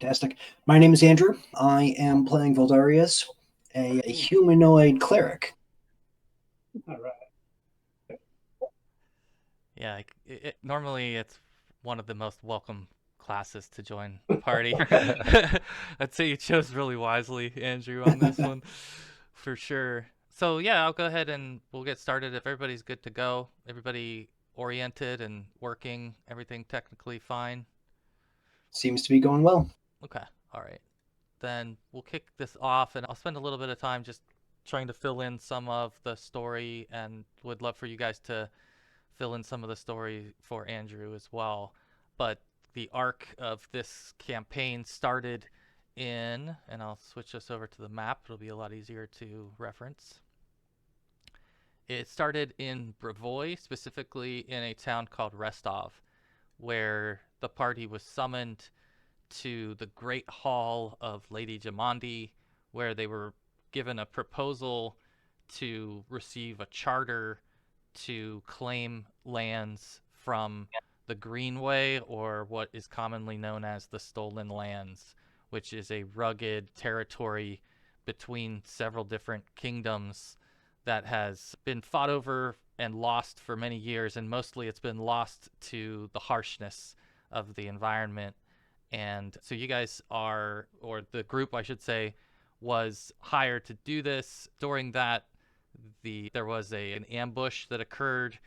Fantastic. My name is Andrew. I am playing Voldarius, a humanoid cleric. All right. Yeah, normally it's one of the most welcome classes to join the party. I'd say you chose really wisely, Andrew, on this one, for sure. So yeah, I'll go ahead and we'll get started. If everybody's good to go, everybody oriented and working, everything technically fine. Seems to be going well. Okay, all right. Then we'll kick this off, and I'll spend a little bit of time just trying to fill in some of the story, and would love for you guys to fill in some of the story for Andrew as well. But the arc of this campaign started in, and I'll switch this over to the map, it'll be a lot easier to reference. It started in Brevoy, specifically in a town called Restov, where the party was summoned to the Great Hall of Lady Jamandi, where they were given a proposal to receive a charter to claim lands from the Greenway, or what is commonly known as the Stolen Lands, which is a rugged territory between several different kingdoms that has been fought over and lost for many years, and mostly it's been lost to the harshness of the environment. And so you guys are, or the group I should say, was hired to do this. During that, there was an ambush that occurred,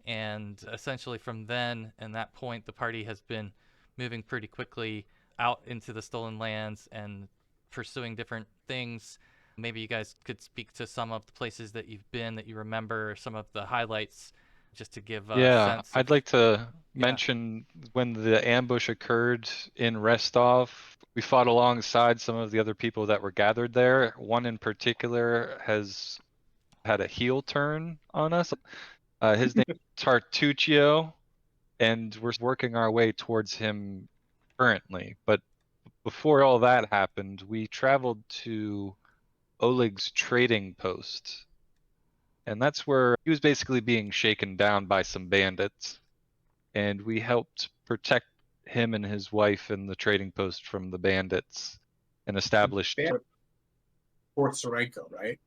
and essentially from then and that point, the party has been moving pretty quickly out into the stolen lands and pursuing different things. Maybe you guys could speak to some of the places that you've been that you remember, some of the highlights, just to give a Yeah, sense of. I'd like to Yeah. mention when the ambush occurred in Restov, we fought alongside some of the other people that were gathered there. One in particular has had a heel turn on us. His name is Tartuccio, and we're working our way towards him currently. But before all that happened, we traveled to Oleg's trading post. And that's where he was basically being shaken down by some bandits. And we helped protect him and his wife in the trading post from the bandits and established. Fort Sorenko, right?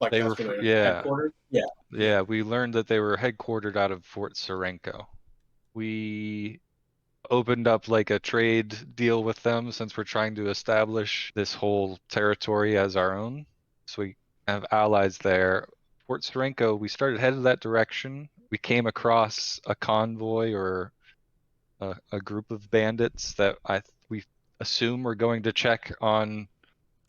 Like They that's were, where they're yeah. headquartered? Yeah. Yeah, we learned that they were headquartered out of Fort Sorenko. We opened up like a trade deal with them since we're trying to establish this whole territory as our own. So we have allies there. Fort Sorenko, we started headed that direction. We came across a convoy or a group of bandits that we assume were going to check on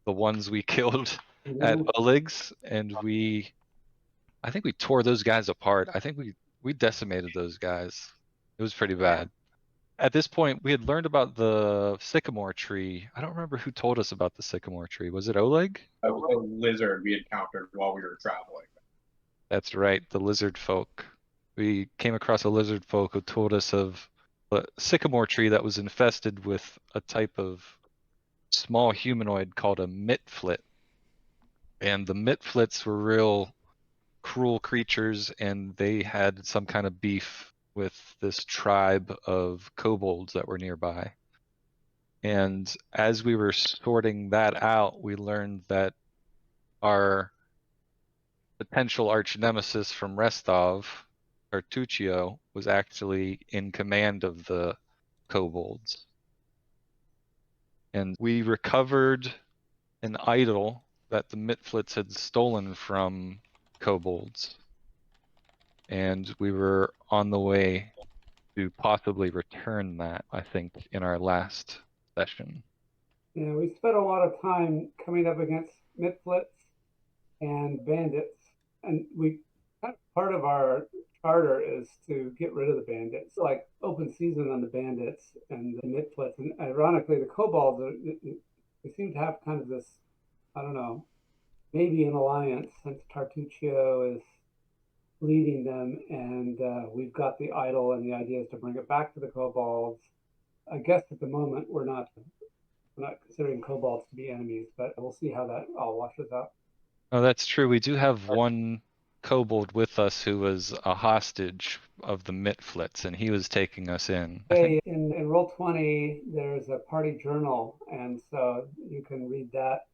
the ones we killed at Oleg's, and I think we tore those guys apart. I think we decimated those guys. It was pretty bad. At this point, we had learned about the sycamore tree. I don't remember who told us about the sycamore tree. Was it Oleg? A lizard we encountered while we were traveling. That's right, the lizard folk. We came across a lizard folk who told us of a sycamore tree that was infested with a type of small humanoid called a mitflit. And the mitflits were real cruel creatures, and they had some kind of beef with this tribe of kobolds that were nearby. And as we were sorting that out, we learned that our potential arch nemesis from Restov, Tartuccio, was actually in command of the kobolds. And we recovered an idol that the mitflits had stolen from kobolds. And we were on the way to possibly return that, I think, in our last session. Yeah, we spent a lot of time coming up against mitflits and bandits, and part of our charter is to get rid of the bandits, like open season on the bandits and the mitflits. And ironically, the kobolds they seem to have kind of this, I don't know, maybe an alliance since Tartuccio is leading them, and we've got the idol, and the idea is to bring it back to the kobolds. I guess at the moment we're not considering kobolds to be enemies, but we'll see how that all washes out. Oh, that's true. We do have one kobold with us who was a hostage of the mitflits, and he was taking us in. I Hey, think in Roll20, there's a party journal, and so you can read that.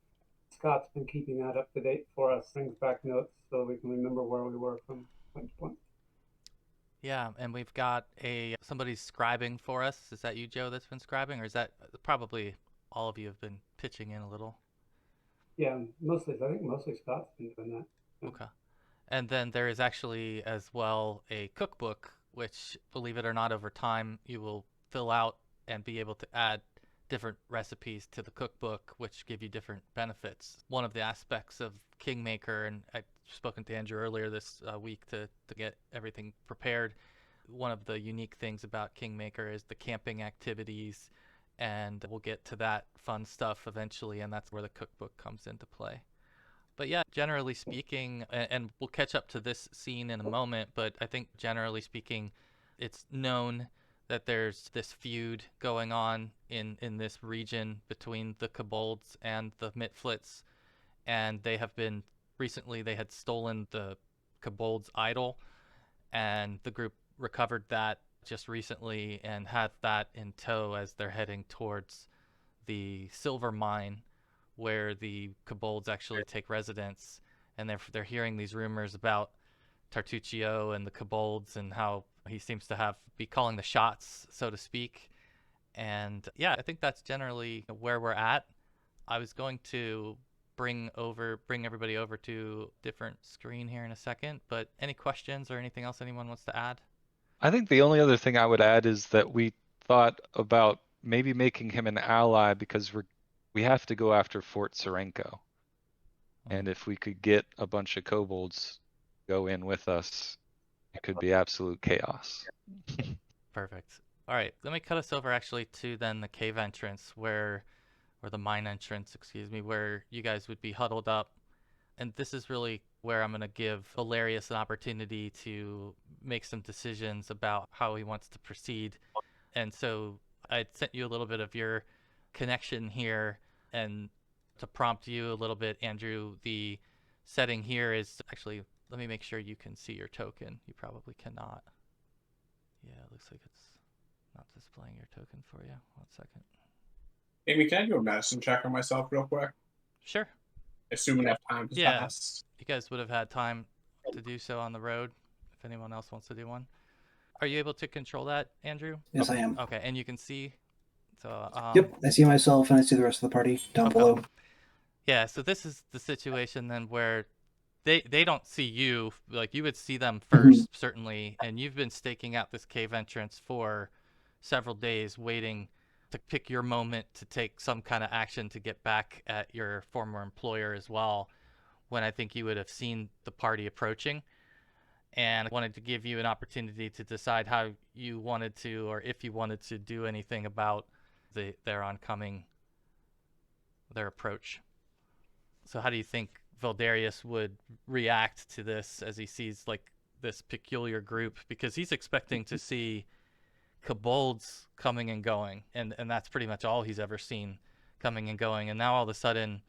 Scott's been keeping that up to date for us, brings back notes so we can remember where we were from point to point. Yeah, and we've got somebody's scribing for us. Is that you, Joe, that's been scribing, or is that probably all of you have been pitching in a little? Yeah, I think mostly Scott's been doing that. Yeah. Okay. And then there is actually as well a cookbook, which, believe it or not, over time you will fill out and be able to add different recipes to the cookbook, which give you different benefits. One of the aspects of Kingmaker, and I've spoken to Andrew earlier this week to get everything prepared. One of the unique things about Kingmaker is the camping activities, and we'll get to that fun stuff eventually, and that's where the cookbook comes into play. But yeah, generally speaking, and we'll catch up to this scene in a moment, but I think generally speaking, it's known that there's this feud going on in this region between the kobolds and the mitflits, and they had stolen the kobold's idol, and the group recovered that just recently and had that in tow as they're heading towards the silver mine where the kobolds actually take residence, and they're hearing these rumors about Tartuccio and the kobolds and how he seems to be calling the shots, so to speak. And yeah, I think that's generally where we're at. I was going to bring everybody over to a different screen here in a second, but any questions or anything else anyone wants to add? I think the only other thing I would add is that we thought about maybe making him an ally because we have to go after Fort Serenko. And if we could get a bunch of kobolds go in with us, it could be absolute chaos. Perfect. All right, let me cut us over actually to then the cave entrance or the mine entrance, excuse me, where you guys would be huddled up. And this is really where I'm going to give Valerius an opportunity to make some decisions about how he wants to proceed. And so I sent you a little bit of your connection here, and to prompt you a little bit, Andrew, the setting here is actually, let me make sure you can see your token. You probably cannot. Yeah, it looks like it's not displaying your token for you. 1 second. Amy, can I do a medicine check on myself real quick? Sure. Assuming enough time has Yeah. passed. You guys would have had time to do so on the road if anyone else wants to do one. Are you able to control that, Andrew? Yes, I am. Okay, and you can see. So Yep, I see myself and I see the rest of the party down below. Yeah, so this is the situation then where they don't see you. Like, you would see them first, certainly, and you've been staking out this cave entrance for several days, waiting to pick your moment to take some kind of action to get back at your former employer as well, when I think you would have seen the party approaching. And I wanted to give you an opportunity to decide how you wanted to, or if you wanted to do anything about their approach. So how do you think Valdarius would react to this as he sees like this peculiar group? Because he's expecting to see kobolds coming and going, and that's pretty much all he's ever seen coming and going. And now all of a sudden,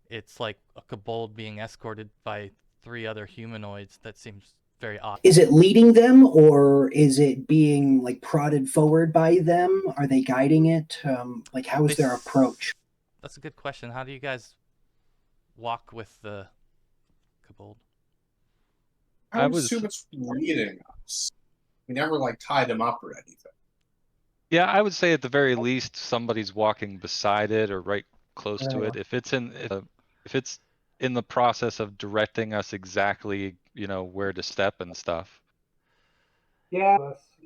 it's like a kobold being escorted by 3 other humanoids. That seems very odd. Is it leading them, or is it being like prodded forward by them? Are they guiding it? Like, how is their approach? That's a good question. How do you guys walk with the kobold? I would assume it's leading us. We never like tie them up or anything. Yeah, I would say at the very least somebody's walking beside it or right close to it. If it's in the process of directing us exactly, where to step and stuff. Yeah,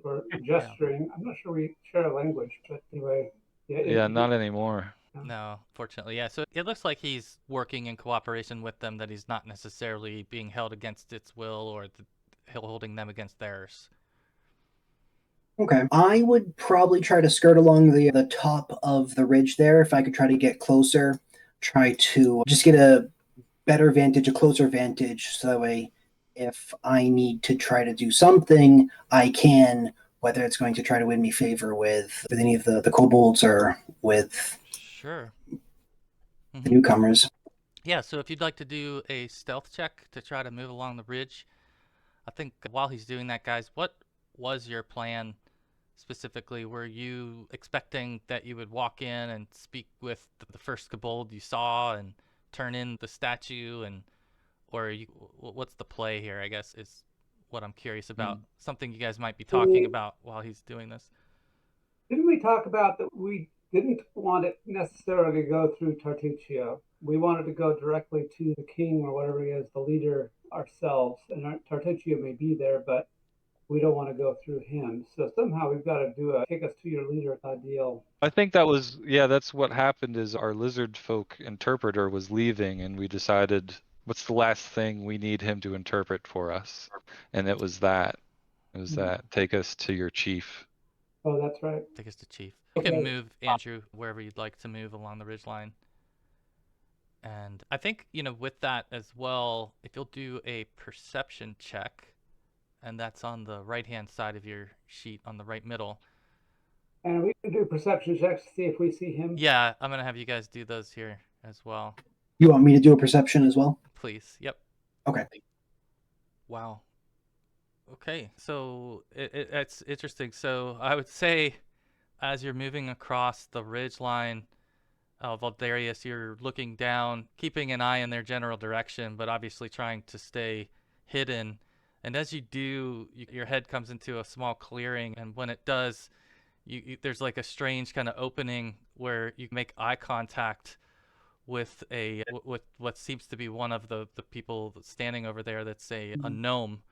or gesturing. I'm not sure we share a language, but anyway. Yeah, not anymore. No, fortunately, yeah. So it looks like he's working in cooperation with them, that he's not necessarily being held against its will or holding them against theirs. Okay. I would probably try to skirt along the top of the ridge there if I could try to get closer, try to just get a better vantage, a closer vantage, so that way if I need to try to do something, I can, whether it's going to try to win me favor with any of the kobolds or with Sure. the newcomers. Yeah, so if you'd like to do a stealth check to try to move along the ridge, I think while he's doing that, guys, what was your plan specifically? Were you expecting that you would walk in and speak with the first kobold you saw and turn in the statue, or what's the play here, I guess, is what I'm curious about. Something you guys might be talking about while he's doing this. Didn't we talk about that we didn't want it necessarily to go through Tartuccio? We wanted to go directly to the king or whatever he is, the leader ourselves. And Tartuccio may be there, but we don't want to go through him. So somehow we've got to do a take us to your leader deal. I think that was, yeah, that's what happened is our lizard folk interpreter was leaving and we decided what's the last thing we need him to interpret for us. And it was that. It was that. Take us to your chief. Oh, that's right. Take us to chief. You can move, Andrew, wherever you'd like to move along the ridgeline. And I think, with that as well, if you'll do a perception check, and that's on the right-hand side of your sheet, on the right middle. And we can do perception checks to see if we see him. Yeah, I'm going to have you guys do those here as well. You want me to do a perception as well? Please. Yep. Okay. Wow. Okay, so it's interesting. So I would say as you're moving across the ridge line of Valdarius, you're looking down, keeping an eye in their general direction, but obviously trying to stay hidden. And as you do, your head comes into a small clearing, and when it does, there's like a strange kind of opening where you make eye contact with what seems to be one of the people standing over there. That's a gnome.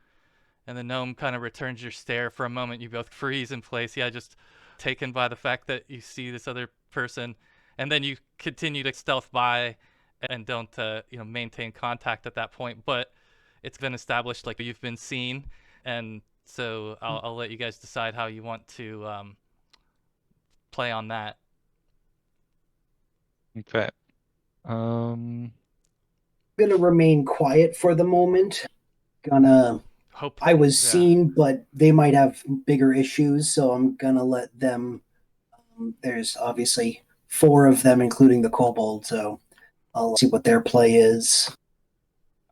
And the gnome kind of returns your stare. For a moment, you both freeze in place. Yeah, just taken by the fact that you see this other person. And then you continue to stealth by and don't, maintain contact at that point. But it's been established, like, you've been seen. And so I'll let you guys decide how you want to play on that. Okay. I'm gonna remain quiet for the moment. I was seen, but they might have bigger issues, so I'm gonna let them. There's obviously 4 of them, including the kobold, so I'll see what their play is.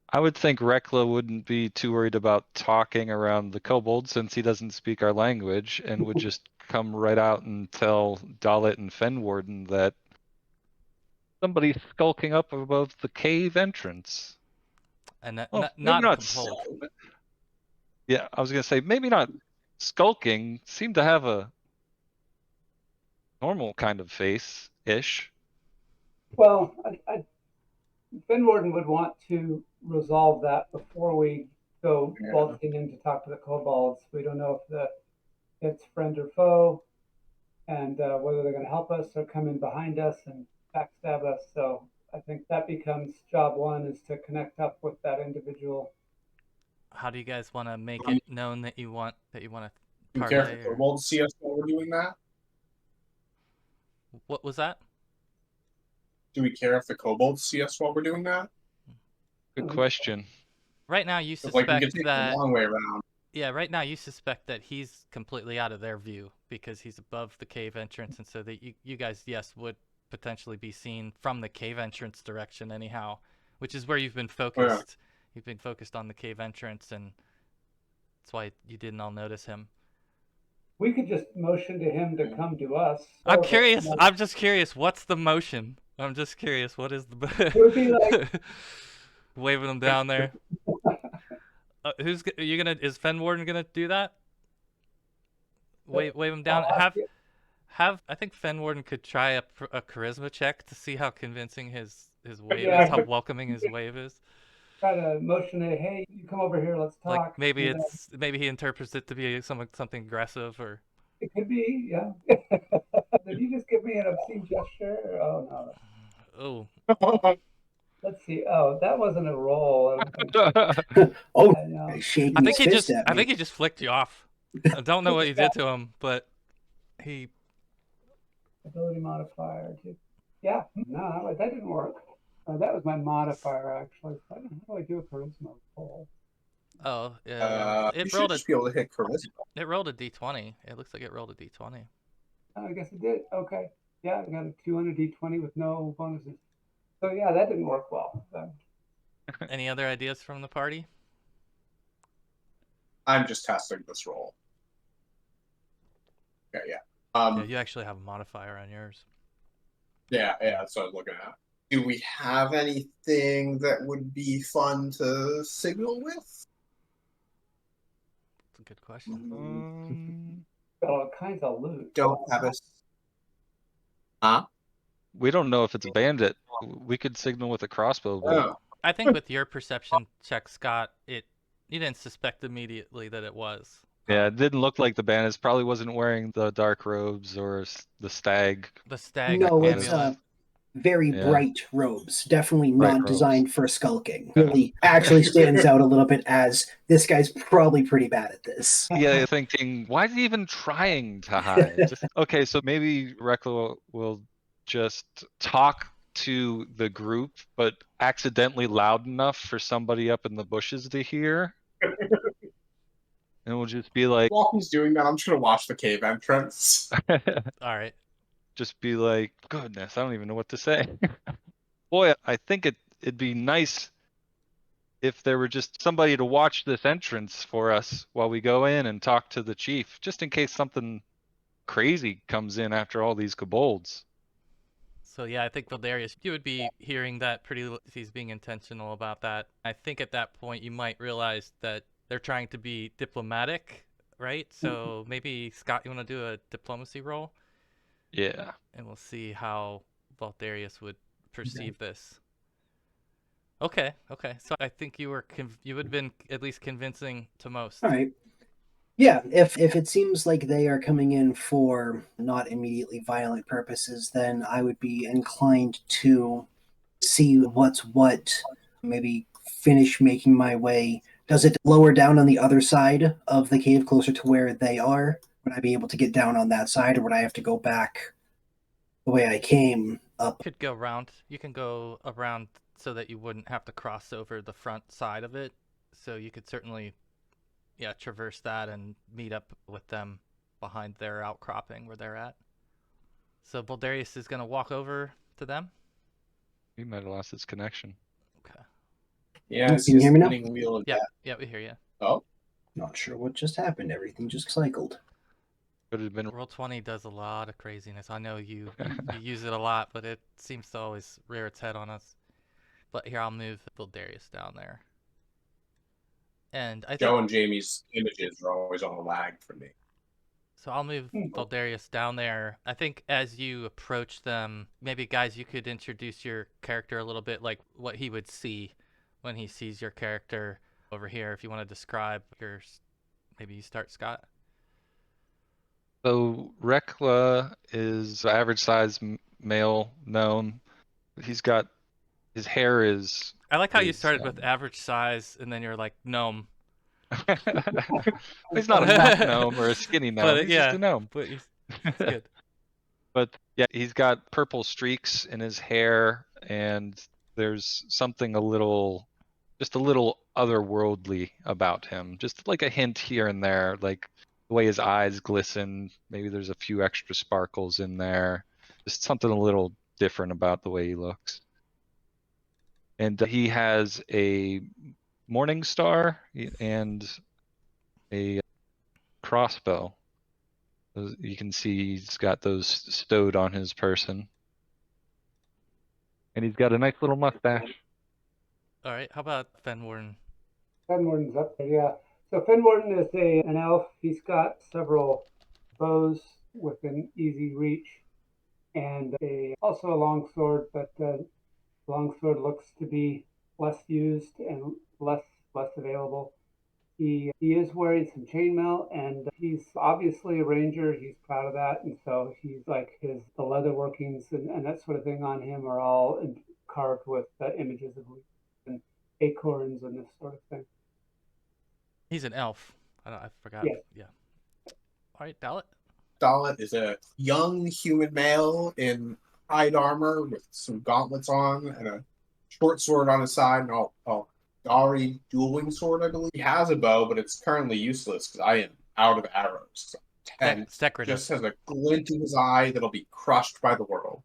I would think Rekla wouldn't be too worried about talking around the kobold since he doesn't speak our language and would just come right out and tell Dalit and Fenwarden that somebody's skulking up above the cave entrance. And not kobold. Yeah, I was going to say, maybe not skulking. Seem to have a normal kind of face-ish. Well, Fenwarden would want to resolve that before we go vaulting in to talk to the kobolds. We don't know if it's friend or foe, and whether they're going to help us or come in behind us and backstab us. So I think that becomes job 1, is to connect up with that individual. How do you guys want to make it known that you want to parlay? Do you care if the kobolds see us while we're doing that? What was that? Do we care if the kobolds see us while we're doing that? Good question. Right now, you suspect we can take the long way around. Yeah, right now you suspect that he's completely out of their view because he's above the cave entrance, and so that you guys, yes, would potentially be seen from the cave entrance direction anyhow, which is where you've been focused. Oh, yeah. You've been focused on the cave entrance, and that's why you didn't all notice him. We could just motion to him to come to us. I'm curious. I'm just curious. What's the motion? I'm just curious. What is the? It would be like waving them down there. Is Fenwarden gonna do that? Wave him down. I think Fenwarden could try a charisma check to see how convincing his wave is, how welcoming his wave is. Try to motion it. Hey, you come over here. Let's talk. Like maybe maybe he interprets it to be something aggressive, or it could be. Yeah. Did you just give me an obscene gesture? Oh no. Oh. Let's see. Oh, that wasn't a roll. Shaking I think his fist at me. I think he just flicked you off. I don't know what you did to him, but he. Ability modifier. Yeah. No, that didn't work. That was my modifier, actually. I don't know how I do a charisma roll. Oh, yeah. You should just be able to hit charisma. It rolled a d20. It looks like it rolled a d20. I guess it did. Okay. Yeah, I got a 2 on a d20 with no bonuses. So, yeah, that didn't work well. So. Any other ideas from the party? I'm just testing this roll. Okay, yeah. Yeah, you actually have a modifier on yours. Yeah, that's what I was looking at. Do we have anything that would be fun to signal with? That's a good question. Got all kinds of loot. Don't have a. Huh? We don't know if it's a bandit. We could signal with a crossbow bolt. Oh. I think with your perception check, Scott, you didn't suspect immediately that it was. Yeah, it didn't look like the bandits. Probably wasn't wearing the dark robes or the stag. The stag No, it's amulet. very Yeah. bright robes. Definitely Bright not robes. designed for skulking. Really actually stands out a little bit as this guy's probably pretty bad at this. Yeah, you're thinking, why is he even trying to hide? Okay, so maybe Rekla will just talk to the group, but accidentally loud enough for somebody up in the bushes to hear. And we'll just be like, While he's doing that, I'm just gonna watch the cave entrance. All right. just be like, goodness, I don't even know what to say. Boy, I think it'd be nice if there were just somebody to watch this entrance for us while we go in and talk to the chief, just in case something crazy comes in after all these kobolds. So yeah, I think Valdarius, you would be hearing that he's being intentional about that. I think at that point you might realize that they're trying to be diplomatic, right? So maybe Scott, you want to do a diplomacy roll? Yeah. And we'll see how Valdarius would perceive this. Okay. So I think you would have been at least convincing to most. All right. Yeah, if it seems like they are coming in for not immediately violent purposes, then I would be inclined to see what's what, maybe finish making my way. Does it lower down on the other side of the cave closer to where they are? Would I be able to get down on that side, or would I have to go back the way I came up? Could go around. You can go around so that you wouldn't have to cross over the front side of it. So you could certainly, traverse that and meet up with them behind their outcropping where they're at. So Valdarius is going to walk over to them. He might have lost his connection. Okay. Yeah, Can you hear me now? Wheel Yeah, we hear you. Oh, Not sure what just happened. Everything just cycled. Could have been. Roll20 does a lot of craziness. I know you use it a lot, but it seems to always rear its head on us. But here, I'll move Valdarius down there. And I think Joe and Jamie's images are always on a lag for me. so. I'll move Valdarius down there. I think as you approach them, maybe guys, you could introduce your character a little bit, like what he would see when he sees your character over here. If you want to describe maybe you start, Scott. So Rekla is average size male gnome. His hair is. I like how you started with average size, and then you're like gnome. He's not a fat gnome or a skinny gnome. But, He's just a gnome. But it's good. But yeah, he's got purple streaks in his hair, and there's something just a little otherworldly about him. Just like a hint here and there, like the way his eyes glisten. Maybe there's a few extra sparkles in there. Just something a little different about the way he looks. And he has a morning star and a crossbow. You can see he's got those stowed on his person. And he's got a nice little mustache. All right, how about Fenwarden? Fenwarden's up there, yeah. So Fenwarden is an elf. He's got several bows within easy reach, and also a longsword, but longsword looks to be less used and less available. He is wearing some chainmail, and he's obviously a ranger. He's proud of that, and so he's like the leather workings and that sort of thing on him are all carved with images of and acorns and this sort of thing. He's an elf. I forgot. Yes. Yeah. All right, Dalit. Dalit is a young human male in hide armor with some gauntlets on and a short sword on his side and a Dari dueling sword, I believe. He has a bow, but it's currently useless because I am out of arrows. And just has a glint in his eye that'll be crushed by the world.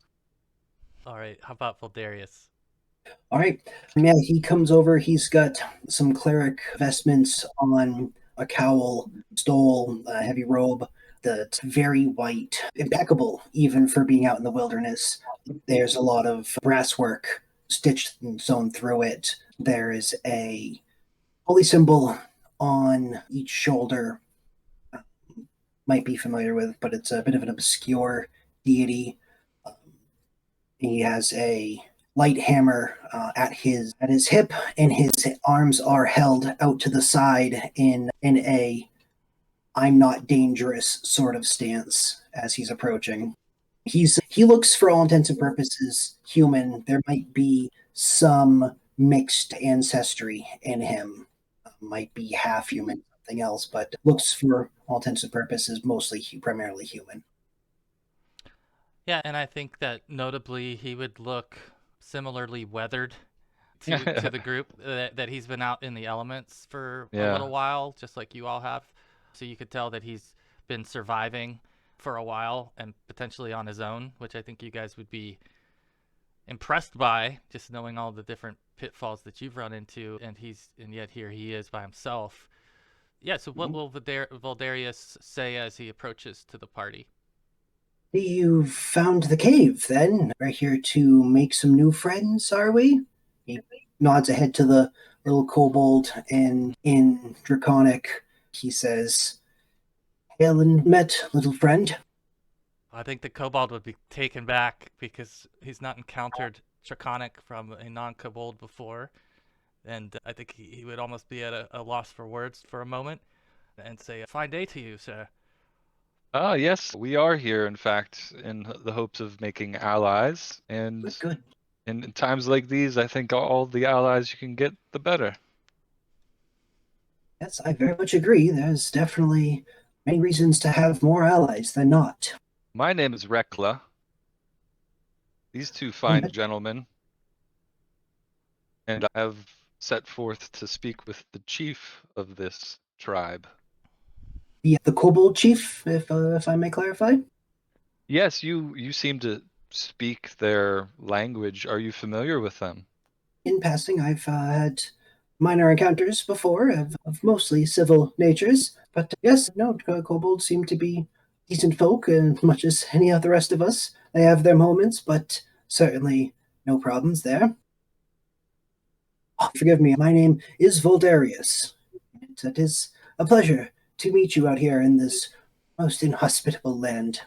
All right, how about Valdarius? All right. Yeah, he comes over. He's got some cleric vestments on, a cowl, stole, a heavy robe. that's very white, impeccable even for being out in the wilderness. There's a lot of brasswork stitched and sewn through it. There is a holy symbol on each shoulder. Might be familiar with, but it's a bit of an obscure deity. He has a light hammer at his hip, and his arms are held out to the side in a "I'm not dangerous" sort of stance as he's approaching. He looks, for all intents and purposes, human. There might be some mixed ancestry in him. Might be half human, something else, but looks, for all intents and purposes, mostly primarily human. Yeah, and I think that notably he would look similarly weathered to the group, that he's been out in the elements for a Yeah. little while, just like you all have. So you could tell that he's been surviving for a while and potentially on his own, which I think you guys would be impressed by, just knowing all the different pitfalls that you've run into, and yet here he is by himself. Yeah, so what will Valdarius say as he approaches to the party? You found the cave, then? We're here to make some new friends, are we? He nods ahead to the little kobold, and in Draconic, he says, "Hail and met, little friend." I think the kobold would be taken back because he's not encountered Draconic from a non-kobold before, and I think he would almost be at a loss for words for a moment and say, "Fine day to you, sir." Ah, yes, we are here, in fact, in the hopes of making allies. And Good. in times like these, I think all the allies you can get, the better. Yes, I very much agree. There's definitely many reasons to have more allies than not. My name is Rekla. These two fine gentlemen. And I have set forth to speak with the chief of this tribe. The Kobold Chief, if I may clarify. Yes, you seem to speak their language. Are you familiar with them? In passing, I've had minor encounters before of mostly civil natures, but yes, no, kobolds seem to be decent folk, and much as any of the rest of us. They have their moments, but certainly no problems there. Oh, forgive me, my name is Voldarius. It is a pleasure to meet you out here in this most inhospitable land.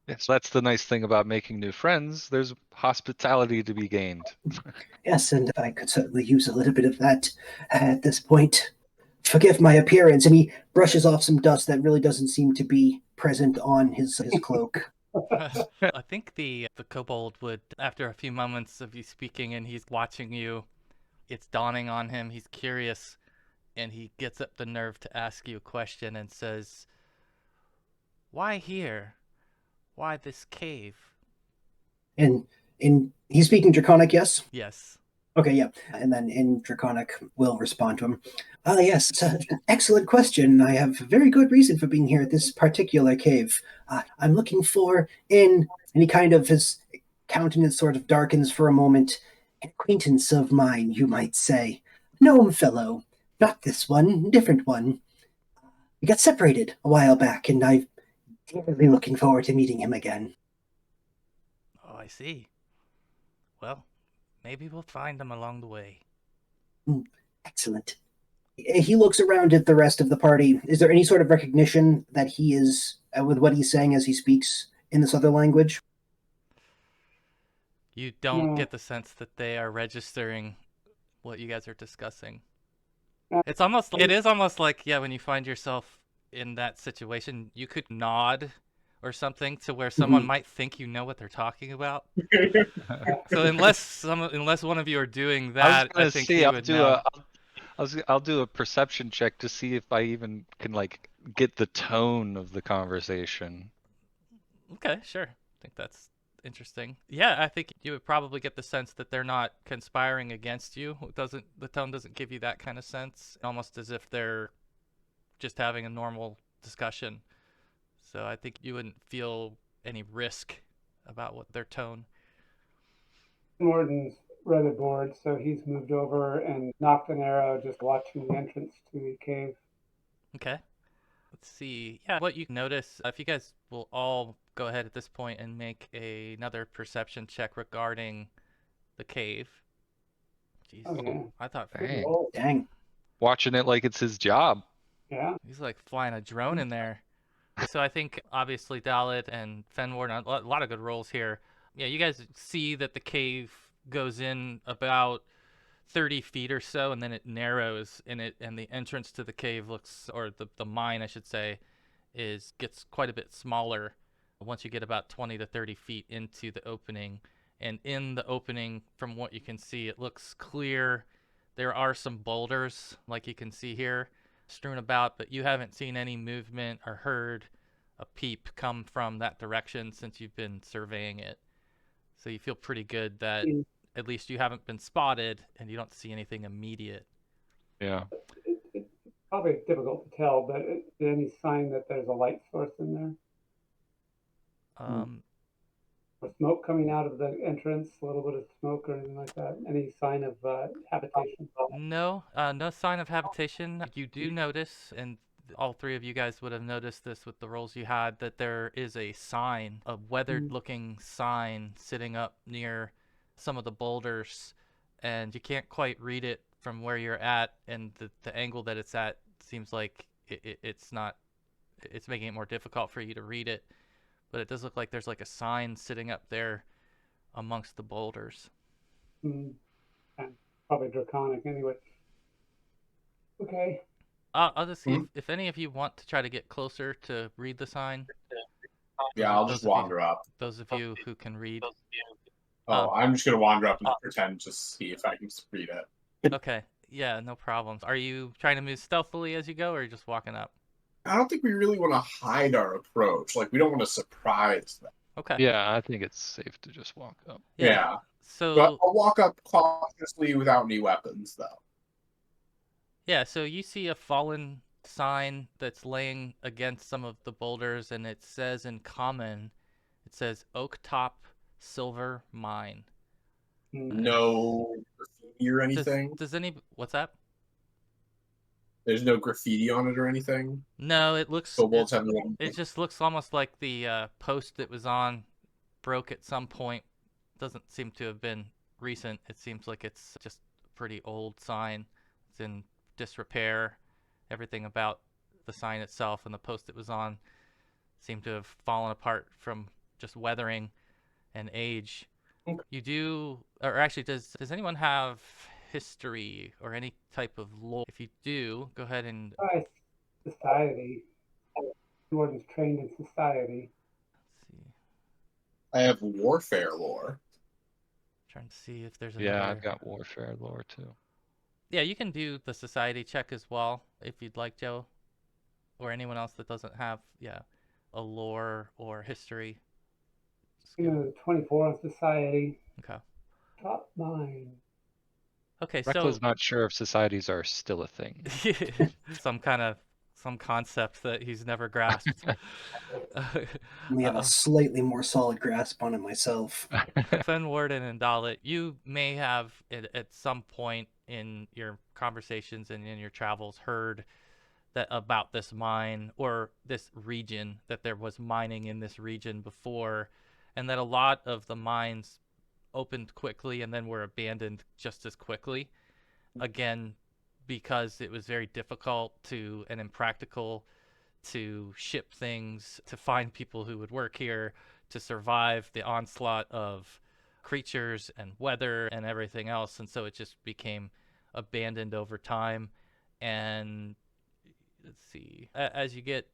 Yes, that's the nice thing about making new friends. There's hospitality to be gained. Yes, and I could certainly use a little bit of that at this point. Forgive my appearance, and he brushes off some dust that really doesn't seem to be present on his cloak. I think the kobold would, after a few moments of you speaking and he's watching you, it's dawning on him. He's curious, and he gets up the nerve to ask you a question and says, "Why here? Why this cave?" And he's speaking Draconic, yes? Yes. Okay, yeah. And then in Draconic, we'll respond to him. Ah, yes, it's an excellent question. I have a very good reason for being here at this particular cave. I'm looking for, and he kind of, his countenance sort of darkens for a moment, an acquaintance of mine, you might say. Gnome fellow. Not this one, different one. We got separated a while back, and I'm dearly looking forward to meeting him again. Oh, I see. Well, maybe we'll find him along the way. Excellent. He looks around at the rest of the party. Is there any sort of recognition that he is, with what he's saying as he speaks in this other language? You don't No. get the sense that they are registering what you guys are discussing. Uh, It is almost like, yeah, when you find yourself in that situation, you could nod or something to where someone might think you know what they're talking about. So unless one of you are doing that, I think he would know. I'll do a perception check to see if I even can like get the tone of the conversation. Okay, sure. I think that's interesting. Yeah, I think you would probably get the sense that they're not conspiring against you. The tone doesn't give you that kind of sense, almost as if they're just having a normal discussion. So I think you wouldn't feel any risk about what their tone. Morden's rather bored, so he's moved over and knocked an arrow, just watching the entrance to the cave. Okay. Let's see. Yeah, what you notice, if you guys will all go ahead at this point and make another perception check regarding the cave. Jeez. Oh, yeah. I thought Good Dang. roll. Dang. Watching it like it's his job. Yeah. he's like flying a drone in there. So I think obviously Dalit and Fenward, a lot of good rolls here. Yeah, you guys see that the cave goes in about 30 feet or so, and then it narrows, and the entrance to the cave looks, or the mine, I should say, gets quite a bit smaller once you get about 20 to 30 feet into the opening. And in the opening, from what you can see, it looks clear. There are some boulders, like you can see here, strewn about, but you haven't seen any movement or heard a peep come from that direction since you've been surveying it. So you feel pretty good that Mm. at least you haven't been spotted and you don't see anything immediate. Yeah. It's probably difficult to tell, but any sign that there's a light source in there? Or smoke coming out of the entrance, a little bit of smoke or anything like that? Any sign of habitation? No, no sign of habitation. You do notice, and all three of you guys would have noticed this with the rolls you had, that there is a sign, a weathered-looking sign sitting up near some of the boulders, and you can't quite read it from where you're at, and the angle that it's at seems like it's not. It's making it more difficult for you to read it, but it does look like there's like a sign sitting up there amongst the boulders. And probably draconic anyway. Okay. I'll just see if any of you want to try to get closer to read the sign. Yeah, I'll just wander up. Those of you who can read. Oh, I'm just gonna wander up and pretend to see if I can read it. Okay. Yeah, no problems. Are you trying to move stealthily as you go, or are you just walking up? I don't think we really want to hide our approach. Like, we don't want to surprise them. Okay. Yeah, I think it's safe to just walk up. Yeah. So But I'll walk up cautiously without any weapons, though. yeah, so you see a fallen sign that's laying against some of the boulders, and it says in common, it says Oak Top Silver Mine. No graffiti or anything? What's that? There's no graffiti on it or anything? No, it looks. Kobolds have no. It just looks almost like the post that was on broke at some point. Doesn't seem to have been recent. It seems like it's just a pretty old sign. It's in disrepair. Everything about the sign itself and the post it was on seemed to have fallen apart from just weathering and age. Okay. You do, or actually, does anyone have history or any type of lore? If you do, go ahead and. Society. Jordan's trained in society. Let's see. I have warfare lore. Trying to see if there's another. Yeah, I've got warfare lore too. Yeah, you can do the society check as well if you'd like, Joe, or anyone else that doesn't have a lore or history. 24 on society. Okay. Top 9. Okay, Recla's not sure if societies are still a thing. some concept that he's never grasped. We have a slightly more solid grasp on it myself. Fenward and Dalit, you may have at some point in your conversations and in your travels heard that about this mine or this region, that there was mining in this region before, and that a lot of the mines opened quickly and then were abandoned just as quickly. Again, because it was very difficult and impractical to ship things, to find people who would work here, to survive the onslaught of creatures and weather and everything else. And so it just became abandoned over time. And let's see, as you get,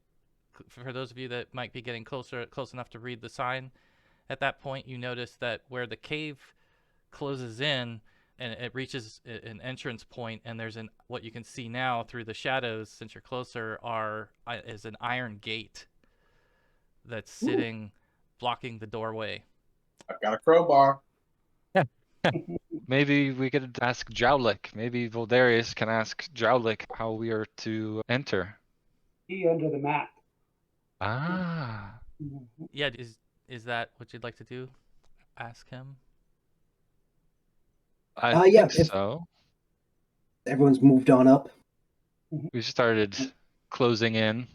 for those of you that might be getting close enough to read the sign, at that point you notice that where the cave closes in and it reaches an entrance point, and there's what you can see now through the shadows, since you're closer, is an iron gate that's sitting blocking the doorway. I've got a crowbar. Maybe we could ask Jowlick. Maybe Voldarius can ask Jowlick how we are to enter. Key under the map. Ah. Yeah, is that what you'd like to do? Ask him? I yeah, think so. Everyone's moved on up. We started closing in.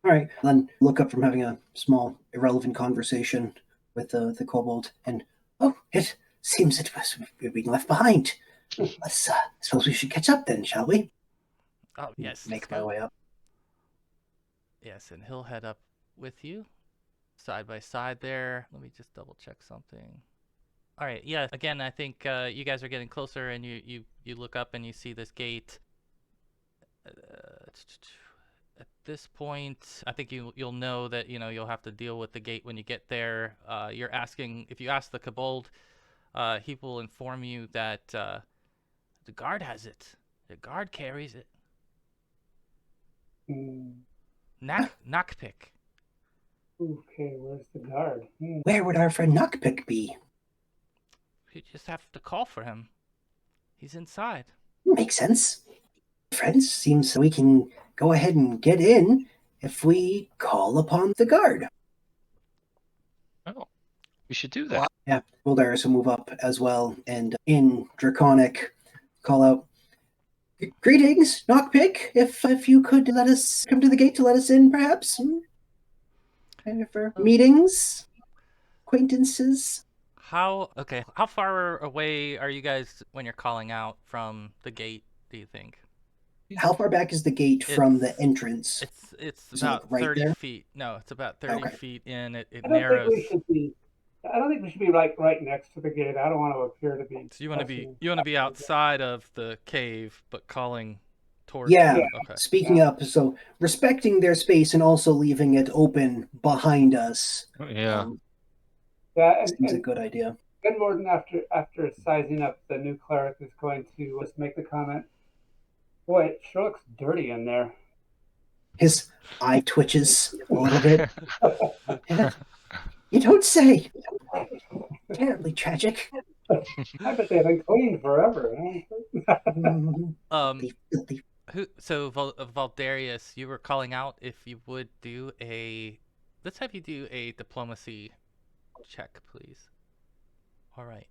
All right. Then look up from having a small, irrelevant conversation with the kobold, and it seems that we're being left behind. Let's suppose we should catch up then, shall we? Oh yes, Make let's my go. way up. Yes, and he'll head up with you, side by side there. Let me just double check something. All right, yeah. Again, I think you guys are getting closer, and you look up and you see this gate. At this point, I think you'll know that you'll have to deal with the gate when you get there. You're asking if you ask the kobold, he will inform you that the guard has it. The guard carries it. Knockpick. Okay, where's the guard? Where would our friend Knockpick be? You just have to call for him. He's inside. Makes sense. Friends, seems we can go ahead and get in if we call upon the guard. Oh, we should do that. Yeah, Voldaris will move up as well, and in Draconic, call out, "Greetings, Knockpick. If you could let us come to the gate to let us in, perhaps, for meetings, acquaintances." How far away are you guys when you're calling out from the gate, do you think? How far back is the gate from the entrance? It's Is it, about right 30 there? feet. No, it's about 30 Okay. feet in. It I don't narrows. think we should be. I don't think we should be like right next to the gate. I don't want to appear to be. So you want to be outside of the cave, but calling towards. Yeah. Okay. Speaking up, so respecting their space and also leaving it open behind us. Yeah. Yeah, Seems a good idea. Ben Morden, after sizing up the new cleric, is going to just make the comment, "Boy, it sure looks dirty in there." His eye twitches a little bit. You don't say. Terribly tragic. I bet they've been cleaned forever. Filthy. Valdarius, you were calling out if you would do a. Let's have you do a diplomacy check, please. All right.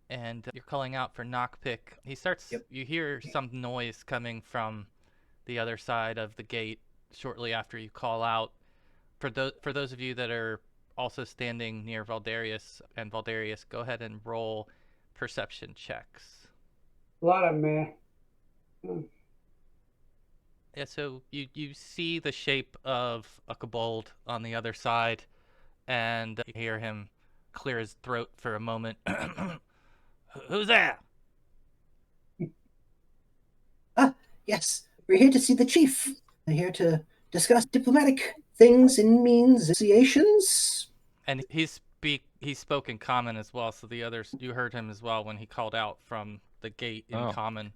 And you're calling out for Knockpick. He starts. Yep. You hear some noise coming from the other side of the gate shortly after you call out. For those of you that are also standing near Valdarius, go ahead and roll perception checks. A lot of meh. Yeah, so you see the shape of a kobold on the other side, and you hear him clear his throat for a moment. Who's there? Yes, we're here to see the chief. We're here to discuss diplomatic things and means, negotiations. And he spoke in common as well, so the others, you heard him as well when he called out from the gate in common.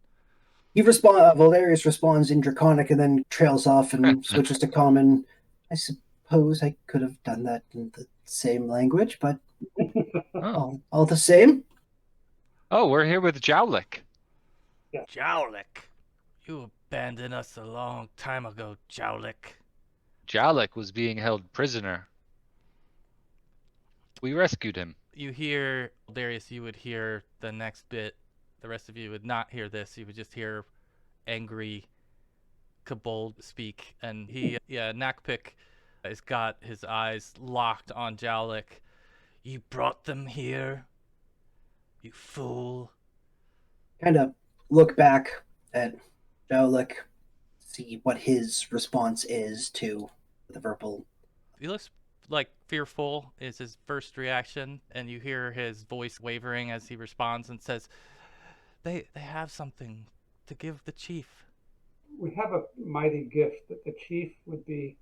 Valerius responds in Draconic and then trails off and switches to common. I suppose I could have done that in the same language, but all the same. Oh, we're here with Jowlick. Yeah. Jowlick, you abandoned us a long time ago, Jowlick. Jowlick was being held prisoner. We rescued him. You hear, Darius, you would hear the next bit. The rest of you would not hear this. You would just hear angry kobold speak. And Knockpick has got his eyes locked on Jowlick. You brought them here, you fool. Kind of look back at Jowlick, see what his response is to the verbal. He looks like fearful is his first reaction, and you hear his voice wavering as he responds and says, They have something to give the chief. We have a mighty gift that the chief would be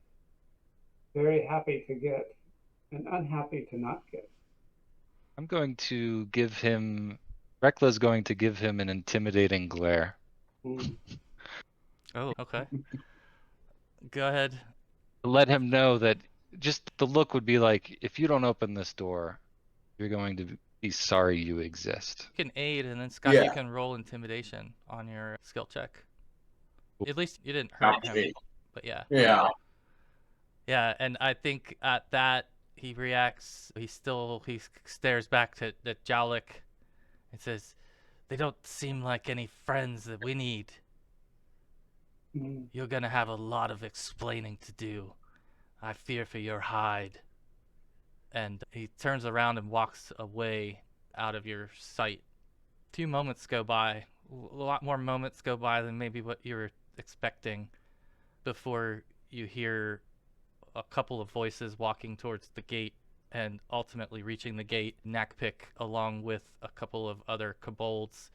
very happy to get and unhappy to not get. I'm going to give him. Rekla's going to give him an intimidating glare. Oh, okay. Go ahead. Let him know that just the look would be like, if you don't open this door, you're going to be sorry you exist. You can aid, and then Scott, you can roll intimidation on your skill check. At least you didn't hurt him. But yeah. Yeah. Yeah, and I think at that he reacts. He stares back to Jowlick and says, "They don't seem like any friends that we need. You're gonna have a lot of explaining to do. I fear for your hide. And he turns around and walks away out of your sight. A few moments go by, a lot more moments go by than maybe what you were expecting before you hear a couple of voices walking towards the gate and ultimately reaching the gate. Nakpik along with a couple of other kobolds,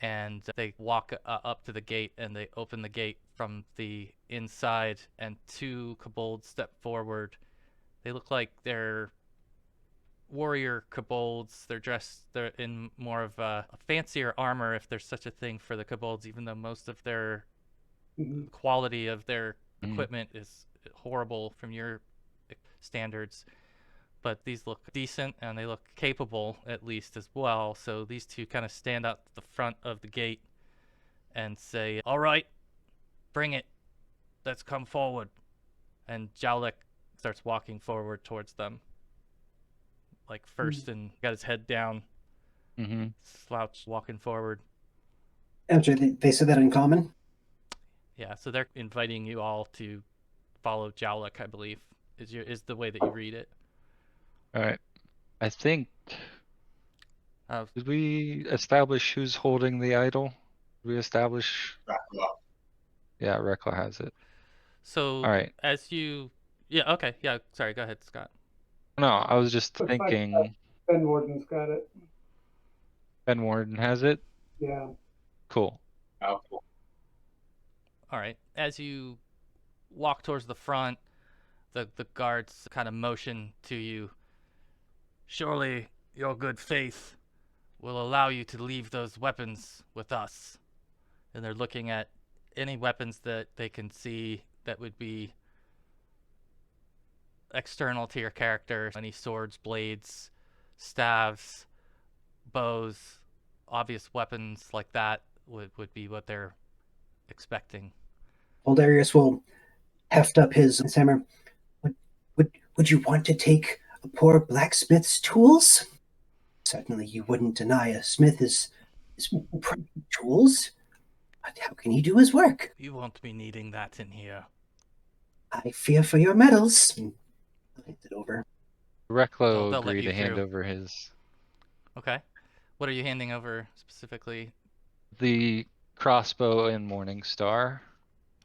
and they walk up to the gate and they open the gate from the inside, and two kobolds step forward. They look like they're warrior kobolds. They're in more of a fancier armor, if there's such a thing for the kobolds, even though most of their quality of their equipment is horrible from your standards. But these look decent and they look capable at least as well. So these two kind of stand up at the front of the gate and say, "All right, bring it. Let's come forward." And Jowlek starts walking forward towards them, like first, and got his head down, slouch, walking forward. I'm sorry, they said that in common? Yeah, so they're inviting you all to follow Jowlek, I believe, is the way that you read it. All right. I think. Did we establish who's holding the idol? Did we establish? Yeah, Rekla has it. So, all right. as you... Yeah, okay. Yeah, sorry. Go ahead, Scott. No, I was just Looks thinking. like Ben Warden's got it. Ben Warden has it? Yeah. Cool. Oh, cool. All right. As you walk towards the front, the guards kind of motion to you. "Surely your good faith will allow you to leave those weapons with us." And they're looking at any weapons that they can see that would be external to your character. Any swords, blades, staves, bows, obvious weapons like that would be what they're expecting. Oldarius will heft up his hammer. Would you want to take a poor blacksmith's tools? Certainly you wouldn't deny a smith his tools. But how can he do his work? You won't be needing that in here. I fear for your medals. I'll hand it over. Reklo They'll let agreed you to hand through. over his. Okay. What are you handing over specifically? The crossbow and Morning Star.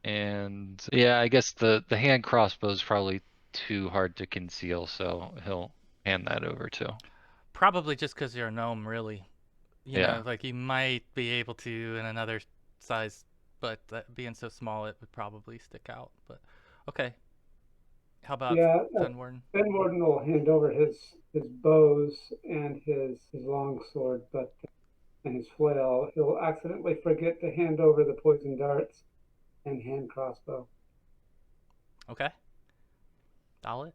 And yeah, I guess the hand crossbow is probably too hard to conceal, so he'll hand that over too. Probably just because you're a gnome, really. You Yeah. know, like you might be able to in another size, but being so small, it would probably stick out. But okay. How about Fen Warden? Ben Warden will hand over his bows and his longsword, and his flail. He'll accidentally forget to hand over the poison darts and hand crossbow. Okay. Dalit?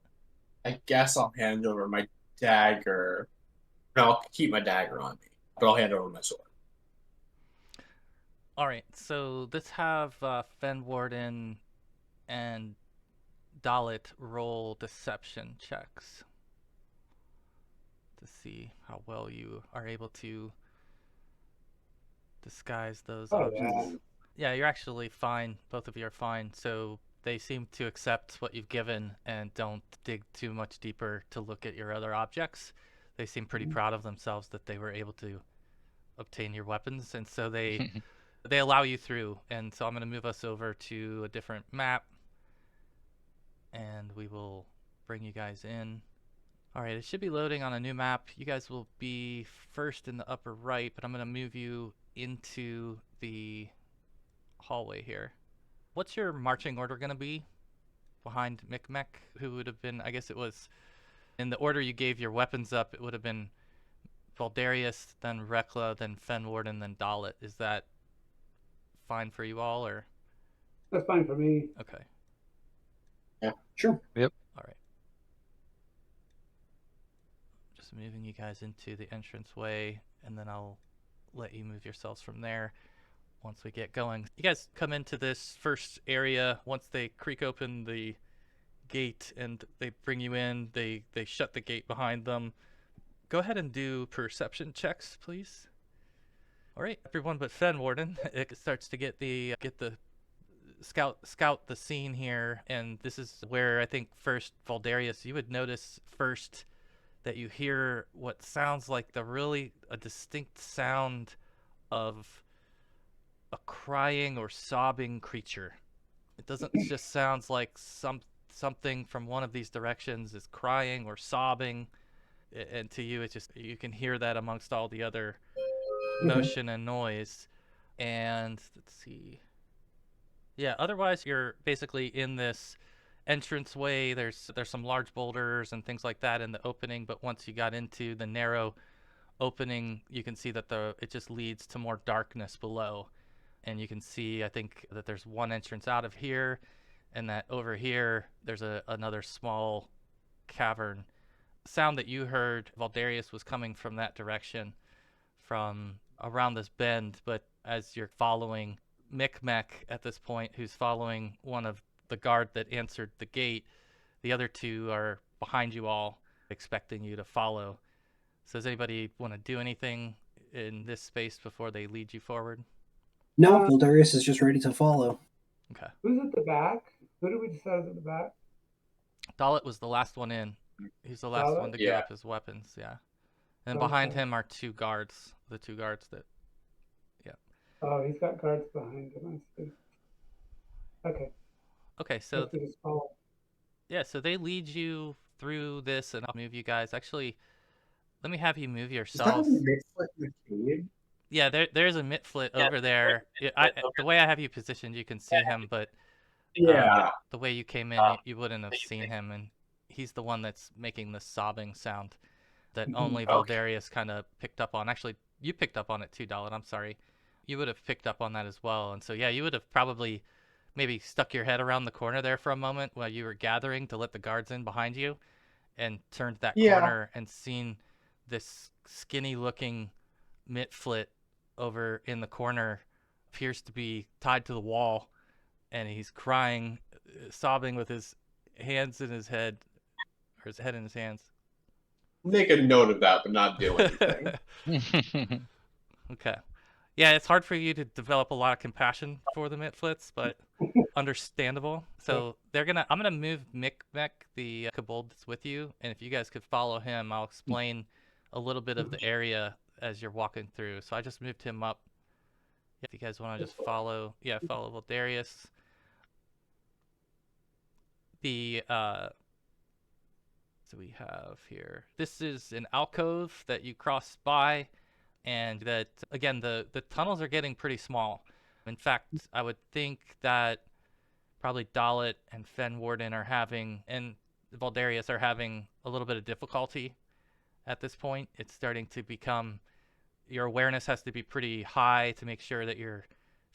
I guess I'll hand over my dagger. No, I'll keep my dagger on me, but I'll hand over my sword. All right. So let's have Fen Warden and Dalit roll deception checks to see how well you are able to disguise those objects. Yeah, you're actually fine. Both of you are fine. So they seem to accept what you've given and don't dig too much deeper to look at your other objects. They seem pretty proud of themselves that they were able to obtain your weapons, and so they allow you through. And so I'm going to move us over to a different map, and we will bring you guys in. All right, it should be loading on a new map. You guys will be first in the upper right, but I'm going to move you into the hallway here. What's your marching order going to be behind Micmec, who would have been, I guess it was, in the order you gave your weapons up, it would have been Valdarius, then Rekla, then Fen Warden, then Dalit. Is that fine for you all, or? That's fine for me. Okay. Yeah, sure. Yep. All right. Just moving you guys into the entranceway, and then I'll let you move yourselves from there once we get going. You guys come into this first area. Once they creak open the gate and they bring you in, they shut the gate behind them. Go ahead and do perception checks, please. All right, everyone but Fen Warden. It starts to get the scout the scene here, and this is where I think first, Valdarius, you would notice first that you hear what sounds like a distinct sound of a crying or sobbing creature. It doesn't just sounds like something from one of these directions is crying or sobbing, and to you it's just you can hear that amongst all the other motion and noise. And let's see. Yeah, otherwise you're basically in this entranceway. There's some large boulders and things like that in the opening, but once you got into the narrow opening, you can see that it just leads to more darkness below. And you can see, I think, that there's one entrance out of here, and that over here there's another small cavern. Sound that you heard, Valdarius, was coming from that direction, from around this bend, but as you're following Micmac at this point, who's following one of the guard that answered the gate, the other two are behind you all, expecting you to follow. So does anybody want to do anything in this space before they lead you forward? No, Valdarius is just ready to follow. Okay. Who's at the back? Who did we decide was at the back? Dalit was the last one in. He's the last one to give up his weapons, yeah. And behind him are two guards. The two guards that... Yeah. Oh, he's got guards behind him, I see. Okay. Okay, so... Just follow. Yeah, so they lead you through this, and I'll move you guys. Actually, let me have you move yourselves. Is that a mitflit in the cave? Yeah, there's a mitflit over there. The way I have you positioned, you can see him, but the way you came in, you wouldn't have seen him, and he's the one that's making this sobbing sound that only Valdarius kind of picked up on. Actually, you picked up on it too, Dalit. I'm sorry. You would have picked up on that as well, and so yeah, you would have probably maybe stuck your head around the corner there for a moment while you were gathering to let the guards in behind you, and turned that corner and seen this skinny-looking mitflit over in the corner, appears to be tied to the wall, and he's crying, sobbing with his hands in his head, or his head in his hands. Make a note of that, but not do anything. Okay. Yeah, it's hard for you to develop a lot of compassion for the mitflits, but understandable. So I'm gonna move Micmac, the kobold that's with you, and if you guys could follow him, I'll explain a little bit of the area as you're walking through. So I just moved him up. If you guys want to just follow Valdarius. So we have here, this is an alcove that you cross by, and that, again, the tunnels are getting pretty small. In fact, I would think that probably Dalit and Fenwarden are having, and Valdarius are having a little bit of difficulty at this point. It's starting to become, your awareness has to be pretty high to make sure that you're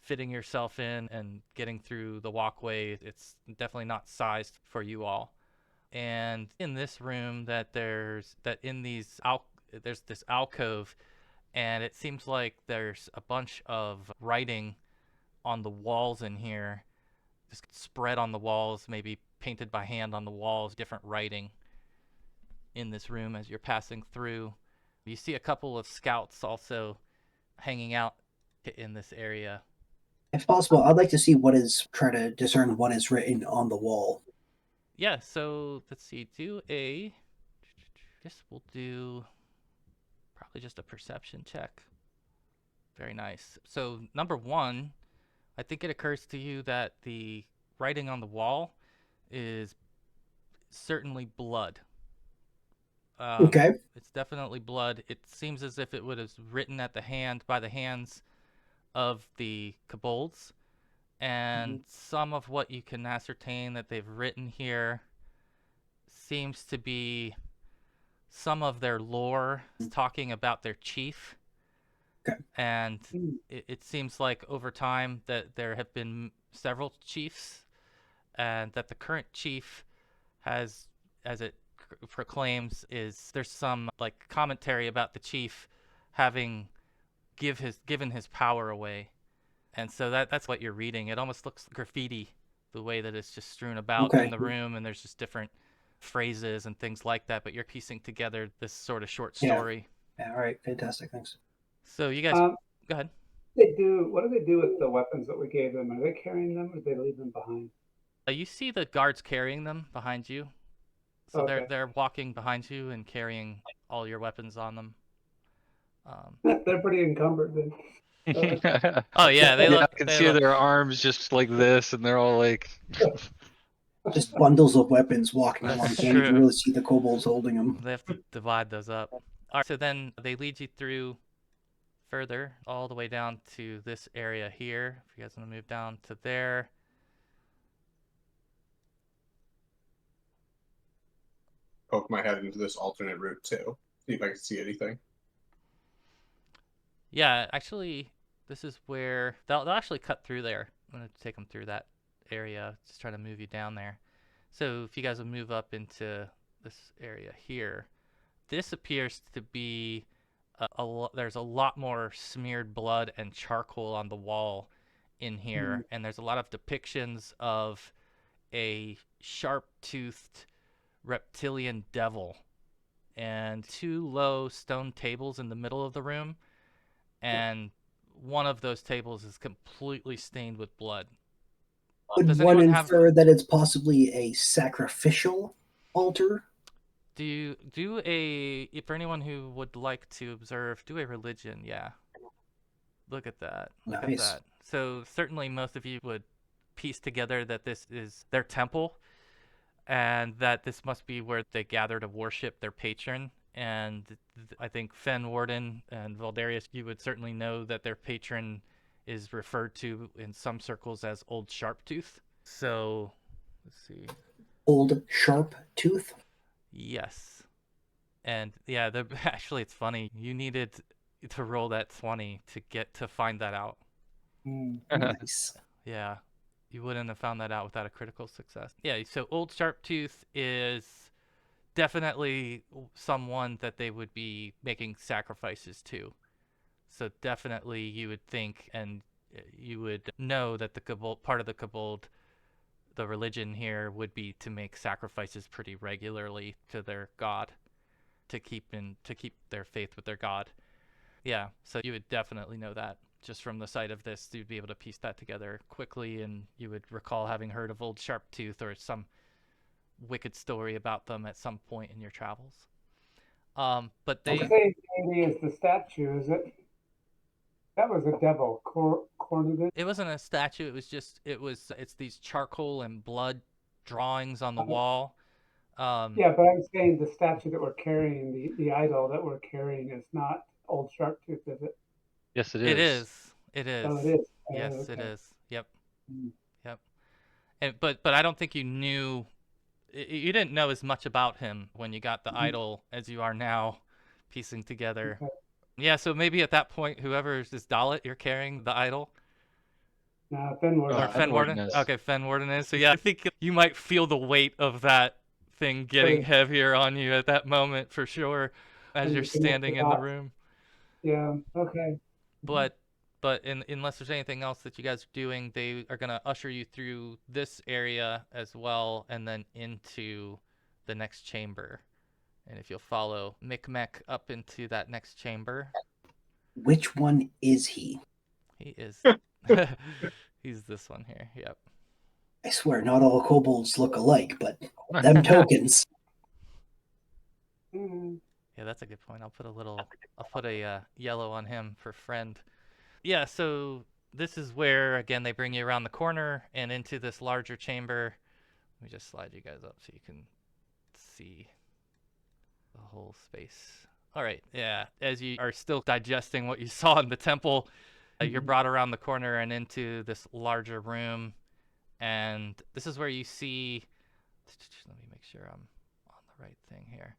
fitting yourself in and getting through the walkway. It's definitely not sized for you all. And in this room, there's this alcove, and it seems like there's a bunch of writing on the walls in here, just spread on the walls, maybe painted by hand on the walls, different writing in this room as you're passing through. You see a couple of scouts also hanging out in this area. If possible, I'd like to try to discern what is written on the wall. Yeah, so let's see, guess we'll do probably just a perception check. Very nice. So number one, I think it occurs to you that the writing on the wall is certainly blood. Okay. It's definitely blood. It seems as if it was written by the hands of the kobolds. And some of what you can ascertain that they've written here seems to be some of their lore, talking about their chief. Okay. And it seems like over time that there have been several chiefs, and that the current chief has, as it proclaims, there's some like commentary about the chief having given his power away. And so that's what you're reading. It almost looks graffiti, the way that it's just strewn about in the room, and there's just different phrases and things like that, but you're piecing together this sort of short story. Yeah, all right, fantastic, thanks. So you guys, go ahead. they do? What do they do with the weapons that we gave them? Are they carrying them, or do they leave them behind? You see the guards carrying them behind you. So Okay. they're walking behind you and carrying all your weapons on them. They're pretty encumbered then. Oh yeah, they Yeah, I look. can They see look. their arms just like this, and they're all like. Just bundles of weapons walking That's along. You can't even true. really see the kobolds holding them. They have to divide those up. All right, so then they lead you through further, all the way down to this area here. If you guys want to move down to there. Poke my head into this alternate route too. See if I can see anything. Yeah, actually, this is where they'll actually cut through there. I'm gonna take them through that area. Just try to move you down there. So if you guys would move up into this area here, this appears to be there's a lot more smeared blood and charcoal on the wall in here, and there's a lot of depictions of a sharp-toothed reptilian devil and two low stone tables in the middle of the room, and one of those tables is completely stained with blood. Would Does one anyone have- infer that it's possibly a sacrificial altar? Do a, for anyone who would like to observe, do a religion. Yeah, look at that. Look at Nice. that. So certainly most of you would piece together that this is their temple, and that this must be where they gather to worship their patron. And I think Fen Warden and Valdarius, you would certainly know that their patron is referred to in some circles as Old Sharptooth. So let's see. Old Sharptooth? Yes. And yeah, actually it's funny. You needed to roll that 20 to get to find that out. Nice. Yeah. You wouldn't have found that out without a critical success. Yeah, so Old Sharptooth is definitely someone that they would be making sacrifices to. So definitely you would think and you would know that the Kobold, part of the Kobold, the religion here would be to make sacrifices pretty regularly to their god, to keep their faith with their god. Yeah, so you would definitely know that. Just from the sight of this, you'd be able to piece that together quickly, and you would recall having heard of Old Sharptooth or some wicked story about them at some point in your travels. But they... The same deity as the statue, is it? That was a devil, Cornudet. It wasn't a statue. It was just it's these charcoal and blood drawings on the wall. Yeah, but I'm saying the statue that we're carrying, the idol that we're carrying, is not Old Sharptooth, is it? Yes, it is. It is. It is. Oh, it is. Yes, okay. it is. Yep. Yep. And but I don't think you knew. You didn't know as much about him when you got the idol as you are now, piecing together. Okay. Yeah, so maybe at that point, whoever is this Dalit, you're carrying the idol? No, Fen Warden. Or Fen Warden? is. Okay, Fen Warden is. So yeah, I think you might feel the weight of that thing getting heavier on you at that moment for sure, as you're standing in the room. Yeah, okay. But unless there's anything else that you guys are doing, they are going to usher you through this area as well, and then into the next chamber. And if you'll follow Micmac up into that next chamber. Which one is he? He is. He's this one here. Yep. I swear, not all kobolds look alike, but them tokens. Yeah, that's a good point. I'll put a yellow on him for friend. Yeah, so this is where, again, they bring you around the corner and into this larger chamber. Let me just slide you guys up so you can see the whole space. All right, yeah. As you are still digesting what you saw in the temple, you're brought around the corner and into this larger room. And this is where you see... Let me make sure I'm on the right thing here.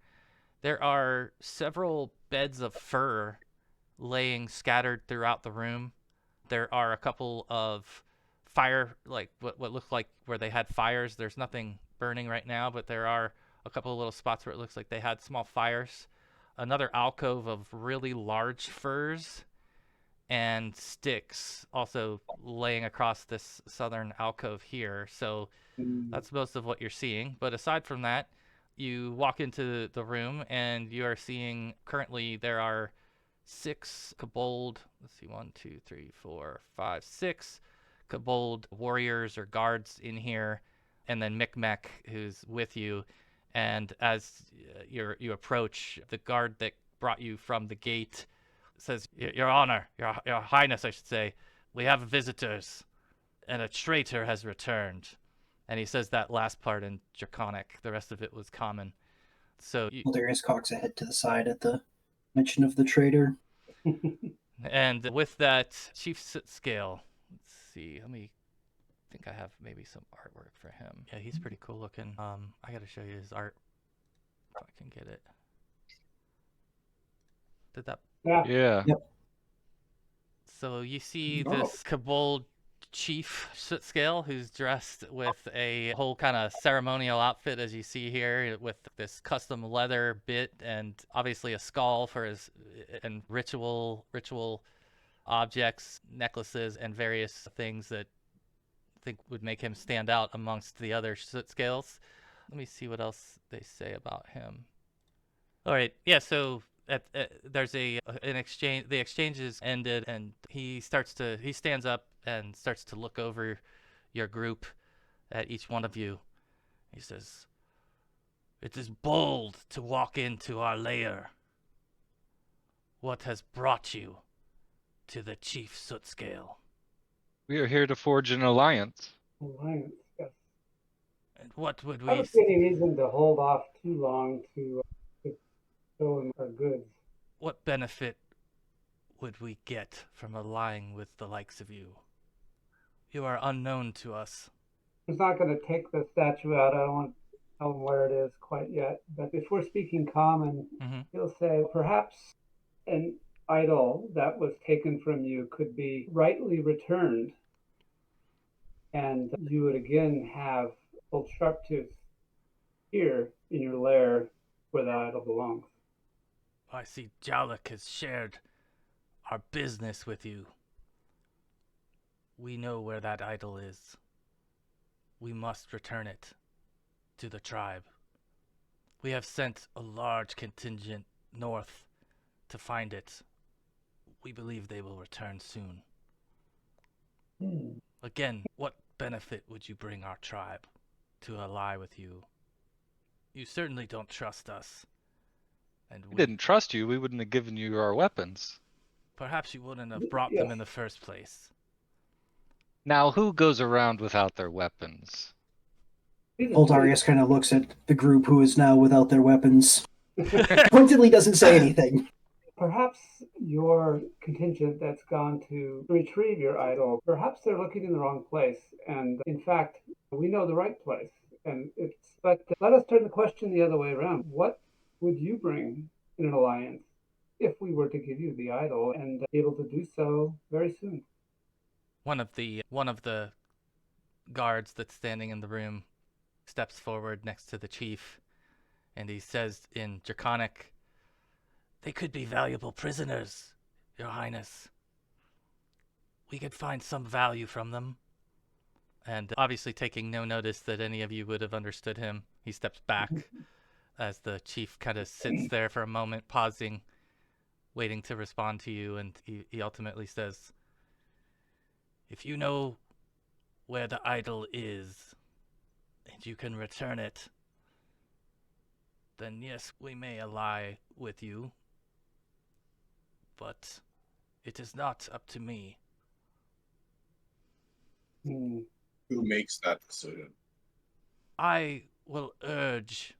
There are several beds of fur laying scattered throughout the room. There are a couple of fire, like what look like where they had fires. There's nothing burning right now, but there are a couple of little spots where it looks like they had small fires. Another alcove of really large furs and sticks also laying across this southern alcove here. So that's most of what you're seeing. But aside from that, you walk into the room and you are seeing currently there are 6 kobold, let's see, 1, 2, 3, 4, 5, 6 kobold warriors or guards in here, and then Micmac, who's with you. And as you approach, the guard that brought you from the gate says, Your Honor, your Highness, I should say, we have visitors, and a traitor has returned. And he says that last part in Draconic. The rest of it was common. So Darius cocks a head to the side at the mention of the traitor. And with that, Chief Scale. Let's see. I think I have maybe some artwork for him. Yeah, he's pretty cool looking. I gotta show you his art if I can get it. Did that? Yeah. Yep. So you see this Kobold Chief Scale, who's dressed with a whole kind of ceremonial outfit, as you see here, with this custom leather bit and obviously a skull for his and ritual objects, necklaces, and various things that I think would make him stand out amongst the other scales. Let me see what else they say about him. All right, yeah. So there's an exchange. The exchange is ended, and he stands up and starts to look over your group at each one of you. He says, "It is bold to walk into our lair. What has brought you to the Chief Sootscale?" We are here to forge an alliance. Alliance, yes. And what would I we... don't see any reason to hold off too long to show him our goods. What benefit would we get from allying with the likes of you? You are unknown to us. He's not going to take the statue out. I don't want to tell him where it is quite yet. But if we're speaking common, he'll say, perhaps an idol that was taken from you could be rightly returned, and you would again have old Sharptooth here in your lair where the idol belongs. I see Jowlick has shared our business with you. We know where that idol is. We must return it to the tribe. We have sent a large contingent north to find it. We believe they will return soon. Again, what benefit would you bring our tribe to ally with you? You certainly don't trust us. And We didn't trust you. We wouldn't have given you our weapons. Perhaps you wouldn't have brought them in the first place. Now, who goes around without their weapons? Darius kind of looks at the group who is now without their weapons. Pointedly doesn't say anything. Perhaps your contingent that's gone to retrieve your idol, perhaps they're looking in the wrong place. And in fact, we know the right place. But let us turn the question the other way around. What would you bring in an alliance if we were to give you the idol and be able to do so very soon? One of the guards that's standing in the room steps forward next to the chief, and he says in Draconic, "They could be valuable prisoners, Your Highness. We could find some value from them." And obviously taking no notice that any of you would have understood him, he steps back as the chief kind of sits there for a moment, pausing, waiting to respond to you, and he ultimately says, "If you know where the idol is, and you can return it, then yes, we may ally with you, but it is not up to me." Who makes that decision? I will urge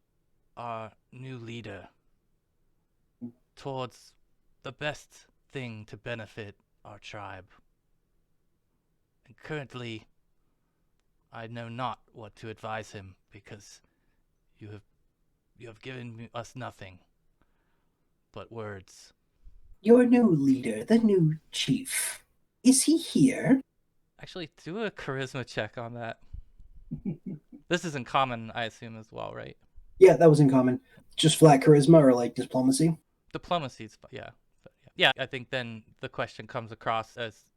our new leader towards the best thing to benefit our tribe. And currently, I know not what to advise him, because you have given us nothing but words. Your new leader, the new chief, is he here? Actually, do a charisma check on that. This is in common, I assume, as well, right? Yeah, that was in common. Just flat charisma or like diplomacy? Diplomacy, yeah. Yeah, I think then the question comes across as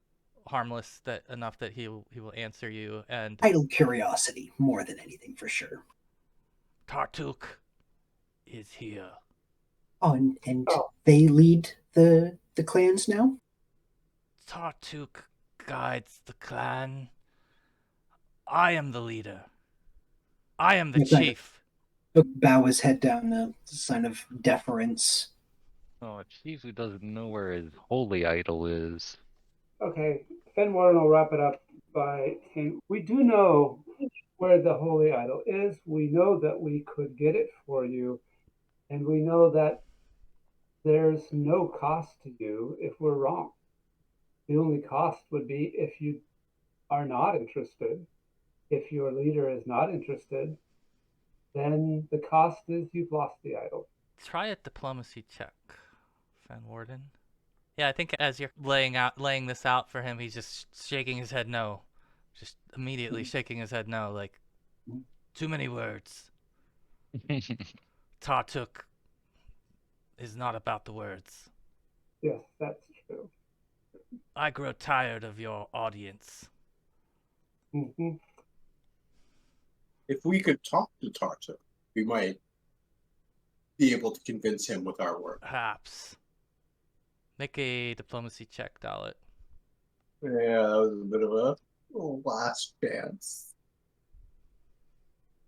harmless enough that he will answer you. And Idle curiosity, more than anything, for sure. Tartuk is here. Oh, and they lead the the clans now? Tartuk guides the clan. I am the leader. I am the Yes, I- chief. He'll bow his head down, a sign of deference. Oh, a chief who doesn't know where his holy idol is. Okay, Fenwarden will wrap it up by saying, we do know where the holy idol is. We know that we could get it for you, and we know that there's no cost to you if we're wrong. The only cost would be if you are not interested. If your leader is not interested, then the cost is you've lost the idol. Try a diplomacy check, Van Warden. Yeah, I think as you're laying this out for him, he's just shaking his head no. Just immediately shaking his head no, like, too many words. Tartuk is not about the words. Yes, that's true. I grow tired of your audience. Mm-hmm. If we could talk to Tartuk, we might be able to convince him with our work. Perhaps. Make a diplomacy check, Dalit. Yeah, that was a bit of a last chance.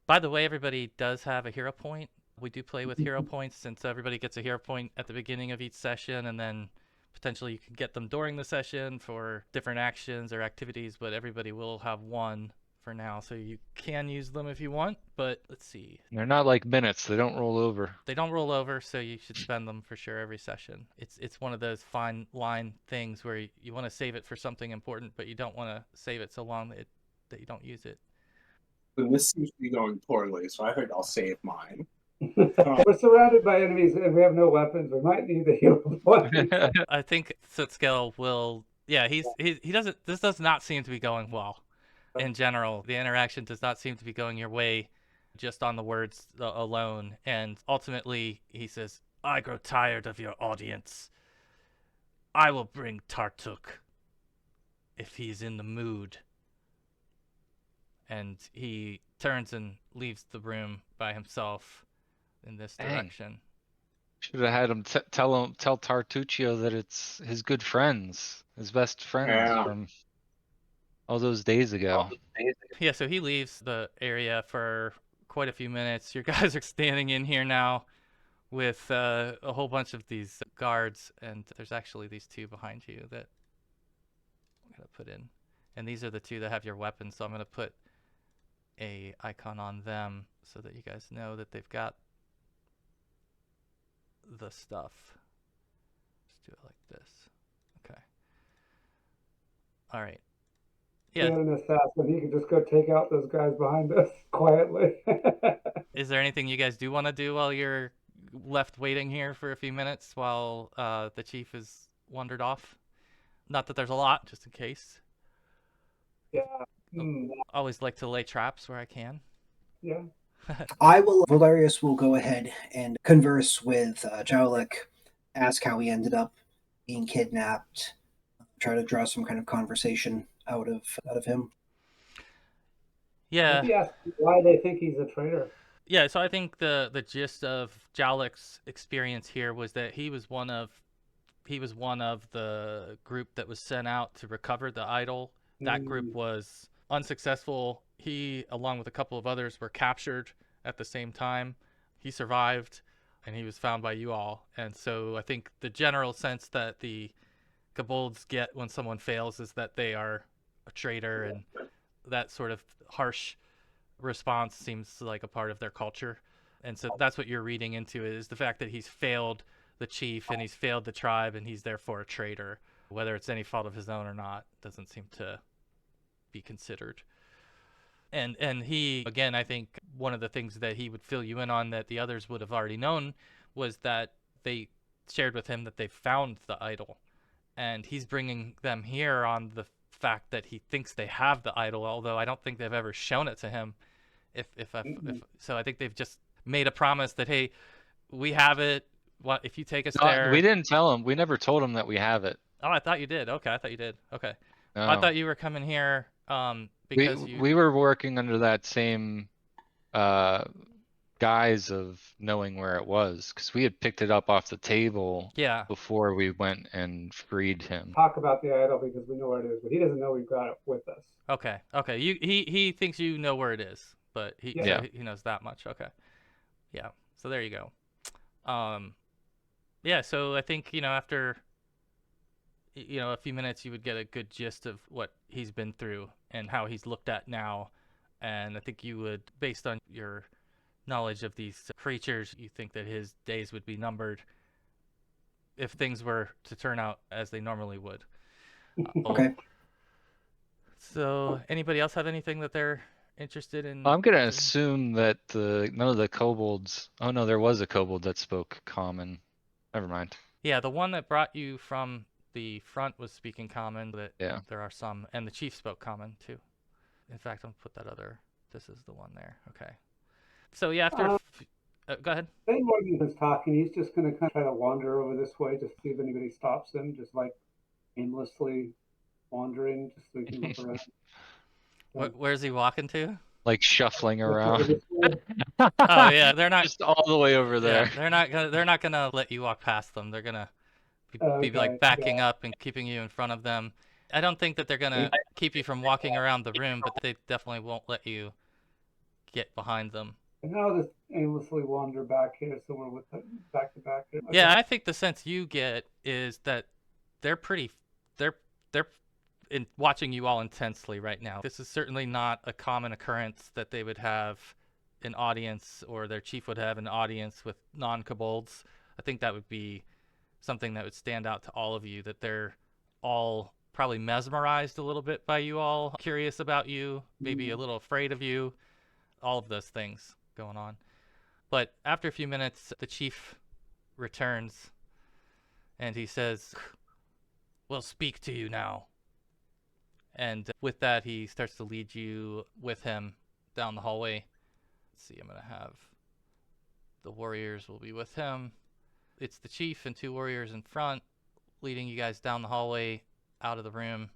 By the way, everybody does have a hero point. We do play with hero points since everybody gets a hero point at the beginning of each session, and then potentially you can get them during the session for different actions or activities, but everybody will have one for now, so you can use them if you want, but let's see. They're not like minutes. They don't roll over. They don't roll over, so you should spend them for sure every session. It's one of those fine line things where you want to save it for something important, but you don't want to save it so long that you don't use it. And this seems to be going poorly, so I think I'll save mine. We're surrounded by enemies and we have no weapons. We might need the hero point. I think Sitskill will. Yeah, he doesn't. This does not seem to be going well. In general, the interaction does not seem to be going your way, just on the words alone. And ultimately, he says, "I grow tired of your audience. I will bring Tartuk if he's in the mood." And he turns and leaves the room by himself in this direction. Should have had him tell Tartuccio that it's his good friends, his best friends from all those days ago. Yeah, so he leaves the area for quite a few minutes. Your guys are standing in here now with a whole bunch of these guards, and there's actually these two behind you that I'm going to put in. And these are the two that have your weapons, so I'm going to put a icon on them so that you guys know that they've got the stuff. Let's do it like this. Okay. All right. Yeah. He had an assassin. He could just go take out those guys behind us quietly. Is there anything you guys do want to do while you're left waiting here for a few minutes while the chief is wandered off? Not that there's a lot, just in case. Yeah. Always like to lay traps where I can. Yeah. Valerius will go ahead and converse with Jowlik, ask how he ended up being kidnapped, try to draw some kind of conversation out of him. Yeah. Maybe ask why they think he's a traitor. Yeah, so I think the gist of Jowlik's experience here was that he was one of the group that was sent out to recover the idol. That group was unsuccessful. He, along with a couple of others, were captured at the same time. He survived, and he was found by you all. And so I think the general sense that the kobolds get when someone fails is that they are a traitor, and that sort of harsh response seems like a part of their culture. And so that's what you're reading into it, is the fact that he's failed the chief and he's failed the tribe and he's therefore a traitor. Whether it's any fault of his own or not doesn't seem to be considered. And he, again, I think one of the things that he would fill you in on that the others would have already known was that they shared with him that they found the idol. And he's bringing them here on the fact that he thinks they have the idol, although I don't think they've ever shown it to him. So I think they've just made a promise that, hey, we have it. What if you take us there? We didn't tell him. We never told him that we have it. Oh, I thought you did. Okay, I thought you did. Okay. No. I thought you were coming here because we were working under that same guise of knowing where it was, because we had picked it up off the table Yeah. before we went and freed him. Talk about the idol because we know where it is, but he doesn't know we've got it with us. Okay. Okay. He thinks you know where it is, but Yeah. so he knows that much. Okay. Yeah. So there you go. Yeah. So I think after a few minutes, you would get a good gist of what he's been through and how he's looked at now, and I think you would, based on your knowledge of these creatures, you think that his days would be numbered if things were to turn out as they normally would. Okay. So, anybody else have anything that they're interested in? I'm gonna assume that none of the kobolds. Oh no, there was a kobold that spoke common. Never mind. Yeah, the one that brought you from the front was speaking common. That Yeah. there are some, and the chief spoke common too. In fact, I'll put that other. This is the one there. Okay. So yeah, after. Go ahead. Then Morgan was talking. He's just going to kind of try to wander over this way, just see if anybody stops him, just like aimlessly wandering, just so he can look around. Where's he walking to? Like shuffling around. Oh yeah, they're not just all the way over there. Yeah, they're not gonna let you walk past them. They're gonna be like backing up and keeping you in front of them. I don't think that they're gonna keep you from walking around the room, but they definitely won't let you get behind them. And I'll just aimlessly wander back here, so we're with back to back here. Okay. Yeah, I think the sense you get is that they're in watching you all intensely right now. This is certainly not a common occurrence that they would have an audience, or their chief would have an audience with non-kobolds. I think that would be something that would stand out to all of you, that they're all probably mesmerized a little bit by you all, curious about you, maybe a little afraid of you, all of those things going on. But after a few minutes, the chief returns and he says, "We'll speak to you now." And with that, he starts to lead you with him down the hallway. Let's see, I'm going to have the warriors will be with him. It's the chief and 2 warriors in front, leading you guys down the hallway, out of the room,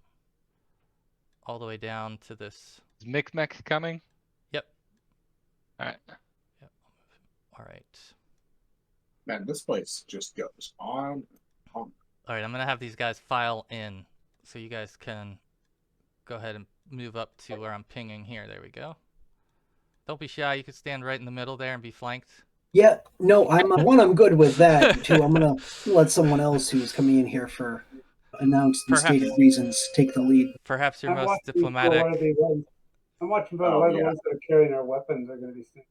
all the way down to this. Is Micmac coming? Yep. All right. Yep. All right. Man, this place just goes on and on. All right, I'm going to have these guys file in so you guys can go ahead and move up to where I'm pinging here. There we go. Don't be shy. You can stand right in the middle there and be flanked. Yeah, no, I'm good with that too. I'm gonna let someone else who's coming in here for announced and stated reasons take the lead. Perhaps your most diplomatic. I'm watching for one of the ones that are carrying our weapons are going to be seen.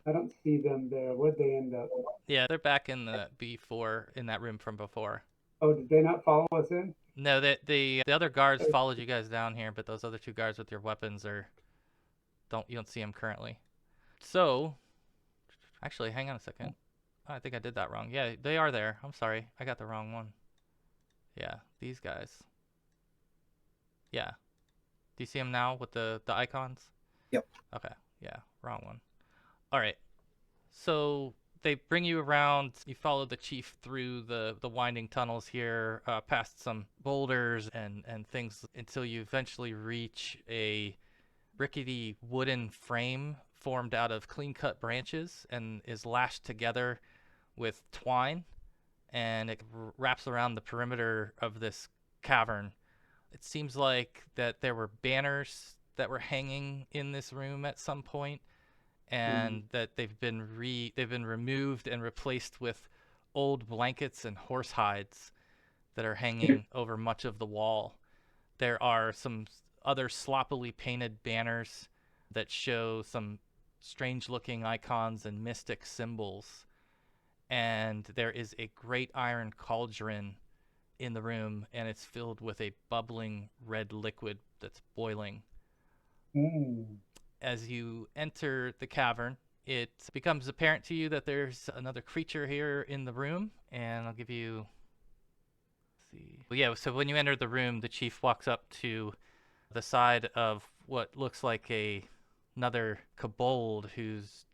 I don't see them there. Where'd they end up? Yeah, they're back in the B4 in that room from before. Oh, did they not follow us in? No, the other guards followed you guys down here, but those other 2 guards with your weapons you don't see them currently. So, actually, hang on a second. Oh, I think I did that wrong. Yeah, they are there. I'm sorry, I got the wrong one. Yeah, these guys. Yeah. Do you see them now with the icons? Yep. Okay. Yeah, wrong one. All right. So they bring you around. You follow the chief through the winding tunnels here, past some boulders and things, until you eventually reach a rickety wooden frame formed out of clean-cut branches and is lashed together with twine, and it wraps around the perimeter of this cavern. It seems like that there were banners that were hanging in this room at some point, and that they've been removed and replaced with old blankets and horse hides that are hanging over much of the wall. There are some other sloppily painted banners that show some strange-looking icons and mystic symbols. And there is a great iron cauldron in the room, and it's filled with a bubbling red liquid that's boiling. As you enter the cavern, it becomes apparent to you that there's another creature here in the room, and I'll give you... Let's see. Yeah, so when you enter the room, the chief walks up to the side of what looks like another kobold who's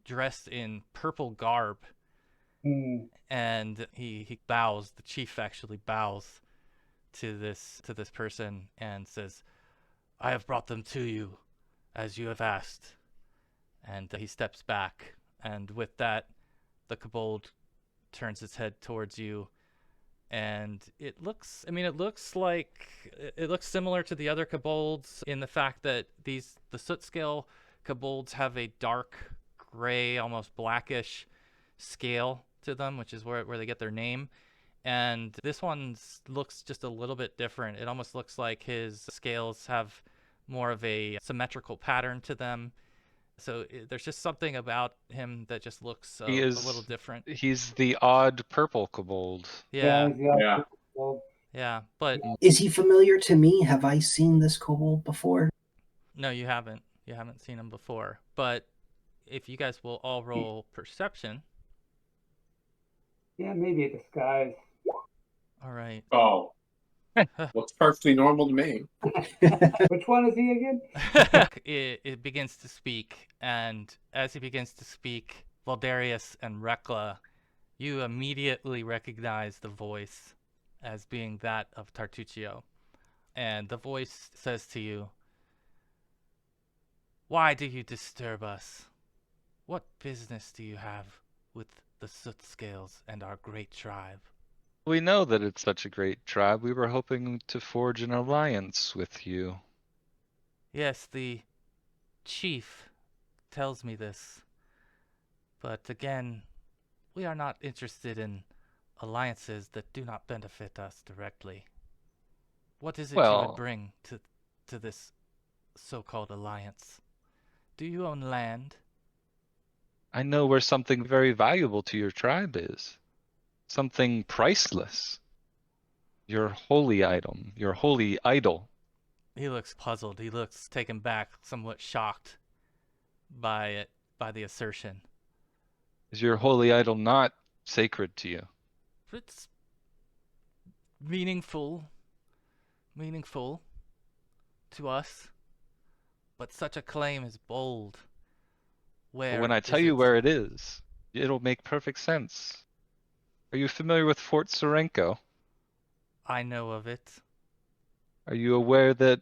dressed in purple garb, and he bows. The chief actually bows to this person and says, "I have brought them to you, as you have asked." And he steps back, and with that, the kobold turns its head towards you, and it looks similar to the other kobolds in the fact that the soot scale kobolds have a dark gray, almost blackish scale to them, which is where they get their name. And this one looks just a little bit different. It almost looks like his scales have more of a symmetrical pattern to them. So there's just something about him that just looks a little different. He's the odd purple kobold. Yeah. he's the other Yeah. kobold. Yeah, but Is he familiar to me? Have I seen this kobold before? no, you haven't. You haven't seen him before. But if you guys will all roll perception. Yeah, maybe a disguise. All right. Oh. Looks perfectly normal to me. Which one is he again? It begins to speak, and as he begins to speak, Valdarius and Rekla, you immediately recognize the voice as being that of Tartuccio. And the voice says to you, "Why do you disturb us? What business do you have with the soot scales and our great tribe?" We know that it's such a great tribe. We were hoping to forge an alliance with you. Yes, the chief tells me this. But again, we are not interested in alliances that do not benefit us directly. What is it you would Well, bring to this so-called alliance? Do you own land? I know where something very valuable to your tribe is. Something priceless. Your holy item, your holy idol. He looks puzzled. He looks taken back, somewhat shocked by it, by the assertion. Is your holy idol not sacred to you? It's meaningful to us, but such a claim is bold. Where When I tell is you it? where it is, it'll make perfect sense. Are you familiar with Fort Sorenko? I know of it. Are you aware that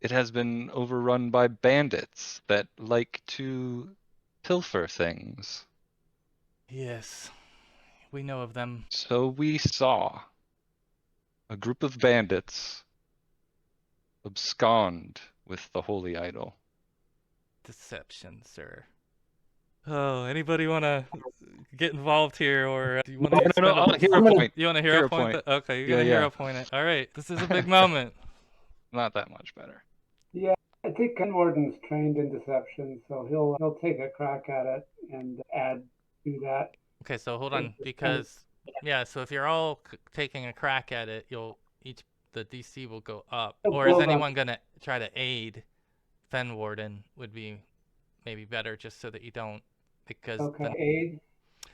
it has been overrun by bandits that like to pilfer things? Yes, we know of them. So we saw a group of bandits abscond with the holy idol. Deception, sir. Oh, anybody want to get involved here, or do you want to No, I'll hero point. You want to Hero hero point? point. Okay, you're Yeah, gonna yeah. hero point it. All right, this is a big moment. Not that much better. Yeah, I think Gun Warden's trained in deception, so he'll take a crack at it and add to that. Okay, so hold on, because yeah, so if you're all taking a crack at it, the DC will go up. Or is anyone gonna try to aid Fen Warden? Would be maybe better, just so that you don't, because aid.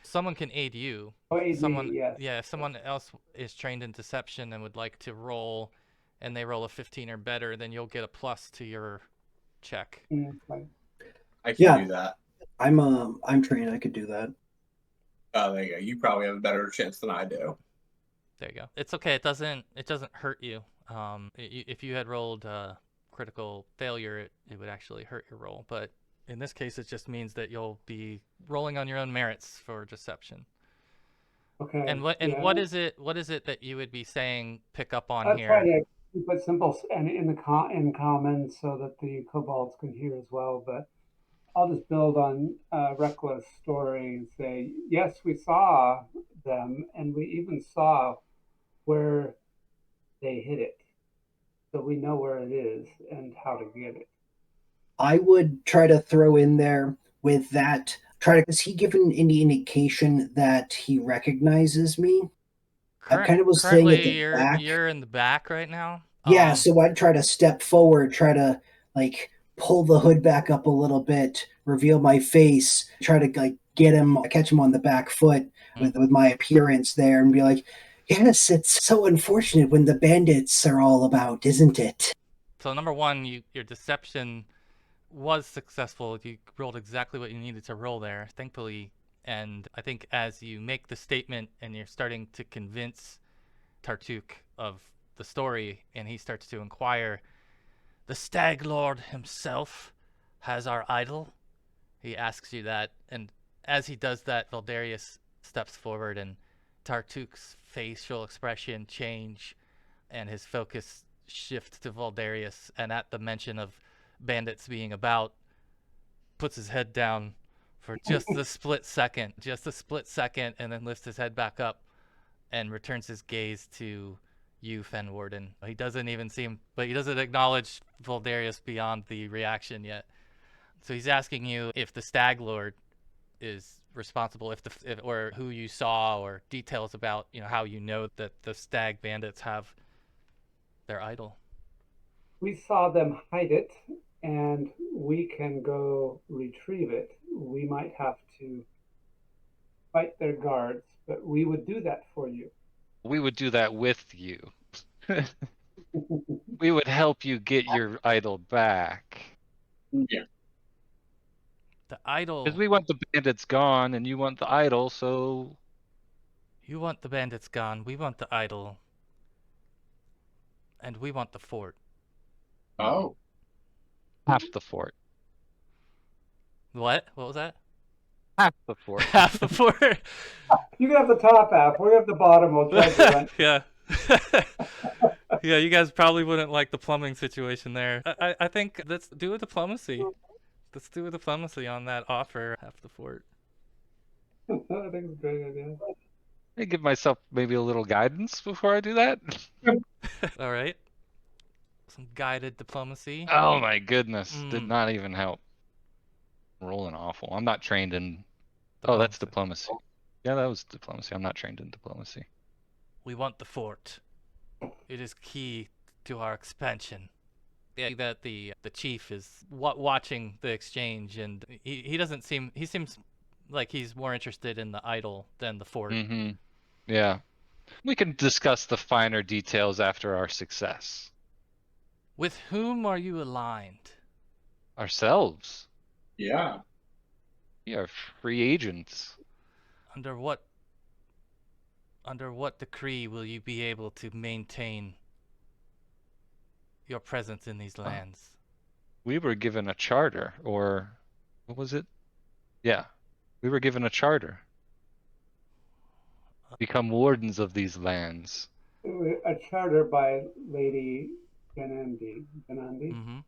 Someone can aid you. Aid someone, me, yes. Yeah, if someone else is trained in deception and would like to roll, and they roll a 15 or better, then you'll get a plus to your check. Right. I can do that. I'm trained. I could do that. Oh, there you go. You probably have a better chance than I do. There you go. It's okay. It doesn't hurt you. If you had rolled critical failure, it would actually hurt your roll. But in this case, it just means that you'll be rolling on your own merits for deception. Okay. And what is it that you would be saying pick up on here? I'll try to keep it simple and in common so that the kobolds can hear as well. But I'll just build on Rekla's story and say, yes, we saw them, and we even saw where they hid it. So we know where it is and how to get it. I would try to throw in there with that. Has he given any indication that he recognizes me? I kind of was saying at the back. You're in the back right now. Yeah, so I'd try to step forward, try to pull the hood back up a little bit, reveal my face, try to catch him on the back foot with my appearance there, and be like, "Yes, it's so unfortunate when the bandits are all about, isn't it?" So number one, your deception was successful. You rolled exactly what you needed to roll there, thankfully. And I think as you make the statement and you're starting to convince Tartuk of the story, and he starts to inquire, the Stag Lord himself has our idol, He asks you that, and as he does that, Valdarius steps forward, and Tartuk's facial expression change, and his focus shifts to Valdarius, and at the mention of bandits being about, puts his head down for just a split second, and then lifts his head back up and returns his gaze to you, Fen Warden. He doesn't acknowledge Valdarius beyond the reaction yet. So he's asking you if the Stag Lord is responsible, or who you saw, or details about, how you know that the Stag bandits have their idol. We saw them hide it, and we can go retrieve it. We might have to fight their guards, but we would do that for you. We would do that with you. We would help you get your idol back. Yeah. The idol. Because we want the bandits gone, and you want the idol, so... You want the bandits gone, we want the idol. And we want the fort. Oh. Half the fort. What? What was that? Half the fort. Half the fort. You can have the top half. We're at the bottom. We'll charge the rent. Yeah. Yeah, you guys probably wouldn't like the plumbing situation there. I think let's do a diplomacy. Let's do a diplomacy on that offer. Half the fort. I think it's a great idea. I give myself maybe a little guidance before I do that. All right. Some guided diplomacy. Oh my goodness. Did not even help. Rolling awful. I'm not trained in... Oh, that's diplomacy. Yeah, that was diplomacy. I'm not trained in diplomacy. We want the fort. It is key to our expansion. Yeah, that the chief is watching the exchange, and he doesn't seem... He seems like he's more interested in the idol than the fort. Mm-hmm. Yeah. We can discuss the finer details after our success. With whom are you aligned? Ourselves. Yeah. We are free agents. Under what decree will you be able to maintain your presence in these lands? We were given a charter, or what was it? Yeah. We were given a charter. Become wardens of these lands. A charter by Lady Jamandi. Mm-hmm.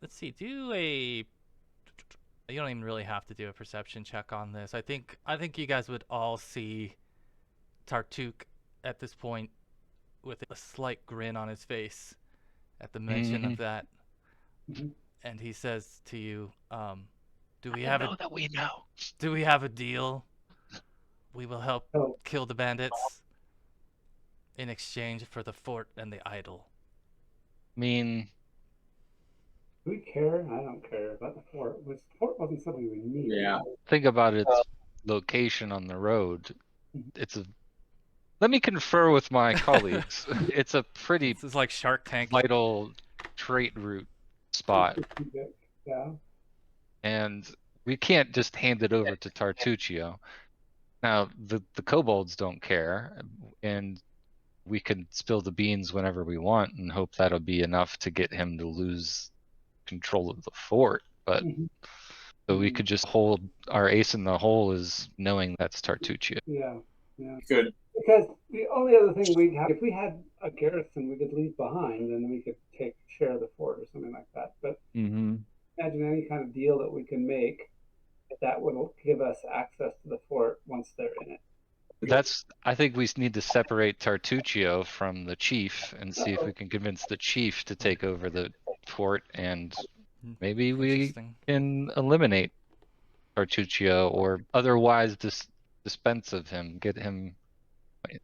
Let's see. You don't even really have to do a perception check on this. I think you guys would all see Tartuk at this point with a slight grin on his face at the mention of that. Mm-hmm. And he says to you, do we have a deal? We will help kill the bandits in exchange for the fort and the idol. I mean... Do we care? I don't care about the fort. The fort wasn't something we needed. Yeah. Think about its location on the road. Let me confer with my colleagues. It's a pretty... This is like Shark Tank. Vital trait route spot. Yeah. And we can't just hand it over to Tartuccio. Now, the kobolds don't care, and we can spill the beans whenever we want and hope that'll be enough to get him to lose control of the fort. But so we could just hold our ace in the hole is knowing that's Tartuccio. Yeah. Good. Because the only other thing we'd have, if we had a garrison we could leave behind, then we could share the fort or something like that. But imagine any kind of deal that we can make that would give us access to the fort once they're in it. I think we need to separate Tartuccio from the chief and see if we can convince the chief to take over the fort, and maybe we can eliminate Tartuccio or otherwise dispense of him, get him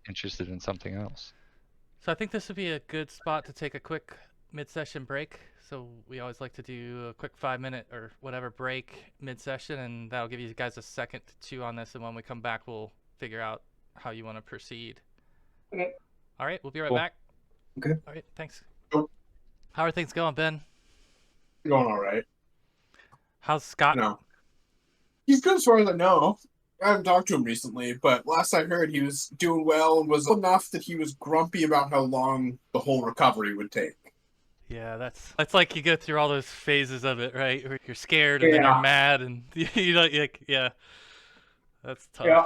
interested in something else. So I think this would be a good spot to take a quick mid-session break. So we always like to do a quick 5-minute or whatever break mid-session, and that'll give you guys a second to chew on this, and when we come back we'll figure out how you want to proceed. Okay. All right, we'll be right back. Okay. All right, thanks. Cool. How are things going, Ben? Going all right. How's Scott? No. He's good as far as I know. I haven't talked to him recently, but last I heard he was doing well and was enough that he was grumpy about how long the whole recovery would take. Yeah, that's like you go through all those phases of it, right? Where you're scared and then you're Yeah. mad and you know, like, yeah, that's tough. Yeah.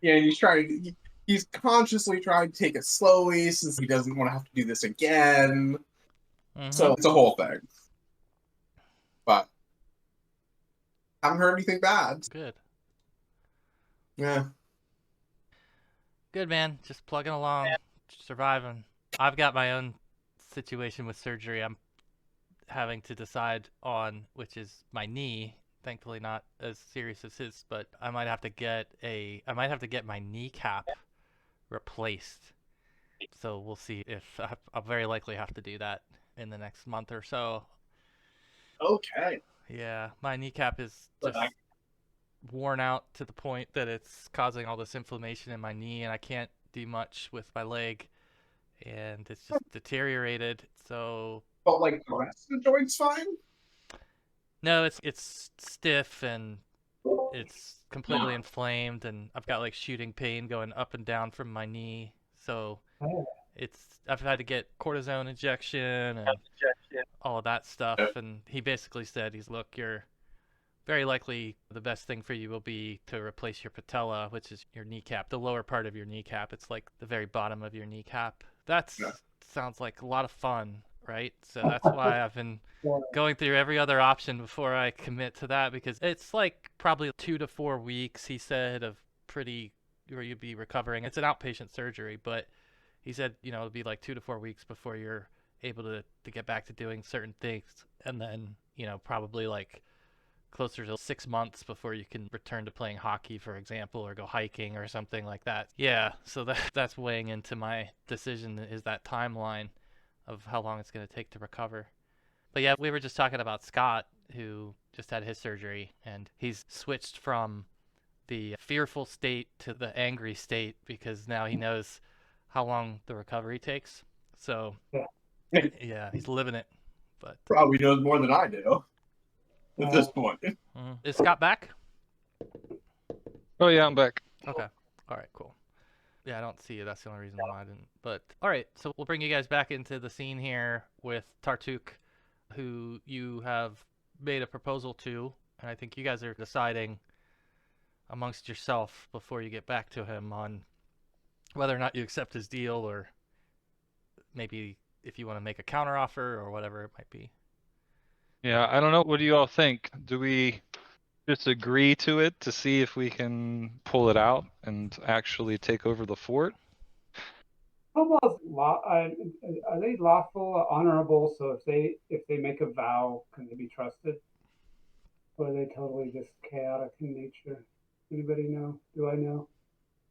Yeah, and he's consciously trying to take it slowly since he doesn't want to have to do this again. So it's a whole thing. But I haven't heard anything bad. Good. Yeah. Good, man. Just plugging along, surviving. I've got my own situation with surgery I'm having to decide on, which is my knee. Thankfully not as serious as his, but I might have to get my kneecap replaced. So we'll see if I'll very likely have to do that in the next month or so. Okay. Yeah, my kneecap is But just worn out to the point that it's causing all this inflammation in my knee, and I can't do much with my leg, and it's just deteriorated. So But like the rest of the joint's fine? no, it's stiff and it's completely inflamed, and I've got like shooting pain going up and down from my knee. So Oh. I've had to get cortisone injection and all of that stuff, and he basically said, look, you're very likely the best thing for you will be to replace your patella, which is your kneecap, the lower part of your kneecap. It's like the very bottom of your kneecap. Sounds like a lot of fun, right? So that's why I've been going through every other option before I commit to that, because it's like probably 2 to 4 weeks, he said, of where you'd be recovering. It's an outpatient surgery, but he said, it'll be like 2 to 4 weeks before you're able to get back to doing certain things, and then probably like closer to 6 months before you can return to playing hockey, for example, or go hiking or something like that. Yeah, so that's weighing into my decision, is that timeline of how long it's going to take to recover. But yeah, we were just talking about Scott, who just had his surgery, and he's switched from the fearful state to the angry state because now he knows how long the recovery takes. So yeah, he's living it. But Probably knows more than I do at this point. Is Scott back? Oh yeah, I'm back. Okay. All right, cool. Yeah, I don't see you. That's the only reason why I didn't. But all right, so we'll bring you guys back into the scene here with Tartuk, who you have made a proposal to, and I think you guys are deciding amongst yourself before you get back to him on whether or not you accept his deal, or maybe if you want to make a counteroffer or whatever it might be. Yeah, I don't know. What do you all think? Do we just agree to it to see if we can pull it out and actually take over the fort? Kobolds, are they lawful, honorable? So if they make a vow, can they be trusted? Or are they totally just chaotic in nature? Anybody know? Do I know?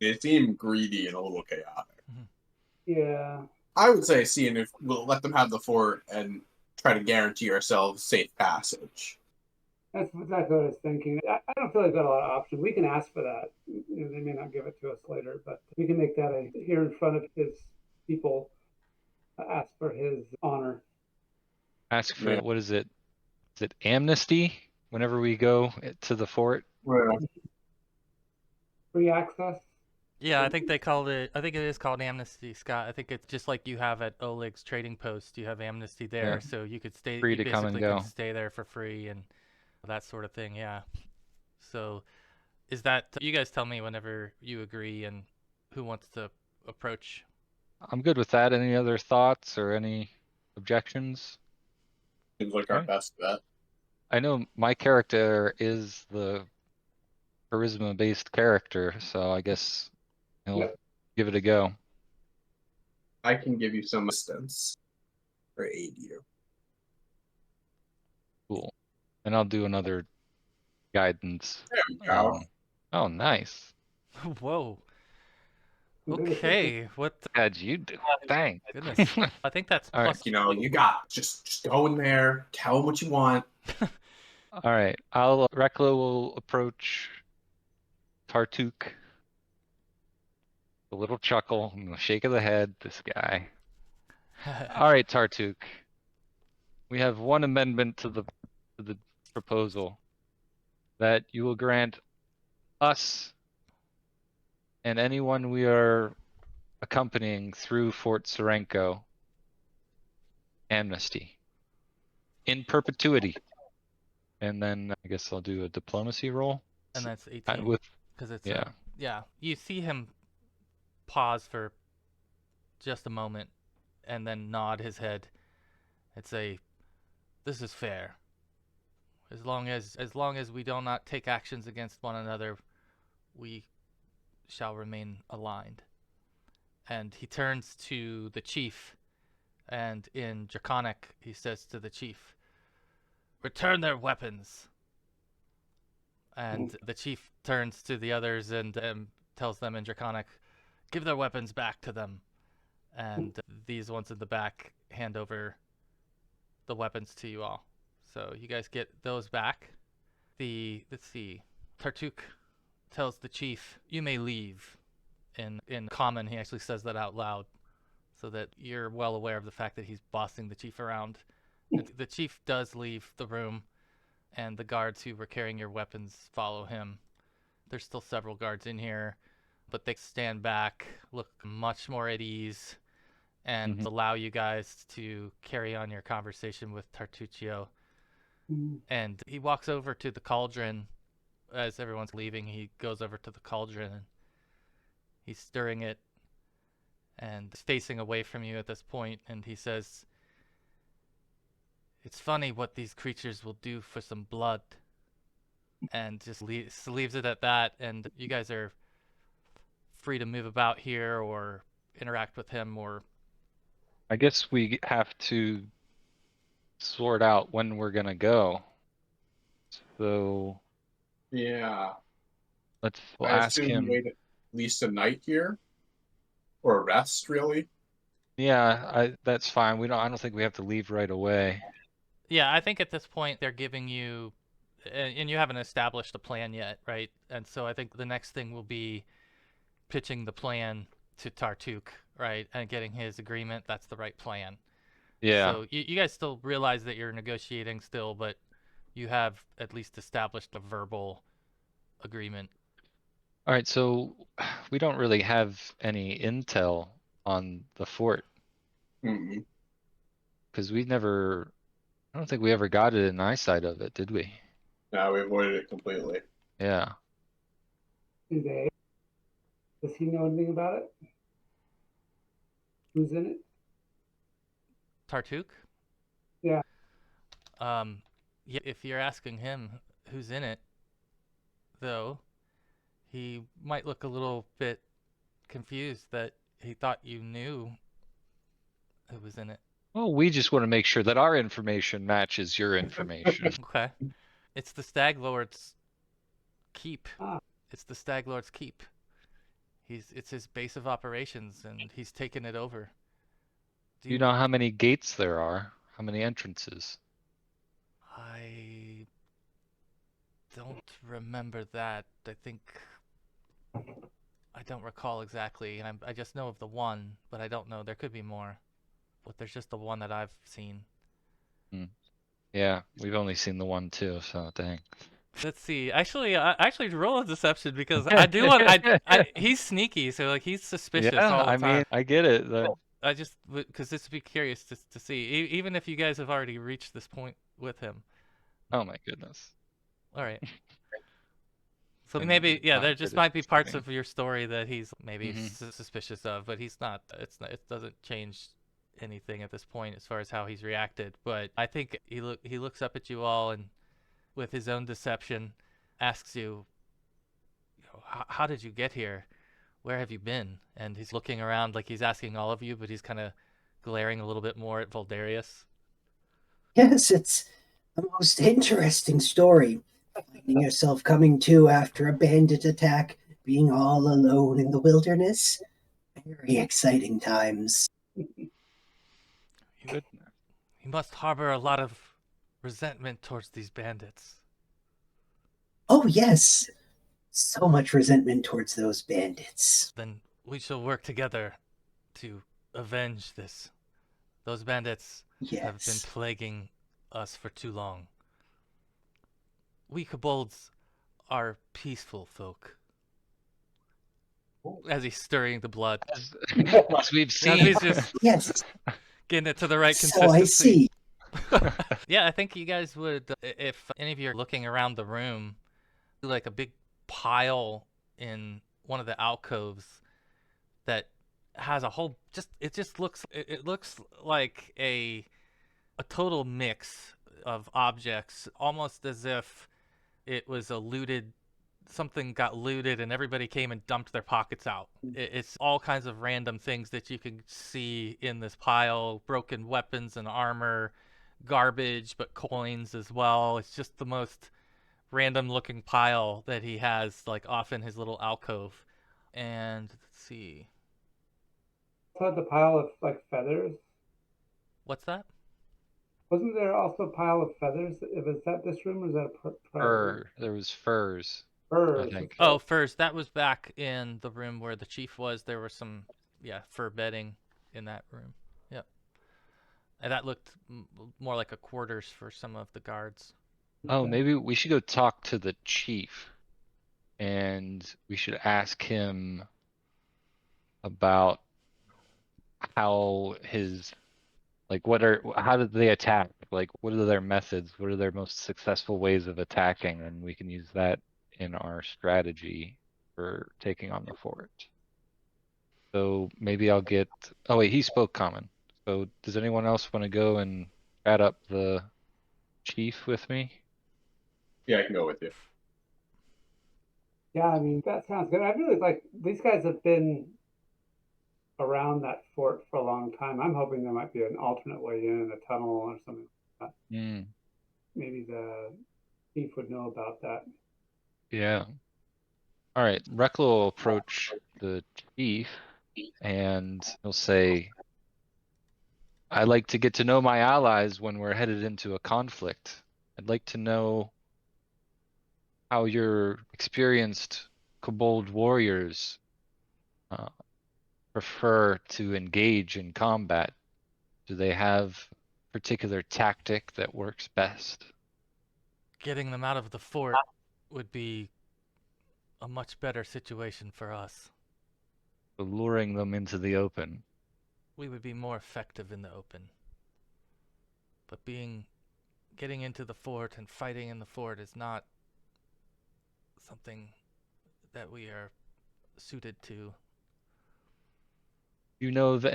They seem greedy and a little chaotic. Yeah. I would say seeing if we'll let them have the fort and try to guarantee ourselves safe passage. That's exactly what I was thinking. I don't feel like we've got a lot of options. We can ask for that. They may not give it to us later, but we can make that here in front of his people. Ask for his honor. Ask for what is it? Is it amnesty whenever we go to the fort? Free access. Yeah, I think it is called amnesty, Scott. I think it's just like you have at Oleg's trading post. You have amnesty there, so you could stay. Free You to come and basically go. can stay there for free and that sort of thing. Yeah. So, is that you guys tell me whenever you agree and who wants to approach? I'm good with that. Any other thoughts or any objections? Seems like our best bet. I know my character is the charisma-based character, so I guess he'll give it a go. I can give you some assistance or aid you. Cool. And I'll do another guidance. There we go. Oh, nice. Whoa. Okay, what? How'd you do? Thanks. Goodness, I think that's All plus. Right. You got just go in there, tell them what you want. All right, Rekla will approach Tartuk. A little chuckle and a shake of the head. This guy. All right, Tartuk. We have one amendment to the proposal, that you will grant us and anyone we are accompanying through Fort Serenko amnesty in perpetuity. And then I guess I'll do a diplomacy roll. And that's 18. With Because it's yeah. yeah. You see him pause for just a moment, and then nod his head and say, "This is fair. As long as we do not take actions against one another, we shall remain aligned." And he turns to the chief, and in Draconic, he says to the chief, "Return their weapons." And the chief turns to the others and tells them in Draconic, "Give their weapons back to them." And these ones in the back hand over the weapons to you all. So you guys get those back. Let's see, Tartuk tells the chief, "You may leave." In common, he actually says that out loud, so that you're well aware of the fact that he's bossing the chief around. The chief does leave the room, and the guards who were carrying your weapons follow him. There's still several guards in here, but they stand back, look much more at ease, and allow you guys to carry on your conversation with Tartuccio. And he walks over to the cauldron. As everyone's leaving, he goes over to the cauldron and he's stirring it and facing away from you at this point, and he says, "It's funny what these creatures will do for some blood." And just leaves it at that, and you guys are free to move about here or interact with him, or I guess we have to sort out when we're gonna go. So Yeah. we'll I ask assume him. wait at least a night here, or a rest, really. Yeah, that's fine. I don't think we have to leave right away. yeah, I think at this point they're giving you, and you haven't established a plan yet, right? And so I think the next thing will be pitching the plan to Tartuk, right, and getting his agreement. That's the right plan. Yeah. So you guys still realize that you're negotiating still, but you have at least established a verbal agreement. All right, so we don't really have any intel on the fort Mm-mm. because I don't think we ever got an eyesight of it, did we? No, we avoided it completely. Yeah. Does he know anything about it? Who's in it? Tartuk? Yeah. Yeah, if you're asking him who's in it, though, he might look a little bit confused that he thought you knew who was in it. Well, we just want to make sure that our information matches your information. Okay. It's the Stag Lord's keep. Ah. It's the Stag Lord's keep. It's his base of operations, and he's taken it over. Do you know how many gates there are? How many entrances? I don't remember that. I think I don't recall exactly, and I just know of the one, but I don't know. There could be more, but there's just the one that I've seen. Yeah, we've only seen the one too, so dang. Let's see. Actually, roll a deception because I do want. He's sneaky, so like he's suspicious all the time. I mean, I get it. I just because this would be curious to see, even if you guys have already reached this point with him. Oh my goodness. All right. So maybe, yeah, there just might be parts of your story that he's maybe suspicious of, but he's not. It doesn't change anything at this point as far as how he's reacted. But I think he looks up at you all and, with his own deception, asks you, how did you get here? Where have you been? And he's looking around like he's asking all of you, but he's kind of glaring a little bit more at Voldarius. Yes, it's the most interesting story. Finding yourself coming to after a bandit attack, being all alone in the wilderness. Very exciting times. You must harbor a lot of resentment towards these bandits. Oh, yes. So much resentment towards those bandits. Then we shall work together to avenge this. Those bandits have been plaguing us for too long. We kobolds are peaceful folk. As he's stirring the blood. As we've seen. He's just Getting it to the right So I consistency. see. Yeah, I think you guys would, if any of you are looking around the room, like a big pile in one of the alcoves that has a whole it looks like a total mix of objects, almost as if it was a looted something got looted and everybody came and dumped their pockets out. It's all kinds of random things that you can see in this pile: broken weapons and armor, garbage, but coins as well. It's just the most random looking pile that he has, like, off in his little alcove. And let's see, Also, the pile of like feathers. what's that? Wasn't there also a pile of feathers? Was that this room or was that a private room? There was furs, I Furs. think. Oh, furs. That was back in the room where the chief was. There was some, yeah, fur bedding in that room. Yep. And that looked more like a quarters for some of the guards. Oh, Okay. maybe we should go talk to the chief, and we should ask him about how how did they attack? Like, what are their methods? What are their most successful ways of attacking? And we can use that in our strategy for taking on the fort. So maybe I'll get. Oh wait, he spoke common. So does anyone else want to go and add up the chief with me? Yeah, I can go with you. Yeah, I mean, that sounds good. I really like these guys have been around that fort for a long time. I'm hoping there might be an alternate way in, a tunnel or something like that. Hmm. Maybe the chief would know about that. Yeah. All right. Rekla will approach the chief and he'll say, "I'd like to get to know my allies when we're headed into a conflict. I'd like to know how your experienced kobold warriors uh, prefer to engage in combat. Do they have a particular tactic that works best?" Getting them out of the fort would be a much better situation for us. So luring them into the open. We would be more effective in the open. But getting into the fort and fighting in the fort is not something that we are suited to. You know of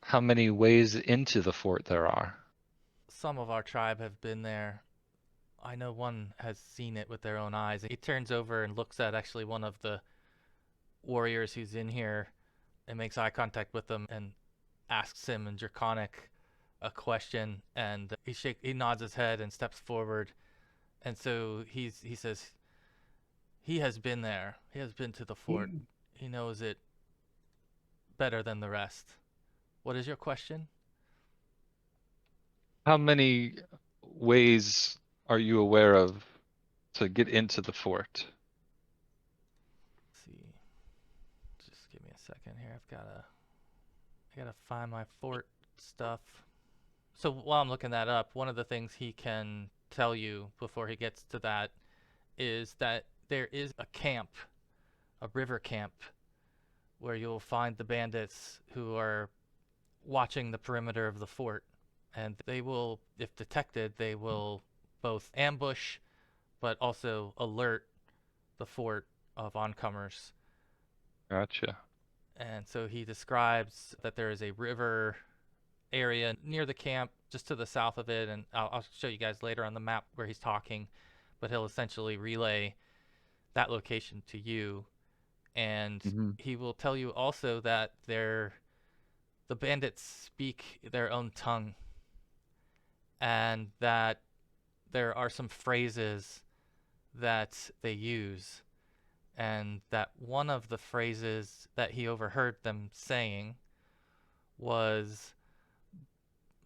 how many ways into the fort there are? Some of our tribe have been there. I know one has seen it with their own eyes. He turns over and looks at actually one of the warriors who's in here and makes eye contact with them and asks him in Draconic a question, and he nods his head and steps forward. And so he says he has been there. He has been to the fort. He knows it better than the rest. What is your question? How many ways are you aware of to get into the fort? Let's see. Just give me a second here. I gotta find my fort stuff. So while I'm looking that up, one of the things he can tell you before he gets to that is that there is a camp, a river camp, where you'll find the bandits who are watching the perimeter of the fort. And they will, if detected, they will both ambush but also alert the fort of oncomers. Gotcha. And so he describes that there is a river area near the camp, just to the south of it, and I'll show you guys later on the map where he's talking, but he'll essentially relay that location to you. And he will tell you also that the bandits speak their own tongue, and that there are some phrases that they use, and that one of the phrases that he overheard them saying was,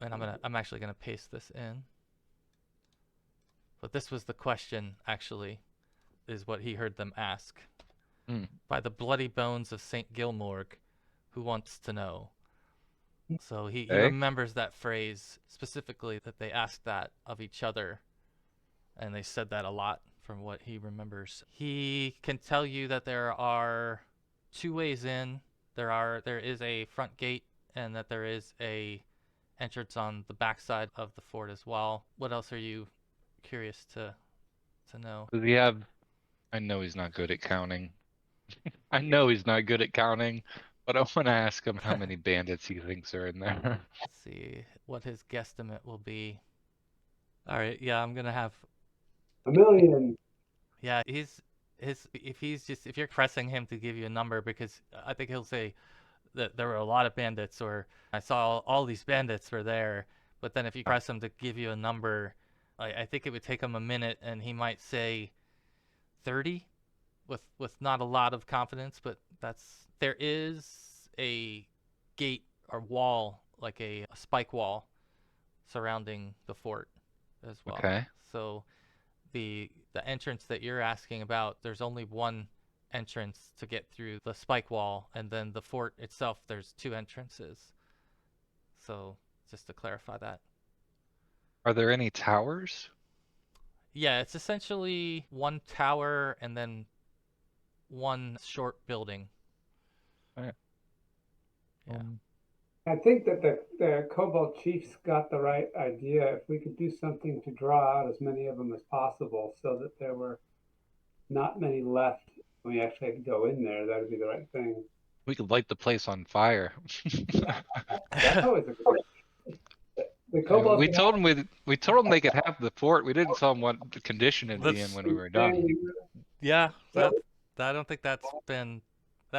and I'm actually gonna paste this in, but this was the question, actually, is what he heard them ask. By the bloody bones of St. Gilmorg, who wants to know? So he remembers that phrase specifically, that they asked that of each other, and they said that a lot from what he remembers. He can tell you that there are 2 ways in. There is a front gate, and that there is a entrance on the backside of the fort as well. What else are you curious to know? Does he have? I know he's not good at counting. I know he's not good at counting, but I want to ask him how many bandits he thinks are in there. Let's see what his guesstimate will be. All right, yeah, I'm gonna have. 1,000,000. Yeah, if you're pressing him to give you a number, because I think he'll say that there were a lot of bandits, or I saw all these bandits were there. But then if you press him to give you a number, I think it would take him a minute, and he might say 30, with not a lot of confidence. But there is a gate or wall, like a spike wall, surrounding the fort as well. Okay. So the entrance that you're asking about, there's only one entrance to get through the spike wall, and then the fort itself, there's 2 entrances. So just to clarify that. Are there any towers? Yeah, it's essentially one tower and then one short building. Alright. Yeah. I think that the Kobold Chief's got the right idea. If we could do something to draw out as many of them as possible so that there were not many left when we actually had to go in there, that would be the right thing. We could light the place on fire. That's always a good. The Kobolds we told them they could have the fort. We didn't tell them what the condition it'd be in when we were done. Yeah, I don't think that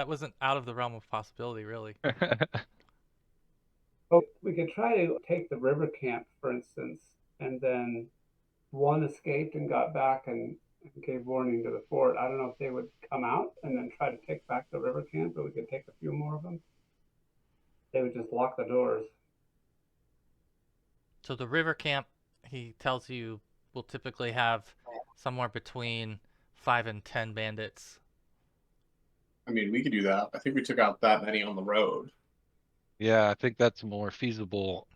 wasn't out of the realm of possibility, really. Oh, we could try to take the river camp, for instance, and then one escaped and got back and gave warning to the fort. I don't know if they would come out and then try to take back the river camp, but we could take a few more of them. They would just lock the doors. So the river camp, he tells you, will typically have somewhere between 5 and 10 bandits. I mean, we could do that. I think we took out that many on the road. Yeah, I think that's a more feasible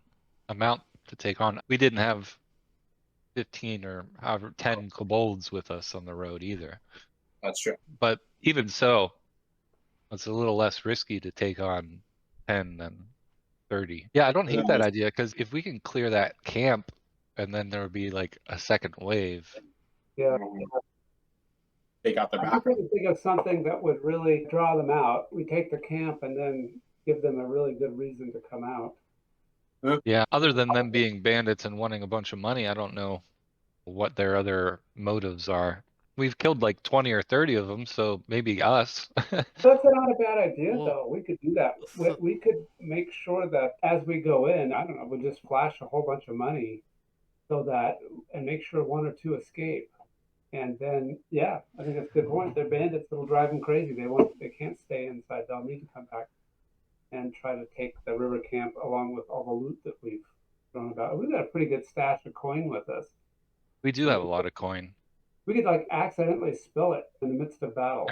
amount to take on. We didn't have 15 or however 10 kobolds with us on the road either. That's true. But even so, it's a little less risky to take on 10 than 30. Yeah, I don't hate that idea, because if we can clear that camp and then there would be like a second wave. Yeah. They got their I'm back. trying to think of something that would really draw them out. We take the camp and then give them a really good reason to come out. Yeah, other than them being bandits and wanting a bunch of money, I don't know what their other motives are. We've killed like 20 or 30 of them, so maybe us. That's not a bad idea, Well, though. We could do that. so- We could make sure that as we go in, I don't know, we'll just flash a whole bunch of money so that, and make sure 1 or 2 escape. And then, yeah, I think that's a good point. They're bandits that'll drive them crazy. They can't stay inside. They'll need to come back and try to take the river camp along with all the loot that we've thrown about. We've got a pretty good stash of coin with us. We do have a lot of coin. We could like accidentally spill it in the midst of battle.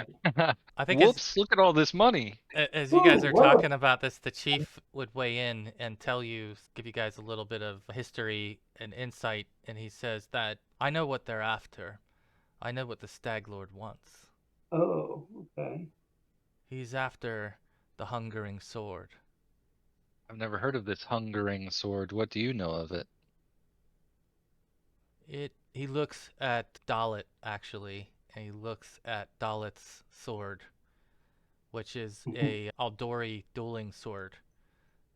I think Whoops, look at all this money. as you guys are Whoa. talking about this, the chief would weigh in and give you guys a little bit of history and insight, and he says that, I know what they're after. I know what the Stag Lord wants. Oh, okay. He's after the Hungering Sword. I've never heard of this hungering sword. What do you know of it? He looks at Dalit, actually, and he looks at Dalit's sword, which is a Aldori dueling sword,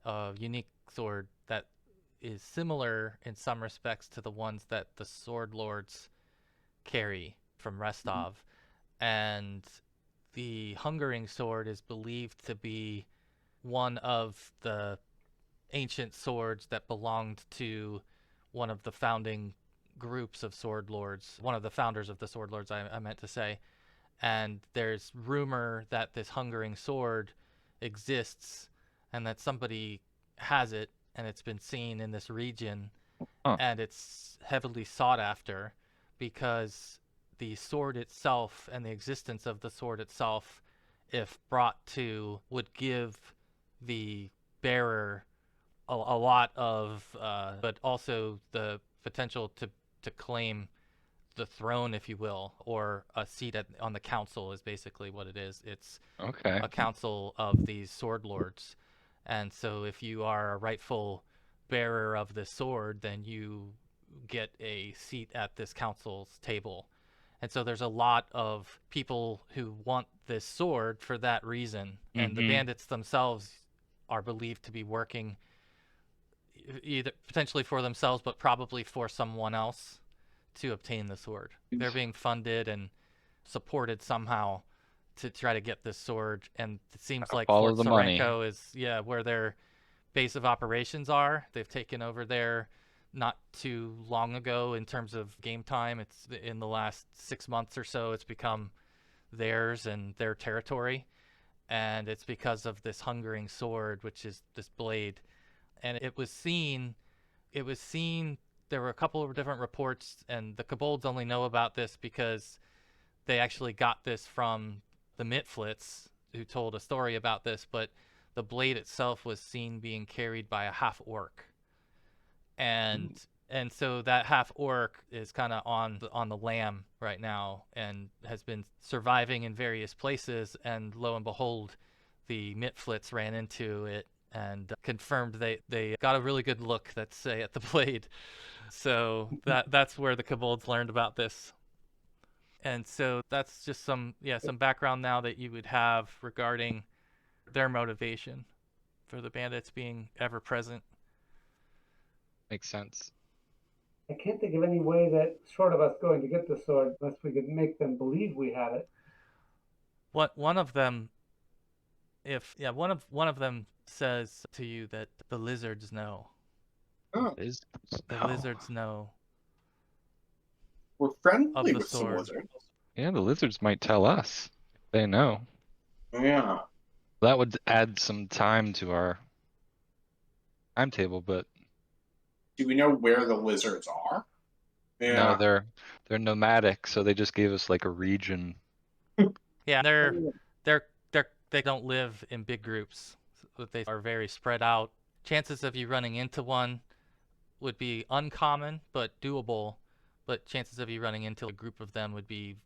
a unique sword that is similar in some respects to the ones that the Sword Lords carry from Restov. And the Hungering Sword is believed to be one of the ancient swords that belonged to one of the founding groups of Sword Lords, one of the founders of the Sword Lords, I meant to say. And there's rumor that this Hungering Sword exists and that somebody has it, and it's been seen in this region. And it's heavily sought after because the sword itself and the existence of the sword itself, if brought to, would give the bearer a lot of, but also the potential to claim the throne, if you will, or a seat on the council is basically what it is. It's Okay. a council of these sword lords. And so if you are a rightful bearer of this sword, then you get a seat at this council's table. And so there's a lot of people who want this sword for that reason. And the bandits themselves are believed to be working either potentially for themselves, but probably for someone else to obtain the sword. They're being funded and supported somehow to try to get this sword. And it seems like follow Fort the money. Sorenko is, where their base of operations are. They've taken over there not too long ago in terms of game time. It's in the last 6 months or so, it's become theirs and their territory. And it's because of this hungering sword, which is this blade. And it was seen, there were a couple of different reports, and the kobolds only know about this because they actually got this from the mitflits, who told a story about this, but the blade itself was seen being carried by a half-orc. And so that half-orc is kind of on the lam right now and has been surviving in various places, and lo and behold, the mitflits ran into it and confirmed they got a really good look, let's say, at the blade. So that's where the kobolds learned about this. And so that's just some background now that you would have regarding their motivation for the bandits being ever present. Makes sense. I can't think of any way that, short of us going to get the sword, unless we could make them believe we had it. One of them says to you that the lizards know. Oh, The lizards know we're friendly of the with some sword. lizards. Yeah, the lizards might tell us if they know. Yeah. That would add some time to our timetable, but Do we know where the lizards are? no, Yeah. they're nomadic, so they just gave us like a region. Yeah, they don't live in big groups. They are very spread out. Chances of you running into one would be uncommon but doable, but chances of you running into a group of them would be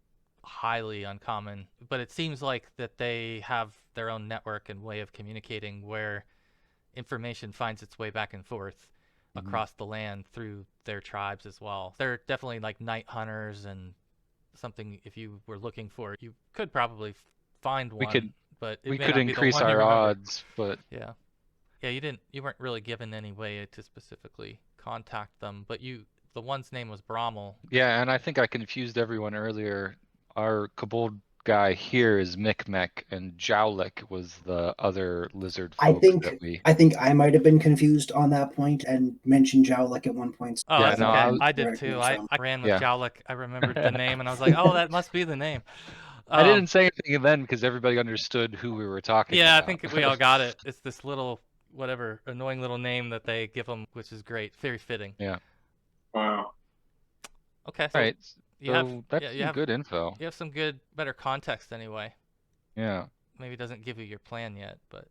highly uncommon. But it seems like that they have their own network and way of communicating where information finds its way back and forth across the land through their tribes as well. They're definitely like night hunters, and something if you were looking for, you could probably find one, but it We may could not be the increase one you our remember. odds, but Yeah, you weren't really given any way to specifically contact them, but the one's name was Brommel. yeah, and I think I confused everyone earlier. Our kobold guy here is Micmac, and Jowlick was the other lizard folk I think I might have been confused on that point and mentioned Jowlick at one point. Oh, Yeah, that's no, okay. I I did too. I ran with Yeah. Jowlick. I remembered the name, and I was like, oh, that must be the name. I didn't say anything then because everybody understood who we were talking Yeah, I about. think we all got it. It's this little, whatever, annoying little name that they give them, which is great. Very fitting. Yeah. Wow. Okay, All so right. you have So that's some good info. you have some better context anyway. Yeah. Maybe it doesn't give you your plan yet, but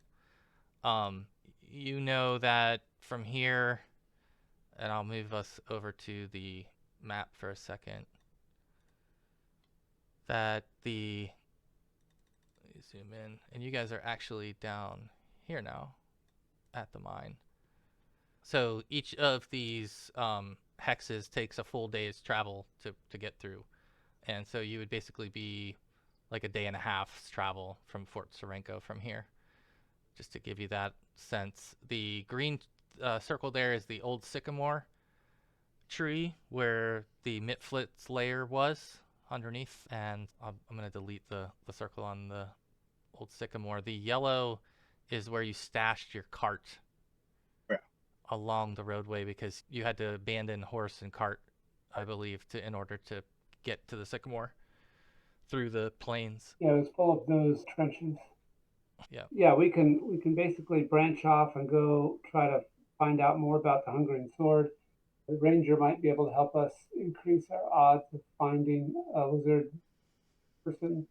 you know that from here, and I'll move us over to the map for a second, that let me zoom in, and you guys are actually down here now at the mine. So each of these hexes takes a full day's travel to get through, and so you would basically be like a day and a half's travel from Fort Sorenko from here, just to give you that sense. The green circle there is the Old Sycamore tree where the Mitflits layer was underneath, and I'm going to delete the circle on the Old Sycamore. The yellow is where you stashed your cart along the roadway, because you had to abandon horse and cart, I believe, in order to get to the Sycamore through the plains. Yeah, it was full of those trenches. Yeah. Yeah, we can basically branch off and go try to find out more about the Hungering Sword. The ranger might be able to help us increase our odds of finding a lizard person,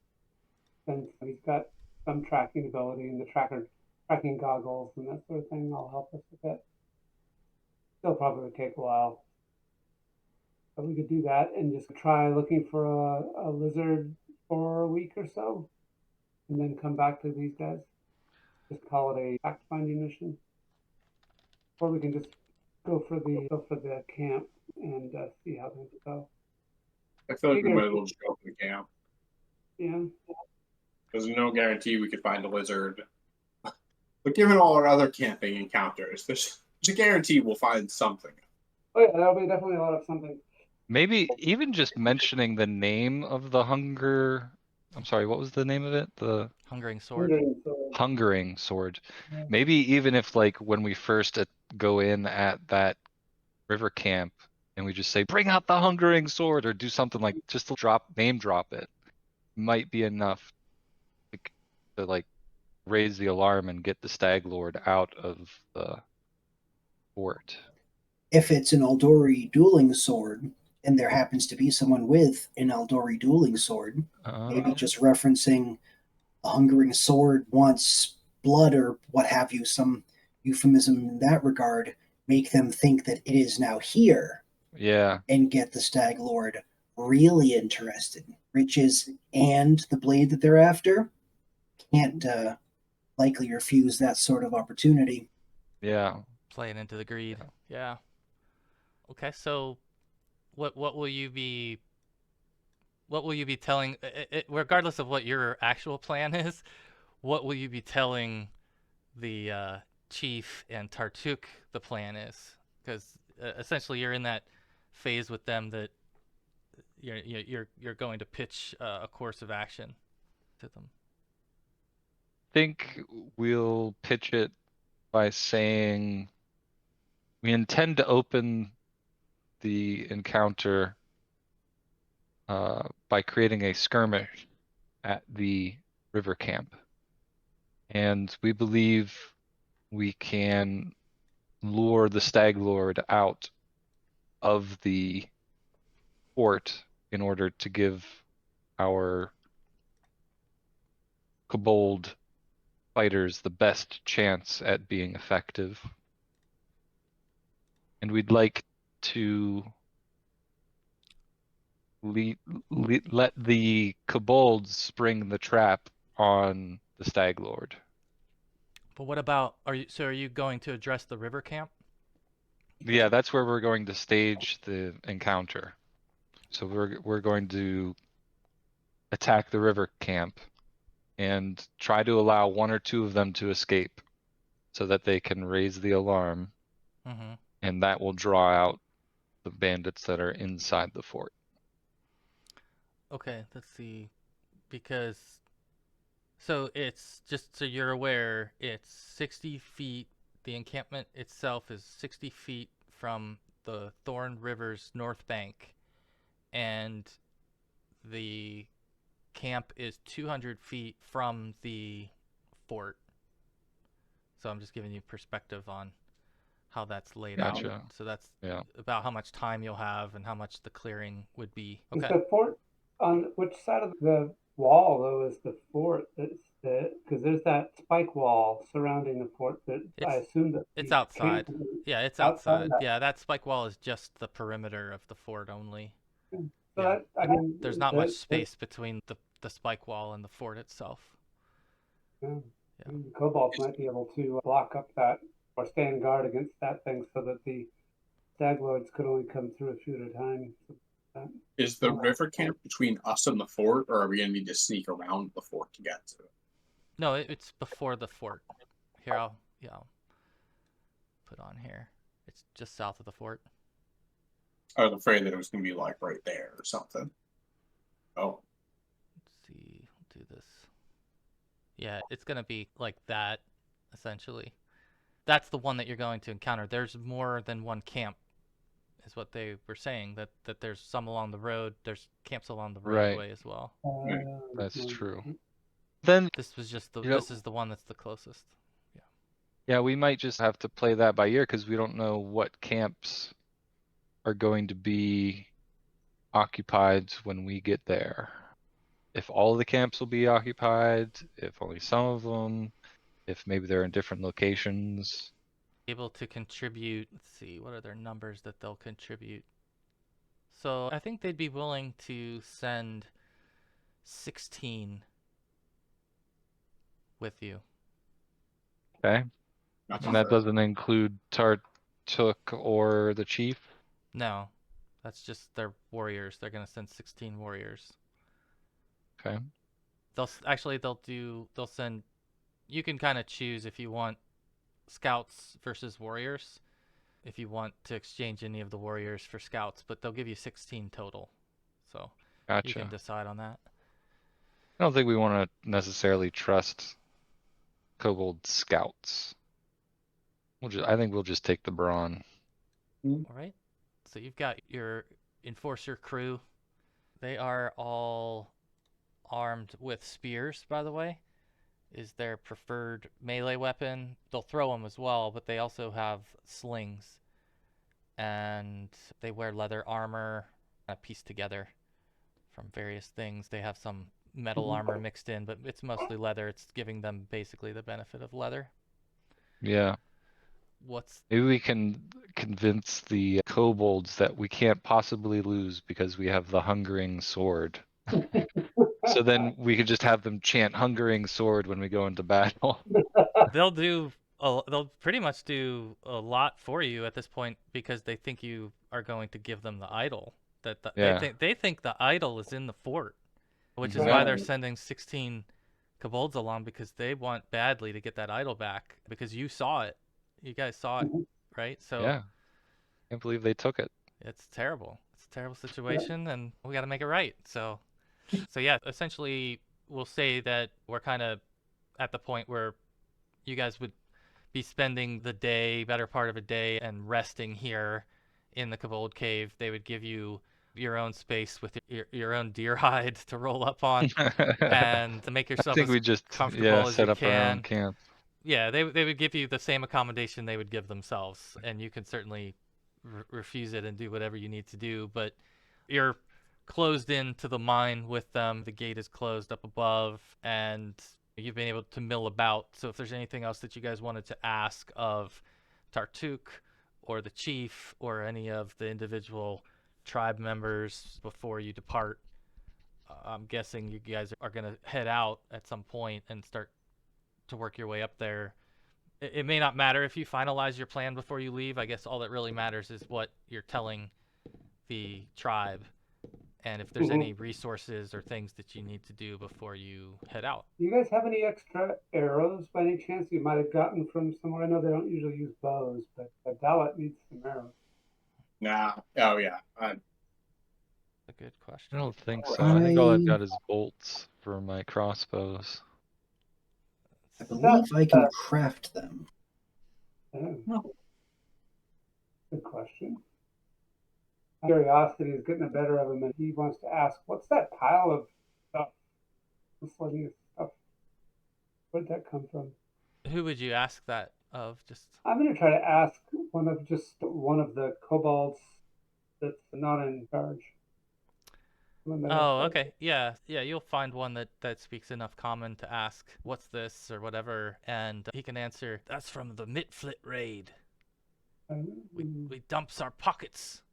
since he's got some tracking ability, and the tracking goggles and that sort of thing will help us with it. Still probably would take a while, but we could do that and just try looking for a lizard for a week or so, and then come back to these guys. Just call it a fact finding mission, or we can just go for the camp and see how things go. I feel like we Figure- might as well just go for the camp. Yeah. There's no guarantee we could find a lizard. But given all our other camping encounters, there's a guarantee we'll find something. Oh yeah, that'll be definitely a lot of something. Maybe even just mentioning the name of the hunger. I'm sorry, what was the name of it? The Hungering sword. hungering sword. Yeah. Maybe even if like when we first go in at that river camp and we just say, bring out the hungering sword, or do something like just to name drop it, might be enough to like raise the alarm and get the Stag Lord out of the fort. If it's an Eldori dueling sword, and there happens to be someone with an Eldori dueling sword, maybe just referencing a hungering sword wants blood or what have you, some euphemism in that regard, make them think that it is now here. Yeah. And get the Stag Lord really interested. Riches and the blade that they're after can't likely refuse that sort of opportunity. Yeah. Playing into the greed. Yeah. Okay, so what will you be telling, regardless of what your actual plan is, what will you be telling the chief and Tartuk the plan is? Because essentially you're in that phase with them that you're going to pitch a course of action to them. I think we'll pitch it by saying we intend to open the encounter by creating a skirmish at the river camp. And we believe we can lure the Stag Lord out of the fort in order to give our kobold fighters the best chance at being effective. And we'd like to let the kobolds spring the trap on the Stag Lord. But what about, are you going to address the river camp? Yeah, that's where we're going to stage the encounter. So we're going to attack the river camp and try to allow one or two of them to escape so that they can raise the alarm, and that will draw out the bandits that are inside the fort. Okay, let's see. Because, so it's, just so you're aware, it's 60 feet, the encampment itself is 60 feet from the Thorn River's north bank, and the camp is 200 feet from the fort. So I'm just giving you perspective on how that's laid out. So that's about how much time you'll have and how much the clearing would be. Okay. Is the fort on which side of the wall, though, is the fort? Because there's that spike wall surrounding the fort that I assume that it's outside. Yeah, it's outside. Yeah, that spike wall is just the perimeter of the fort only. So yeah. I mean, there's not much space between the spike wall and the fort itself. Yeah. The kobolds might be able to block up that or stand guard against that thing so that the Stag Lords could only come through a few at a time. Is the river camp between us and the fort, or are we going to need to sneak around the fort to get to it? No, it's before the fort. Here, I'll put on here. It's just south of the fort. I was afraid that it was going to be like right there or something. Oh. Let's see. We'll do this. Yeah, it's going to be like that, essentially. That's the one that you're going to encounter. There's more than one camp, is what they were saying. That there's some along the road. There's camps along the roadway as well. That's true. Then this was just this is the one that's the closest. Yeah, we might just have to play that by ear because we don't know what camps are going to be occupied when we get there. If all of the camps will be occupied, if only some of them, if maybe they're in different locations. Able to contribute, let's see, what are their numbers that they'll contribute? So I think they'd be willing to send 16 with you. Okay. And that doesn't include Tartuk or the chief? No, that's just their warriors. They're gonna send 16 warriors. Okay. They'll send. You can kind of choose if you want scouts versus warriors, if you want to exchange any of the warriors for scouts, but they'll give you 16 total. So you can Gotcha. decide on that. I don't think we want to necessarily trust kobold scouts. I think we'll just take the brawn. All right. So you've got your enforcer crew. They are all armed with spears, by the way. Is their preferred melee weapon. They'll throw them as well, but they also have slings. And they wear leather armor, pieced together from various things. They have some metal armor mixed in, but it's mostly leather. It's giving them basically the benefit of leather. Yeah. Maybe we can convince the kobolds that we can't possibly lose because we have the hungering sword. So then we could just have them chant hungering sword when we go into battle. They'll pretty much do a lot for you at this point because they think you are going to give them the idol. They think the idol is in the fort, which is why they're sending 16 kobolds along, because they want badly to get that idol back because you saw it. You guys saw it, right? So yeah. Can't believe they took it. it's terrible. It's a terrible situation, and we got to make it right. So yeah, essentially, we'll say that we're kind of at the point where you guys would be spending the day, better part of a day, and resting here in the Kobold Cave. They would give you your own space with your own deer hide to roll up on and to make yourself as comfortable as you set up our own can. camp. Yeah, they would give you the same accommodation they would give themselves, and you can certainly refuse it and do whatever you need to do, but you're closed into the mine with them. The gate is closed up above, and you've been able to mill about. So if there's anything else that you guys wanted to ask of Tartuk or the chief or any of the individual tribe members before you depart, I'm guessing you guys are going to head out at some point and start to work your way up there. It may not matter if you finalize your plan before you leave. I guess all that really matters is what you're telling the tribe, and if there's any resources or things that you need to do before you head out. Do you guys have any extra arrows by any chance you might have gotten from somewhere? I know they don't usually use bows, but Dalit needs some arrows. Nah. Oh, yeah. A good question. I don't think so. I think all I've got is bolts for my crossbows. I believe I can craft them. Good question. Curiosity is getting the better of him, and he wants to ask, what's that pile of stuff? Miscellaneous stuff. Where did that come from? Who would you ask that of? I'm going to try to ask one of the kobolds that's not in charge. Oh, okay. Yeah, you'll find one that speaks enough common to ask, what's this, or whatever, and he can answer, that's from the Mitflit raid. We dumps our pockets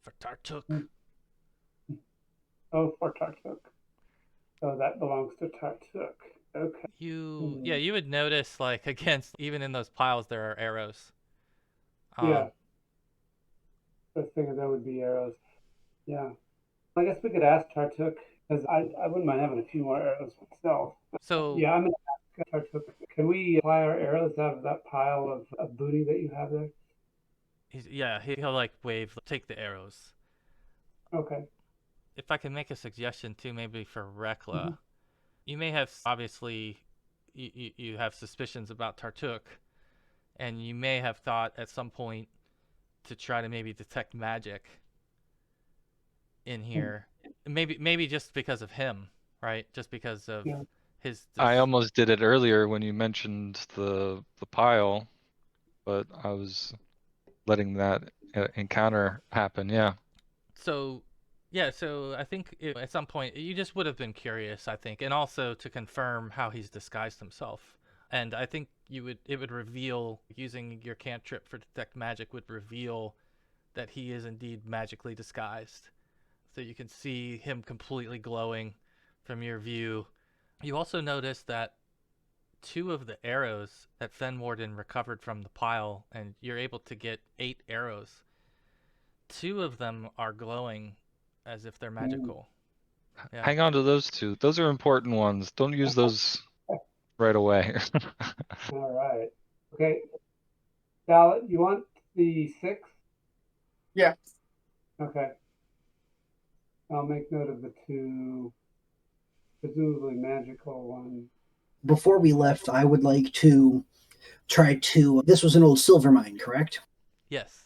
for Tartuk. Oh, for Tartuk. So that belongs to Tartuk. Okay. You would notice, like, against, even in those piles, there are arrows. Yeah. I figured there would be arrows. Yeah. I guess we could ask Tartuk, because I wouldn't mind having a few more arrows myself. So yeah, I'm going to ask Tartuk, can we fly our arrows out of that pile of booty that you have there? He'll like wave, take the arrows. Okay. If I can make a suggestion too, maybe for Rekla, you may have, obviously, you have suspicions about Tartuk, and you may have thought at some point to try to maybe detect magic in here. Maybe just because of him, right? Just because of his. I almost did it earlier when you mentioned the pile, but I was letting that encounter happen. Yeah. So I think at some point you just would have been curious, I think, and also to confirm how he's disguised himself. And I think it would reveal, using your cantrip for detect magic would reveal that he is indeed magically disguised. So you can see him completely glowing from your view. You also notice that 2 of the arrows that Fenwarden recovered from the pile, and you're able to get 8 arrows. 2 of them are glowing as if they're magical. Yeah. Hang on to those 2. Those are important ones. Don't use those right away. All right. Okay. Sal, you want the 6? Yeah. Okay. I'll make note of the 2 presumably magical ones. Before we left, I would like to try to. This was an old silver mine, correct? Yes.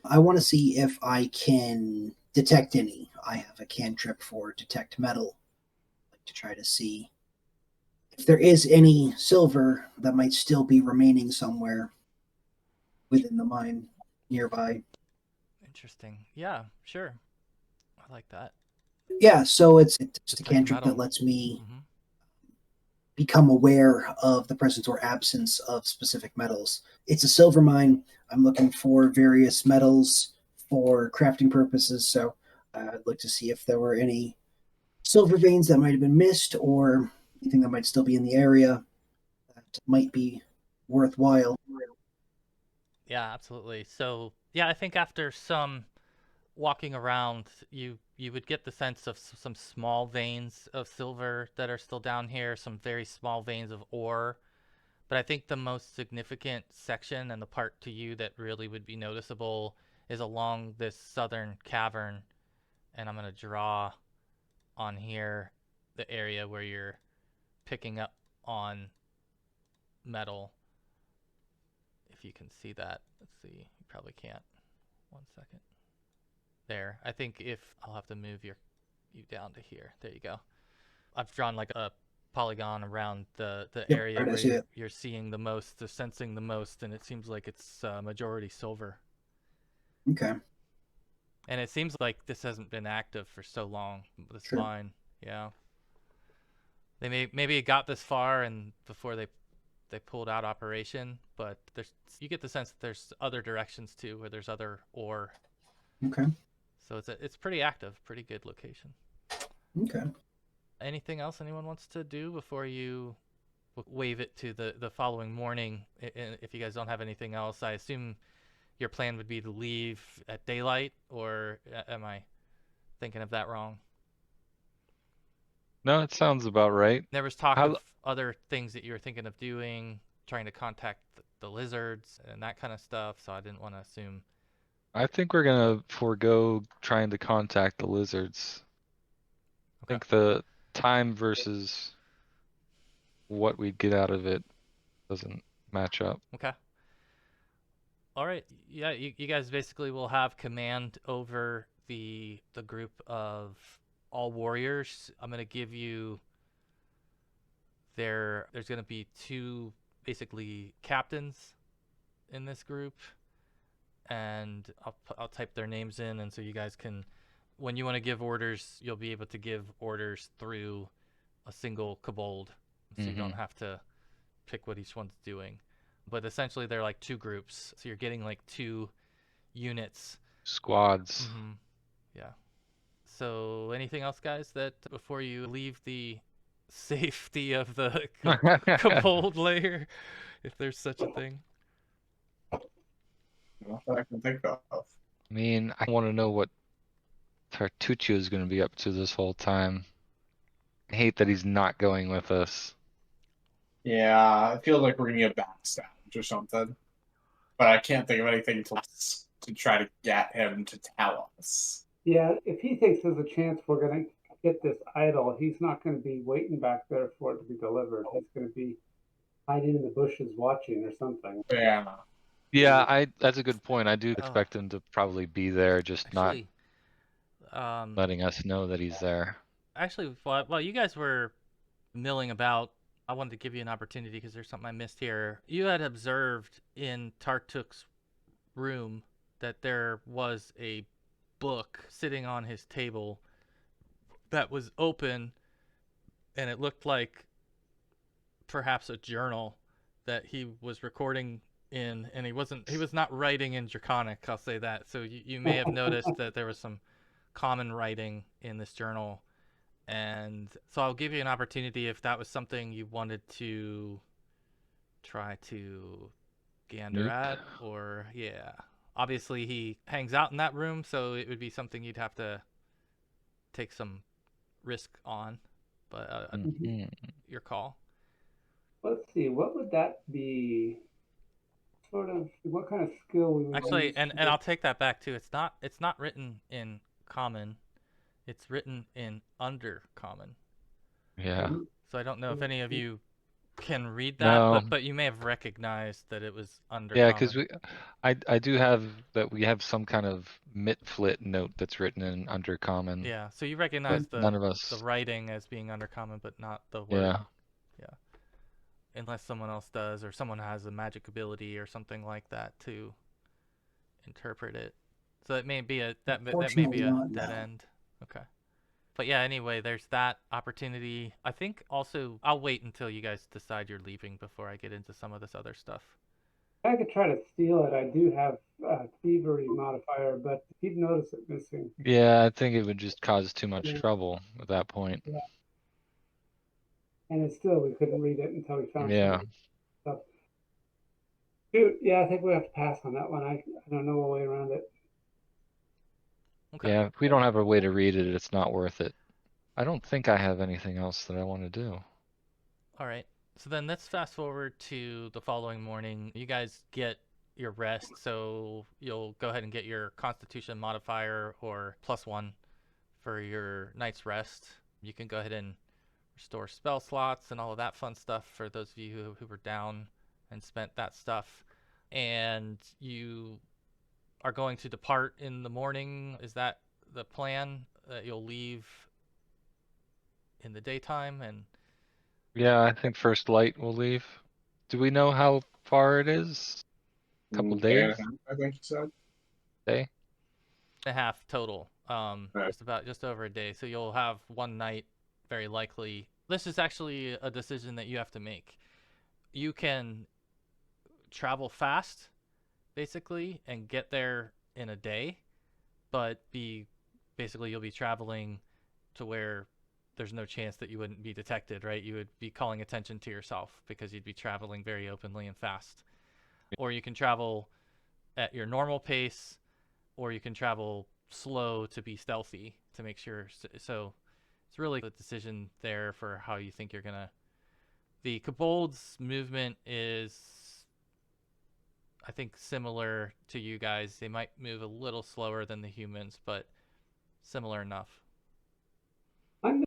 I want to see if I can detect any. I have a cantrip for detect metal. I'd like to try to see if there is any silver that might still be remaining somewhere within the mine nearby. Interesting. Yeah, sure. I like that. Yeah, so it's just a Detect cantrip metal. that lets me Mm-hmm. become aware of the presence or absence of specific metals. It's a silver mine. I'm looking for various metals for crafting purposes, so I'd like to see if there were any silver veins that might have been missed or anything that might still be in the area that might be worthwhile. Yeah, absolutely. So, yeah, I think after some walking around, you would get the sense of some small veins of silver that are still down here, some very small veins of ore. But I think the most significant section and the part to you that really would be noticeable is along this southern cavern. And I'm going to draw on here the area where you're picking up on metal. If you can see that. Let's see. You probably can't. 1 second. There. I think if I'll have to move you down to here. There you go. I've drawn like a polygon around the area right, I where see it. you're seeing the most, the sensing the most, and it seems like it's majority silver. Okay. And it seems like this hasn't been active for so long. This Sure. mine, yeah. They maybe it got this far and before they pulled out operation, but you get the sense that there's other directions too, where there's other ore. Okay. So it's pretty active, pretty good location. Okay. Anything else anyone wants to do before you wave it to the following morning? If you guys don't have anything else, I assume your plan would be to leave at daylight, or am I thinking of that wrong? No, it sounds about right. There was talk How- of other things that you were thinking of doing, trying to contact the lizards and that kind of stuff, so I didn't want to assume. I think we're gonna forego trying to contact the lizards. I Okay. think the time versus what we'd get out of it doesn't match up. Okay. All right. Yeah, you guys basically will have command over the group of all warriors. I'm going to give you there's going to be 2 basically captains in this group, and I'll type their names in, and so you guys can, when you want to give orders, you'll be able to give orders through a single kobold, so you don't have to pick what each one's doing. But essentially they're like 2 groups, so you're getting like 2 units. Squads. Mm-hmm. Yeah. So anything else, guys, that before you leave the safety of the kobold lair, if there's such a thing? Not that I can think of. I mean, I want to know what Tartuccio is going to be up to this whole time. I hate that he's not going with us. Yeah, it feels like we're gonna get backstabbed or something. But I can't think of anything to try to get him to tell us. Yeah, if he thinks there's a chance we're going to get this idol, he's not going to be waiting back there for it to be delivered. He's going to be hiding in the bushes watching or something. Yeah. Yeah, that's a good point. I do expect him to probably be there, just Actually, not letting us know that he's there. Actually, while you guys were milling about, I wanted to give you an opportunity because there's something I missed here. You had observed in Tartuk's room that there was a book sitting on his table that was open, and it looked like perhaps a journal that he was recording in, and he was not writing in Draconic, I'll say that. So you may have noticed that there was some common writing in this journal. And so I'll give you an opportunity if that was something you wanted to try to gander Nuke? at, or yeah. Obviously, he hangs out in that room, so it would be something you'd have to take some risk on. But Mhm. your call. Let's see, what would that be? Sort of, what kind of skill we would Actually, use and to I'll take that back too. It's not written in common. It's written in undercommon. Yeah. So I don't know if any of you can read that, No. but you may have recognized that it was undercommon. Yeah, because I do have that we have some kind of mitflit note that's written in undercommon. Yeah, so you recognize But none of the us. writing as being undercommon, but not the word. Yeah. Unless someone else does, or someone has a magic ability or something like that to interpret it. So it may be that may Fortunately be a not, dead no. end. Okay. But yeah, anyway, there's that opportunity. I think also I'll wait until you guys decide you're leaving before I get into some of this other stuff. I could try to steal it. I do have a thievery modifier, but he'd notice it missing. Yeah, I think it would just cause too much Yeah. trouble at that point. Yeah. And it's still, we couldn't read it until we found Yeah. something. So, shoot, yeah, I think we have to pass on that one. I don't know a way around it. Okay. Yeah, if we don't have a way to read it, it's not worth it. I don't think I have anything else that I want to do. All right. So then let's fast forward to the following morning. You guys get your rest, so you'll go ahead and get your Constitution modifier or +1 for your night's rest. You can go ahead and restore spell slots and all of that fun stuff for those of you who were down and spent that stuff. And you are going to depart in the morning. Is that the plan? That you'll leave in the daytime and Yeah, I think first light will leave. Do we know how far it is? Couple Day and days? a half, I think you said. Day? a half total. Right. Just over a day. So you'll have one night, very likely. This is actually a decision that you have to make. You can travel fast, basically, and get there in a day, but you'll be traveling to where there's no chance that you wouldn't be detected, right? You would be calling attention to yourself because you'd be traveling very openly and fast. Or you can travel at your normal pace, or you can travel slow to be stealthy to make sure. So it's really the decision there for how you think you're gonna. The kobolds movement is, I think, similar to you guys. They might move a little slower than the humans, but similar enough. I'm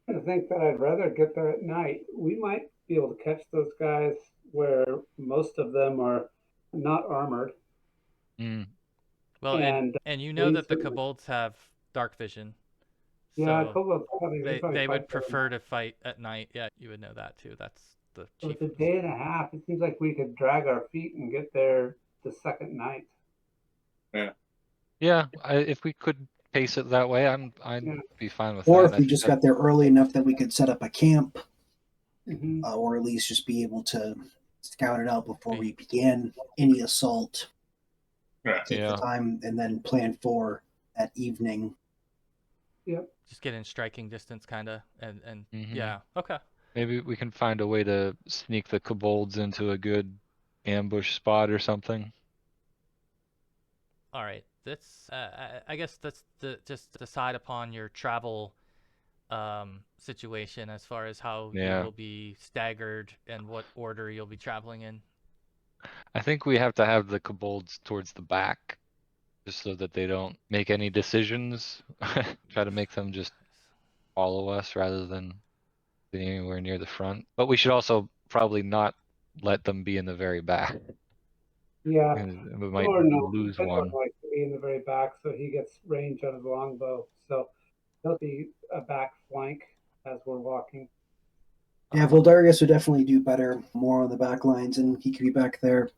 going to think that I'd rather get there at night. We might be able to catch those guys where most of them are not armored. Mm. Well, and you know that the kobolds have dark vision. Yeah, So kobolds probably they would fight better prefer to fight at night. Yeah, you would know that too. That's the So chief. it's a day and a half. It seems like we could drag our feet and get there the second night. Yeah, if we could pace it that way, I'd Yeah. be fine with Or that. if I we think just got there early enough that we could set up a camp, Mhm. or at least just be able to scout it out before we began any assault. Take the time and then plan for that evening. Yep. Just get in striking distance, kind of, and Mhm. yeah, okay. Maybe we can find a way to sneak the kobolds into a good ambush spot or something. All right. That's I guess that's just decide upon your travel situation as far as how you Yeah. will be staggered and what order you'll be traveling in. I think we have to have the kobolds towards the back, just so that they don't make any decisions. Try to make them just follow us rather than being anywhere near the front. But we should also probably not let them be in the very back. Yeah. We might Or no, lose Edward one. likes to be in the very back, so he gets range on his longbow. So he'll be a back flank as we're walking. Yeah, Voldarius would definitely do better more on the back lines, and he could be back there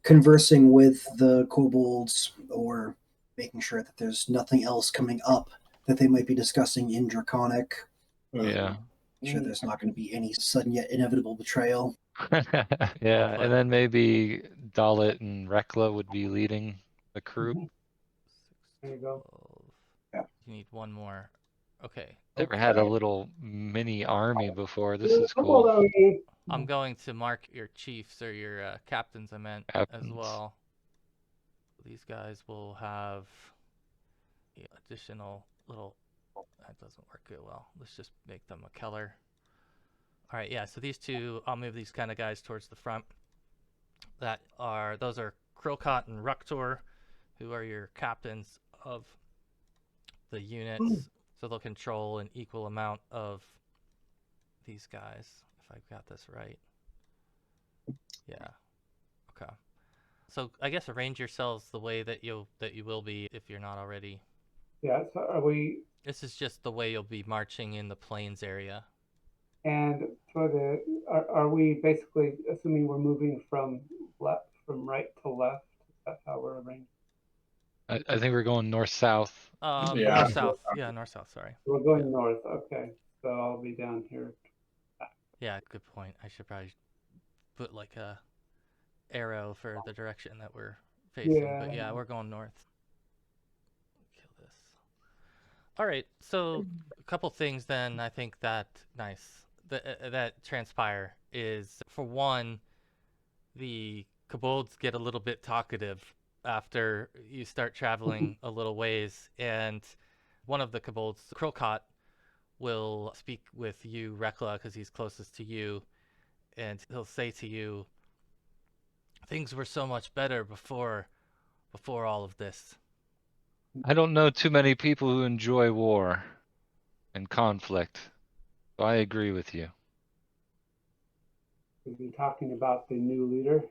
conversing with the kobolds or making sure that there's nothing else coming up that they might be discussing in Draconic. Yeah. Sure, there's not going to be any sudden yet inevitable betrayal. Yeah, and then maybe Dalit and Rekla would be leading the crew. Mhm. There you go. 12. Yeah. You need one more. Okay. Never had a little mini army before. This is Kobold cool. army. I'm going to mark your chiefs or your captains, I meant, as Captains. well. These guys will have additional little... That doesn't work too well. Let's just make them a Keller. All right, yeah, so these two, I'll move these kind of guys towards the front. Those are Krilkot and Ruktor, who are your captains of the units. So they'll control an equal amount of these guys, if I've got this right. Yeah. Okay. So I guess arrange yourselves the way that you will be if you're not already. Yeah. So are we? This is just the way you'll be marching in the plains area. And for the, are we basically assuming we're moving from right to left? That's how we're arranged. I think we're going north-south. Yeah. North-south. Yeah, north-south, sorry. We're going north. Okay. So I'll be down here. Yeah, good point. I should probably put like a arrow for the direction that we're facing. Yeah. But yeah, we're going north. Kill this. All right, so a couple things then I think that that transpire is, for one, the kobolds get a little bit talkative after you start traveling a little ways, and one of the kobolds, Krilkot, will speak with you, Rekla, because he's closest to you, and he'll say to you, things were so much better before all of this. I don't know too many people who enjoy war and conflict, so I agree with you. We've been talking about the new leader.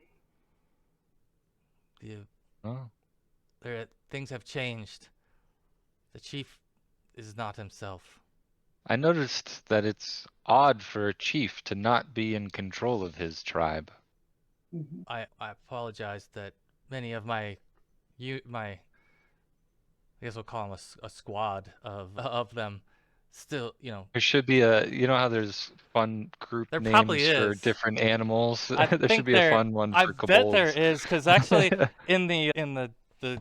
Oh. Things have changed. The chief is not himself. I noticed that it's odd for a chief to not be in control of his tribe. Mm-hmm. I apologize that many of my I guess we'll call them a squad of them still, There should be you know how there's fun group there names probably for is. different animals? I There think should be a fun one I for bet kobolds. there is, because actually in the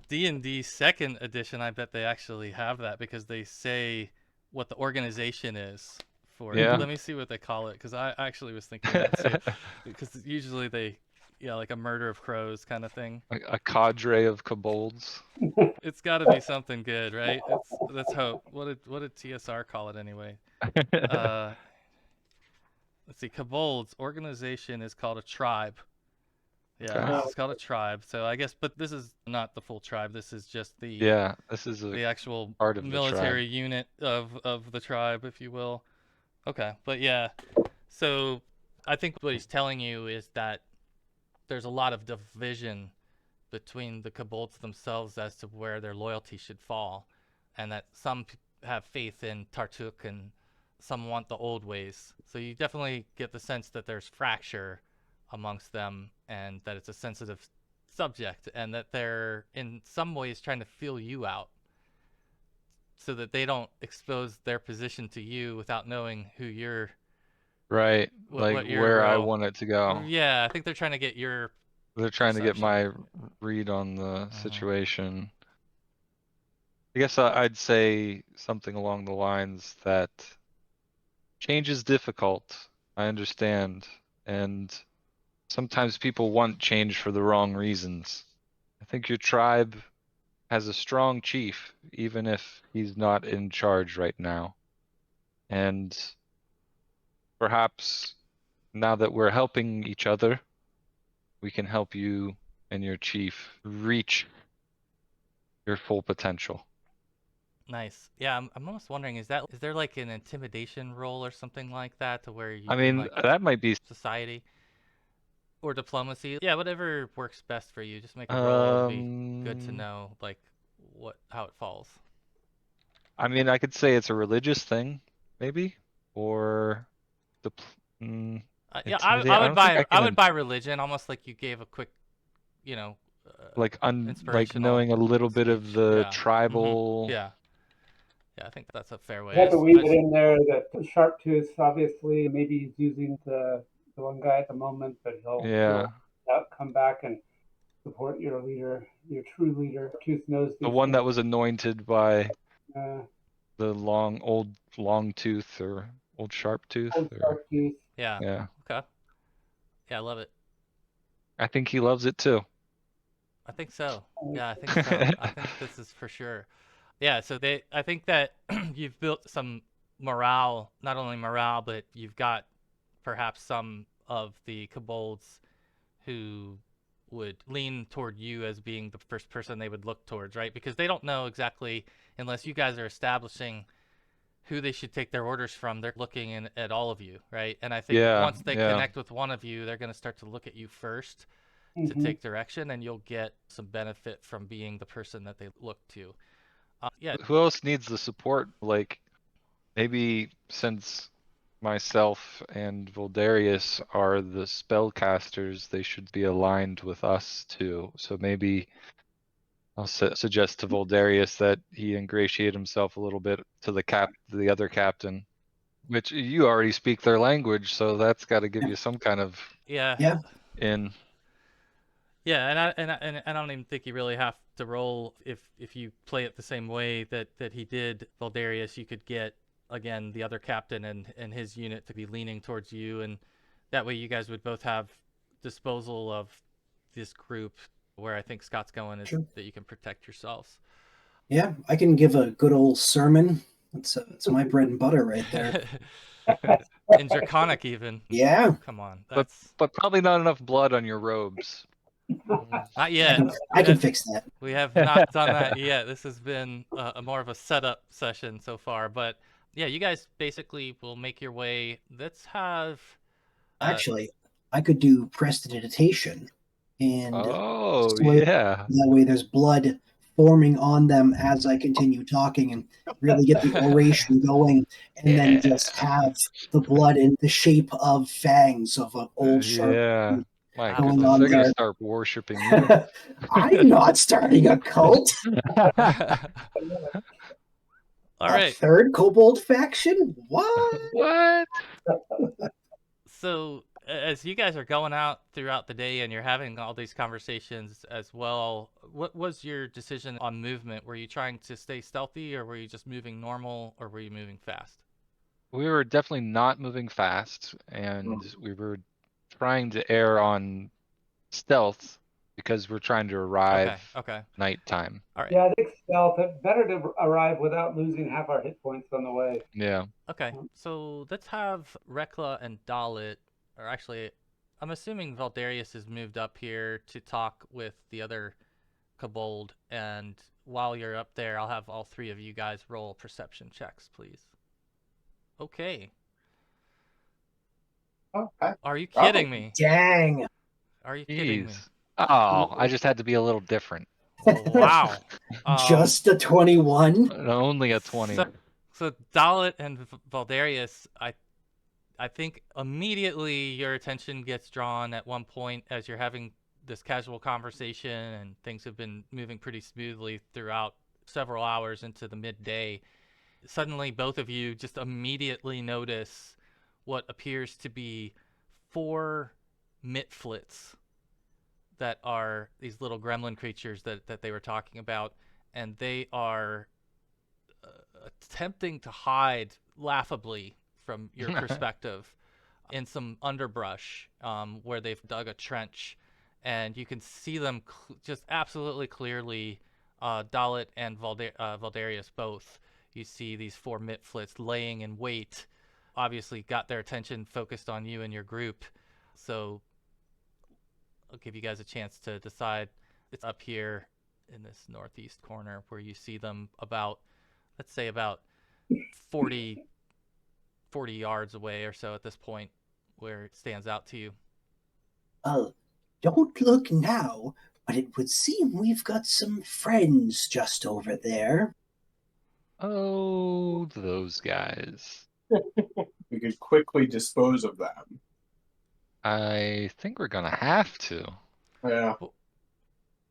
D&D second edition, I bet they actually have that, because they say what the organization is for Yeah. it. Let me see what they call it, because I actually was thinking that too. Because usually they, like a murder of crows kind of thing. A cadre of kobolds. It's got to be something good, right? Let's hope. What did TSR call it anyway? Let's see. Kobold's organization is called a tribe. Yeah, Okay. it's called a tribe. So I guess, but this is not the full tribe. This is just the Yeah, this is the actual part of the military tribe. unit of the tribe, if you will. Okay, but yeah. So I think what he's telling you is that there's a lot of division between the kobolds themselves as to where their loyalty should fall, and that some have faith in Tartuk and some want the old ways. So you definitely get the sense that there's fracture amongst them, and that it's a sensitive subject, and that they're in some ways trying to feel you out so that they don't expose their position to you without knowing who you're... Right, what like your where I role... want it to go. Yeah, I think they're trying to get your... They're trying to get my perception. read on the situation. I guess I'd say something along the lines that change is difficult. I understand. And sometimes people want change for the wrong reasons. I think your tribe has a strong chief, even if he's not in charge right now. And perhaps now that we're helping each other, we can help you and your chief reach your full potential. Nice. Yeah, I'm almost wondering, is there like an intimidation role or something like that, to where you I can, mean, like, that might be society or diplomacy? Yeah, whatever works best for you. Just make a roll. It'll be good to know, like, how it falls. I mean, I could say it's a religious thing, maybe, or the Yeah, intimidate. I I would don't think I I can would buy religion, almost like you gave a quick, like inspirational knowing a little bit of speech. the Yeah. tribal. Yeah. Yeah, I think that's a fair way. You have to weave it in there that Sharptooth, obviously, maybe he's using the one guy at the moment, but he'll come back and support your leader, your true leader. Tooth knows The one that was anointed by the old long tooth or old Sharptooth. Old Sharptooth. Yeah. Yeah. Okay. Yeah, I love it. I think he loves it too. I think so. Yeah, I think so. I think this is for sure. Yeah, so I think that you've built some morale, not only morale, but you've got perhaps some of the kobolds who would lean toward you as being the first person they would look towards, right? Because they don't know exactly, unless you guys are establishing who they should take their orders from, they're looking at all of you, right? And I think Yeah, once they yeah. connect with one of you, they're going to start to look at you first to Mhm. take direction, and you'll get some benefit from being the person that they look to. Yeah, Who else needs the support? Like, maybe since myself and Voldarius are the spellcasters, they should be aligned with us too. So maybe I'll suggest to Voldarius that he ingratiate himself a little bit to the other captain, which you already speak their language, so that's got to give you some kind of yeah, Yeah. in. yeah, and I don't even think you really have to roll if you play it the same way that he did, Voldarius. You could get again the other captain and his unit to be leaning towards you, and that way you guys would both have disposal of this group. Where I think Scott's going is Sure. that you can protect yourselves. Yeah, I can give a good old sermon. It's my bread and butter right there. In Draconic even. Yeah, Come on, But that's but probably not enough blood on your robes. not I yet. can I can fix that. We have not done that yet. This has been a more of a setup session so far, but yeah, you guys basically will make your way. Let's have Actually, I could do prestidigitation, and Oh so yeah. that way there's blood forming on them as I continue talking and really get the oration going, and then just Yeah. have the blood in the shape of fangs of an old shark Yeah. My going goodness, on they're gonna there. start worshiping you. I'm not starting a cult. All A right. third kobold faction? What? What? So as you guys are going out throughout the day and you're having all these conversations as well, what was your decision on movement? Were you trying to stay stealthy, or were you just moving normal, or were you moving fast? We were definitely not moving fast, and we were trying to err on stealth because we're trying to arrive Okay. nighttime. All right. Yeah, I think stealth. It's better to arrive without losing half our hit points on the way. Yeah. Okay, so let's have Rekla and Dalit, or actually, I'm assuming Valdarius has moved up here to talk with the other Kobold, and while you're up there, I'll have all three of you guys roll perception checks, please. Okay. Okay. Are you kidding me? Dang. Are you kidding me? Jeez. Oh, I just had to be a little different. Wow. Just a 21? Only a 20. So Dalit and Valdarius, I think immediately your attention gets drawn at one point as you're having this casual conversation and things have been moving pretty smoothly throughout several hours into the midday. Suddenly, both of you just immediately notice what appears to be 4 mitflits that are these little gremlin creatures that they were talking about, and they are attempting to hide laughably from your perspective in some underbrush where they've dug a trench, and you can see them just absolutely clearly. Dalit and Valdarius both. You see these 4 mitflits laying in wait. Obviously, got their attention focused on you and your group. So I'll give you guys a chance to decide. It's up here in this northeast corner where you see them about, let's say, about 40 yards away or so at this point, where it stands out to you. Don't look now, but it would seem we've got some friends just over there. Oh, those guys. We could quickly dispose of them. I think we're gonna have to. Yeah.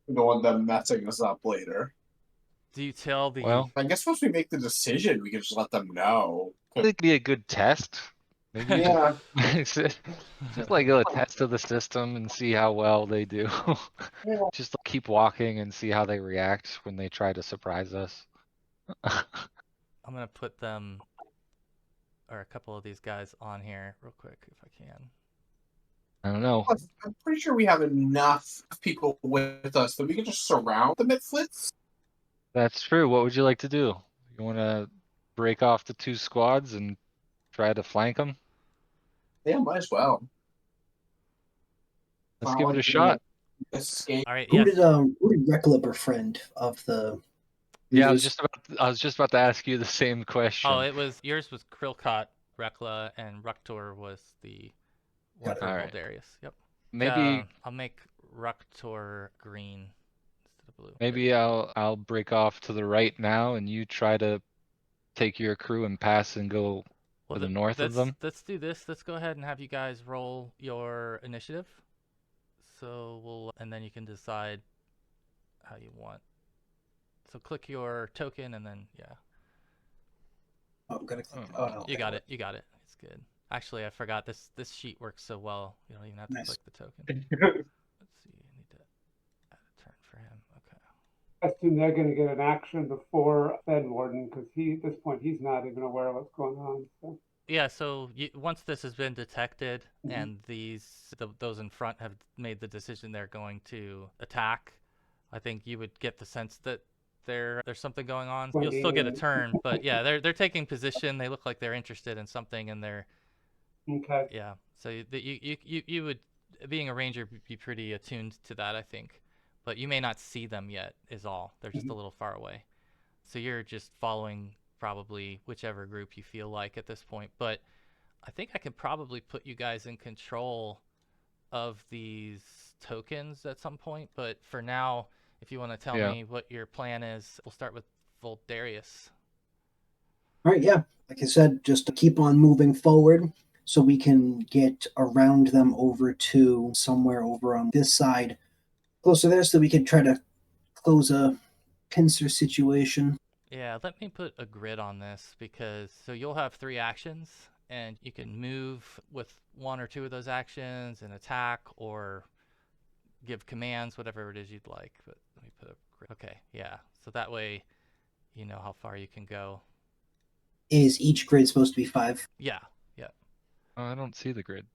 We don't want them messing us up later. Do you tell the... Well, I guess once we make the decision, we can just let them know. I think it'd be a good test. Maybe Yeah. just like a test of the system and see how well they do. Yeah. Just keep walking and see how they react when they try to surprise us. I'm going to put them, or a couple of these guys on here real quick if I can. I don't know. Plus, I'm pretty sure we have enough people with us that we can just surround the mitflits. That's true. What would you like to do? You want to break off the 2 squads and try to flank them? Yeah, might as well. Let's Not give it a like shot. escape. All right. Who Yes. did Recla befriend of the? Yeah, I who's- was just about to ask you the same question. Oh, yours was Krillcot, Rekla, and Ruktor was the one Got it. for Alright. Darius. Yep. Maybe I'll make Ruktor green instead of blue. maybe I'll break off to the right now, and you try to take your crew and pass and go to the north of them. Let's do this. Let's go ahead and have you guys roll your initiative. So and then you can decide how you want. So click your token and then yeah. Oh, I'm gonna click. Oh, Oh, no. You got it. You got it. It's good. Actually, I forgot this sheet works so well. You don't even have to Nice. click the token. Let's see. I need to add a turn for him. Okay. I assume they're going to get an action before Fed Warden because at this point he's not even aware of what's going on. So. Yeah. So once this has been detected Mhm. and those in front have made the decision they're going to attack, I think you would get the sense that there's something going on. You'll still get a turn, but yeah, they're taking position. They look like they're interested in something, and they're Okay. yeah. So you would, being a ranger, be pretty attuned to that, I think. But you may not see them yet. Is all. They're just a little far away. So you're just following probably whichever group you feel like at this point. But I think I could probably put you guys in control of these tokens at some point. But for now, if you want to tell me what your plan is, we'll start with Voldarius. All right, yeah. Like I said, just to keep on moving forward so we can get around them over to somewhere over on this side, closer there, so we can try to close a pincer situation. Yeah, let me put a grid on this because so you'll have 3 actions and you can move with 1 or 2 of those actions and attack or give commands, whatever it is you'd like. But let me put a grid. Okay, yeah. So that way you know how far you can go. Is each grid supposed to be 5? Yeah. Oh, I don't see the grid.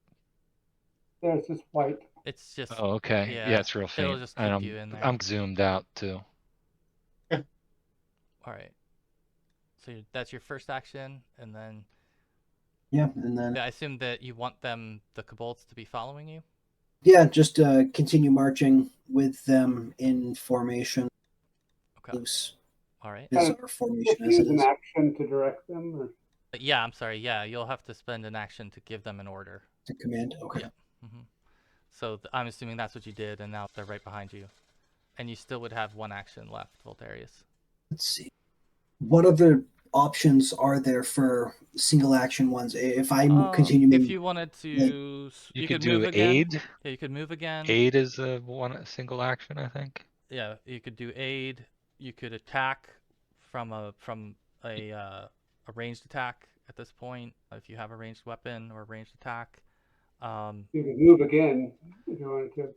There's just white. It's just Oh, okay. Yeah, it's real It'll faint. just keep you in there. I'm zoomed out too. All right. So that's your first action, and then Yeah, and then I assume that you want the kobolds to be following you. yeah, just continue marching with them in formation. Okay. Loose All right. is our formation Just as use it an is. action to direct them. Or... Yeah, I'm sorry. Yeah, you'll have to spend an action to give them an order. The command. Okay. Yeah. So I'm assuming that's what you did, and now they're right behind you, and you still would have 1 action left, Voldarius. Let's see. What other options are there for single action ones? If I continue moving, if you wanted to, You could move do again. aid. Yeah, you could move again. Aid is a single action, I think. Yeah, you could do aid. You could attack from a ranged attack at this point if you have a ranged weapon or a ranged attack. You can move again if you wanted to.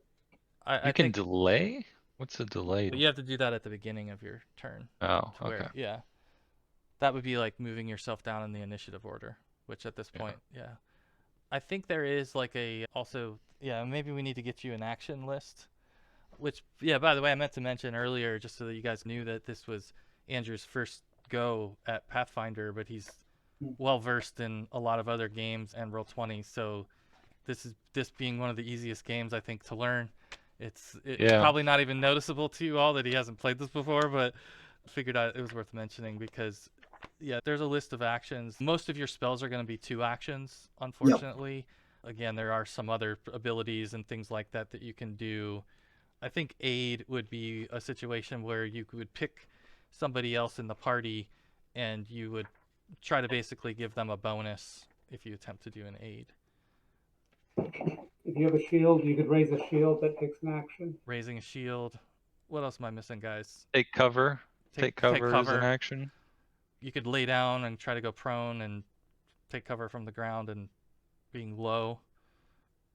I can think delay? What's a delay? you have to do that at the beginning of your turn. Oh, to where, okay. yeah. That would be like moving yourself down in the initiative order, which at this point, yeah. I think there is like maybe we need to get you an action list. Which, yeah, by the way, I meant to mention earlier, just so that you guys knew that this was Andrew's first go at Pathfinder, but he's well versed in a lot of other games and Roll20, so this being one of the easiest games I think to learn. It's probably not even noticeable to you all that he hasn't played this before, but I figured it was worth mentioning because there's a list of actions. Most of your spells are going to be 2 actions, unfortunately. Yep. Again, there are some other abilities and things like that you can do. I think aid would be a situation where you would pick somebody else in the party and you would try to basically give them a bonus if you attempt to do an aid. If you have a shield, you could raise a shield that takes an action. Raising a shield. What else am I missing, guys? Take cover. Take cover as an action. You could lay down and try to go prone and take cover from the ground and being low.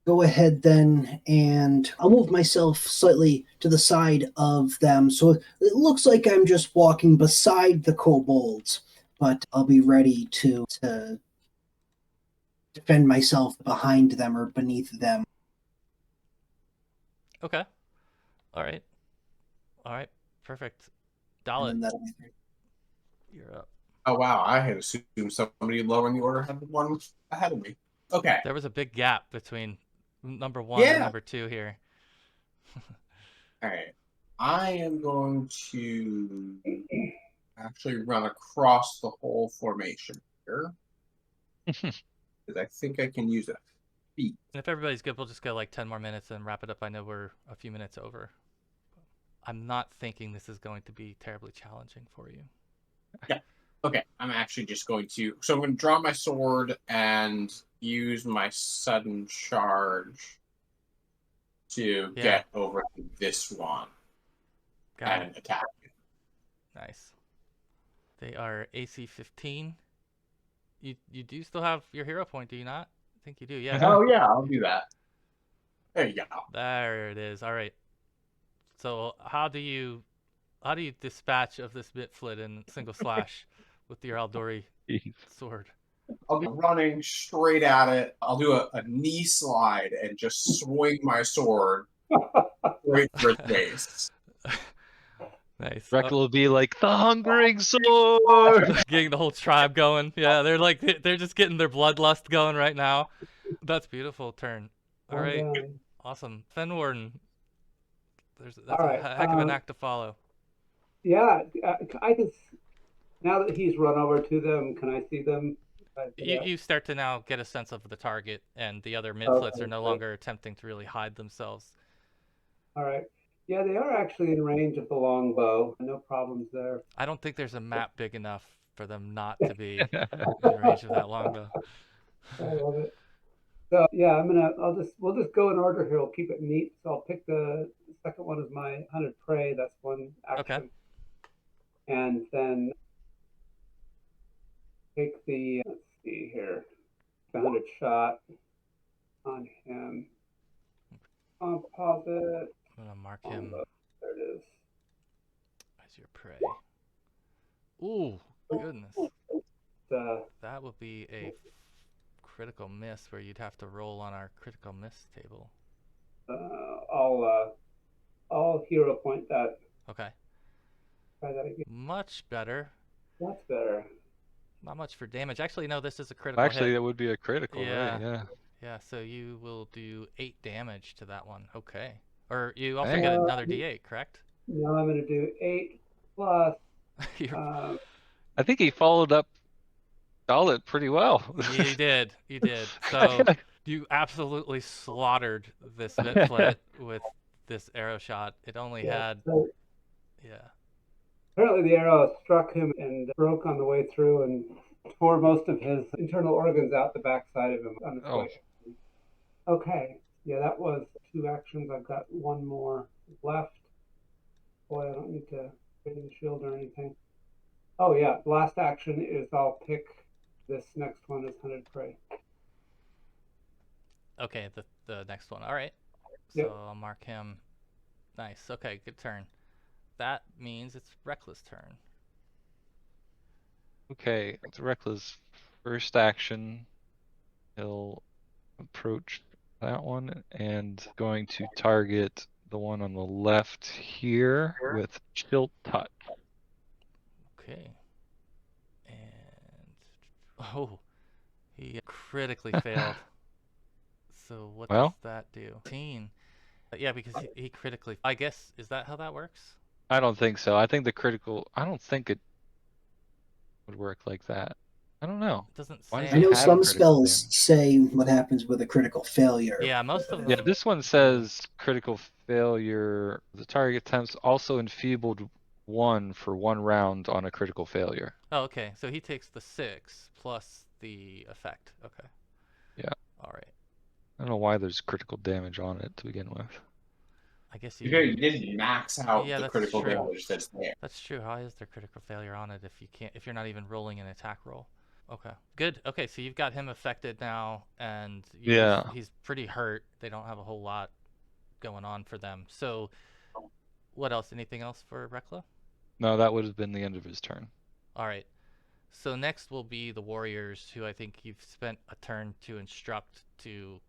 Go ahead then, and I'll move myself slightly to the side of them. So it looks like I'm just walking beside the kobolds, but I'll be ready to defend myself behind them or beneath them. Okay. All right. All right. Perfect. And Dalit, then that'll be 3. you're up. Oh wow, I had assumed somebody lower in the order had one ahead of me. Okay. There was a big gap between number 1 and Yeah. number 2 here. All right. I am going to actually run across the whole formation here because I think I can use a feat. And if everybody's good, we'll just go like 10 more minutes and wrap it up. I know we're a few minutes over. I'm not thinking this is going to be terribly challenging for you. Yeah. Okay. I'm actually just going to. So I'm going to draw my sword and use my sudden charge to get over to this one and attack it. Nice. They are AC 15. You do still have your hero point, do you not? I think you do, yeah. Oh yeah, I'll do that. There you go. There it is. All right. So how do you dispatch of this mitflit in single slash with your Aldori sword? I'll be running straight at it. I'll do a knee slide and just swing my sword right for its base. Nice. Rekla will be like, the hungering sword! Getting the whole tribe going. Yeah, they're just getting their bloodlust going right now. That's beautiful turn. All right. Awesome. Fen Warden. That's a heck of an act to follow. Yeah, I can. Now that he's run over to them, can I see them? You start to now get a sense of the target, and the other mitflits are no longer attempting to really hide themselves. All right. Yeah, they are actually in range of the longbow. No problems there. I don't think there's a map big enough for them not to be in range of that longbow. I love it. So yeah, we'll just go in order here. We'll keep it neat. So I'll pick the second one as my hunted prey. That's one action. Okay. And then take the, let's see here, the hunted shot on him. Composite. I'm gonna mark him. There it is. As your prey. Ooh, goodness. That would be a critical miss where you'd have to roll on our critical miss table. I'll hero point that. Okay. Try that again. Much better. That's better. Not much for damage. Actually, no, this is a critical Actually, hit. that would be a critical, Yeah. right? Yeah. Yeah, so you will do 8 damage to that one. Okay. Or you also get another D8, correct? No, I'm going to do 8 plus. I think he followed up Dalit pretty well. You did. So you absolutely slaughtered this mitflit with this arrow shot. It only had... Yeah. Apparently the arrow struck him and broke on the way through and tore most of his internal organs out the backside of him on his way. Okay. Yeah, that was 2 actions. I've got 1 more left. Boy, I don't need to raise the shield or anything. Oh yeah, last action is I'll pick this next one as hunted prey. Okay, the next one. All right. Yep. So I'll mark him. Nice. Okay, good turn. That means it's Rekla's turn. Okay, it's Rekla's first action. He'll approach that one and going to target the one on the left here with Chill Touch. Okay. And he critically failed. So what does that do? 18. Yeah, because he critically. I guess, is that how that works? I don't think so. I think the critical. I don't think it would work like that. I don't know. It doesn't say. I know some spells say what happens with a critical failure. Yeah, most of them. Yeah, this one says critical failure. The target attempts also enfeebled 1 for 1 round on a critical failure. Oh, okay. So he takes the 6 plus the effect. Okay. Yeah. All right. I don't know why there's critical damage on it to begin with. I guess you didn't max out the critical damage that's there. That's true. How is there critical failure on it if you're not even rolling an attack roll? Okay. Good. Okay, so you've got him affected now, and he's pretty hurt. They don't have a whole lot going on for them. So, what else? Anything else for Rekla? No, that would have been the end of his turn. All right. So next will be the warriors, who I think you've spent a turn to instruct to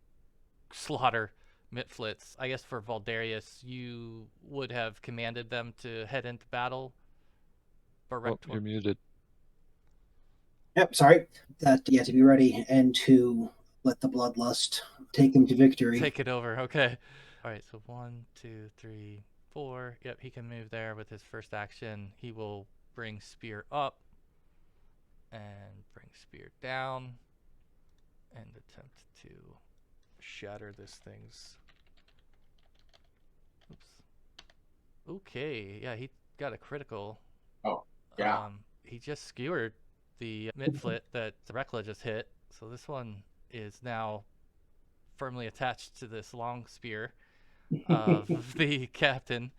slaughter mitflits. I guess for Valdarius, you would have commanded them to head into battle. For Oh, you're muted. Yep, sorry. That yeah, to be ready and to let the bloodlust take him to victory. Take it over. Okay. All right. So 1, 2, 3, 4. Yep, he can move there with his first action. He will bring spear up and bring spear down and attempt to shatter this thing's. Oops. Okay. Yeah, he got a critical. Oh, yeah. He just skewered the mitflit that Rekla just hit. So this one is now firmly attached to this long spear of the captain.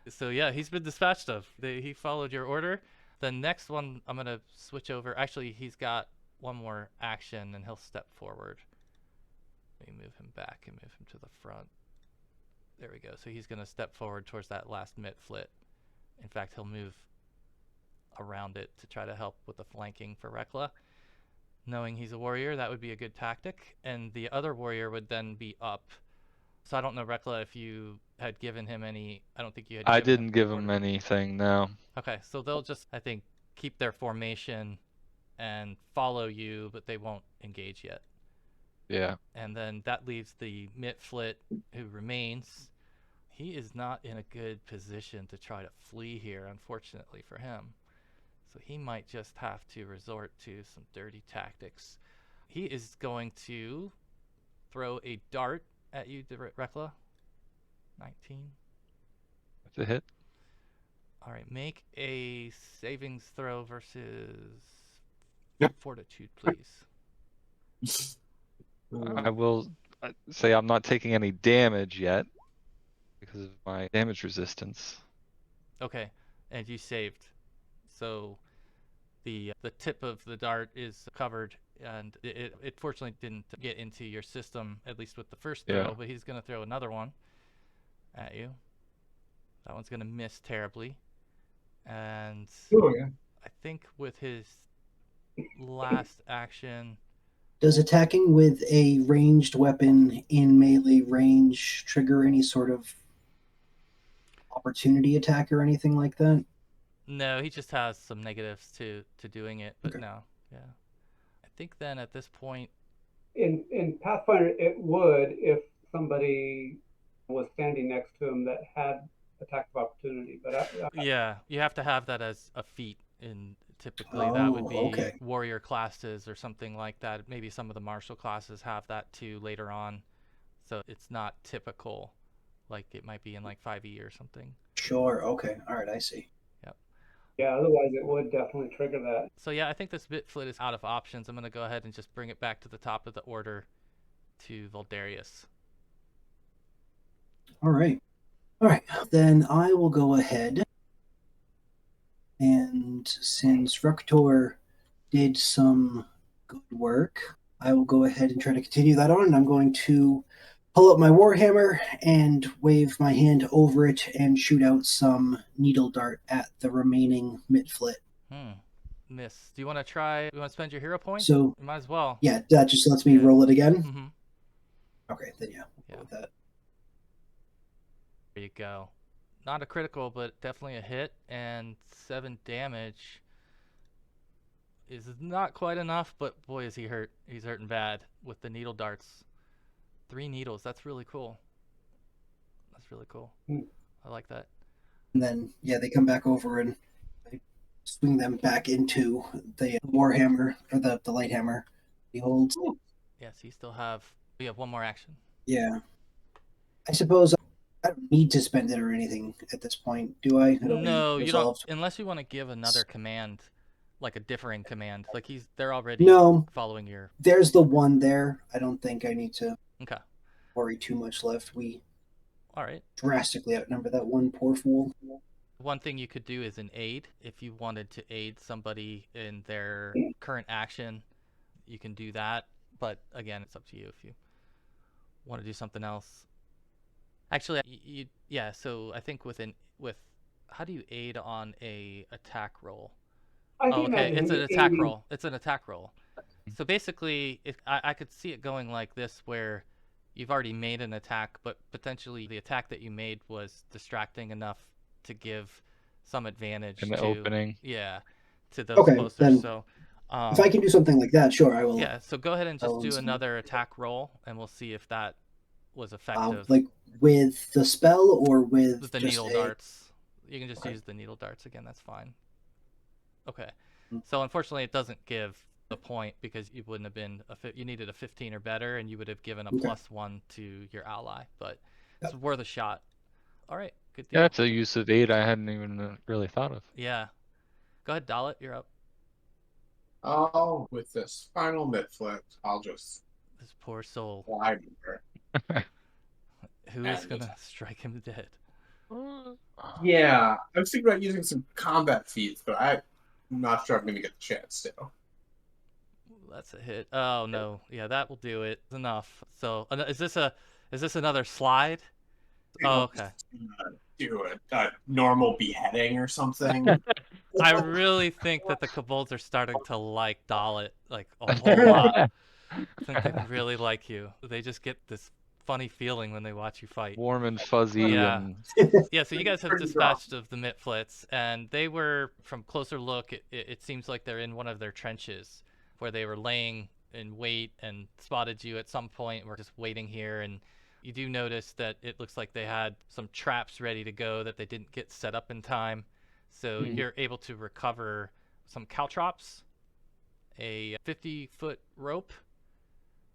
So yeah, he's been dispatched of. He followed your order. The next one, I'm going to switch over. Actually, he's got one more action, and he'll step forward. Let me move him back and move him to the front. There we go. So he's going to step forward towards that last mitflit. In fact, he'll move around it to try to help with the flanking for Rekla. Knowing he's a warrior, that would be a good tactic. And the other warrior would then be up. So I don't know, Rekla, if you had given him any. I don't think you had. I didn't give him anything, no. Okay, so they'll just, I think, keep their formation and follow you, but they won't engage yet. Yeah. And then that leaves the mitflit who remains. He is not in a good position to try to flee here, unfortunately for him. So he might just have to resort to some dirty tactics. He is going to throw a dart at you, Rekla. 19. That's a hit. All right, make a savings throw versus fortitude, please. I will say I'm not taking any damage yet because of my damage resistance. Okay, and you saved. So the tip of the dart is covered, and it fortunately didn't get into your system, at least with the first throw, Yeah. but he's going to throw another one at you. That one's going to miss terribly. And I think with his last action... Does attacking with a ranged weapon in melee range trigger any sort of opportunity attack or anything like that? No, he just has some negatives to doing it, but Okay. no. Yeah. I think then at this point... In Pathfinder, it would if somebody was standing next to him that had attack of opportunity. But yeah, you have to have that as a feat, and typically that would be okay. warrior classes or something like that. Maybe some of the martial classes have that too later on, so it's not typical like it might be in like 5e or something. Sure, okay. All right, I see. Yep. Yeah, otherwise it would definitely trigger that. So yeah, I think this mitflit is out of options. I'm going to go ahead and just bring it back to the top of the order to Valdarius. All right. All right, then I will go ahead, and since Ruktor did some good work, I will go ahead and try to continue that on. I'm going to pull up my warhammer and wave my hand over it and shoot out some needle dart at the remaining mitflit. Miss. Do you want to try? You want to spend your hero point? So you might as well. Yeah, that just lets me roll it again. Mm-hmm. Okay, then yeah, we'll go with that. There you go. Not a critical, but definitely a hit, and 7 damage is not quite enough, but boy is he hurt. He's hurting bad with the needle darts. 3 needles, that's really cool. That's really cool. I like that. And then, yeah, they come back over and I swing them back into the warhammer, or the light hammer. The old... Yes, you still have... We have one more action. Yeah. I suppose I don't need to spend it or anything at this point, do I? No, you don't, unless you want to give another command, like a differing command. Like they're already following your... There's the one there. I don't think I need to okay. worry too much left. We all right. Drastically outnumber that one poor fool. One thing you could do is an aid. If you wanted to aid somebody in their current action, you can do that. But again, it's up to you if you want to do something else. Actually, yeah. So I think with how do you aid on a attack roll? Okay, it's an attack roll. It's an attack roll. So basically, I could see it going like this, where you've already made an attack, but potentially the attack that you made was distracting enough to give some advantage In the to opening. Yeah, to those Okay, closer. then So if I can do something like that, sure, I will. yeah, so go ahead and just do Balance. another attack roll, and we'll see if that was effective. Like with the spell or with With the just needle darts. You can just Okay. use the needle darts again, that's fine. Okay. Mm. So unfortunately it doesn't give the point because you wouldn't have been you needed a 15 or better, and you would have given a Okay. +1 to your ally, but it's worth a shot. All right, good deal. Yeah, it's a use of 8 I hadn't even really thought of. Yeah. Go ahead, Dalit, you're up. Oh, with this final mitflit, I'll just This poor soul. fly there. Who is gonna strike him dead? Yeah, I was thinking about using some combat feats, but I'm not sure I'm going to get the chance to. That's a hit. Oh no. Yeah, that will do it. Enough. So is this another slide? Oh, okay. Do a normal beheading or something. I really think that the kobolds are starting to like Dalit like a whole lot. I think they really like you. They just get this funny feeling when they watch you fight. Warm and fuzzy. Yeah. And Yeah, so you guys have dispatched of the mitflits, and they were, from closer look, it seems like they're in one of their trenches where they were laying in wait and spotted you at some point. We're just waiting here, and you do notice that it looks like they had some traps ready to go that they didn't get set up in time. So you're able to recover some caltrops, a 50-foot rope,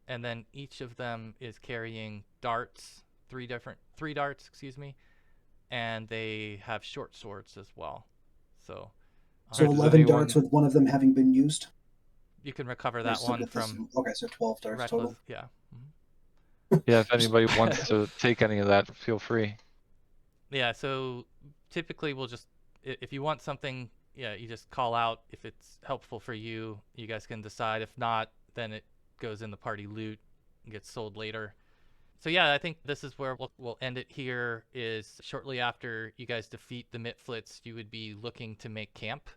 and then each of them is carrying darts, three darts, excuse me, and they have short swords as well. So, So does 11 anyone- darts with one of them having been used. you can recover Or that so one with this- from Okay, so 12 darts reckless. total. Yeah. yeah, if anybody wants to take any of that, feel free. Yeah. So typically we'll just, if you want something, yeah, you just call out if it's helpful for you. You guys can decide. If not, then it goes in the party loot and gets sold later. So yeah, I think this is where we'll end it here. Is shortly after you guys defeat the mitflits, you would be looking to make camp.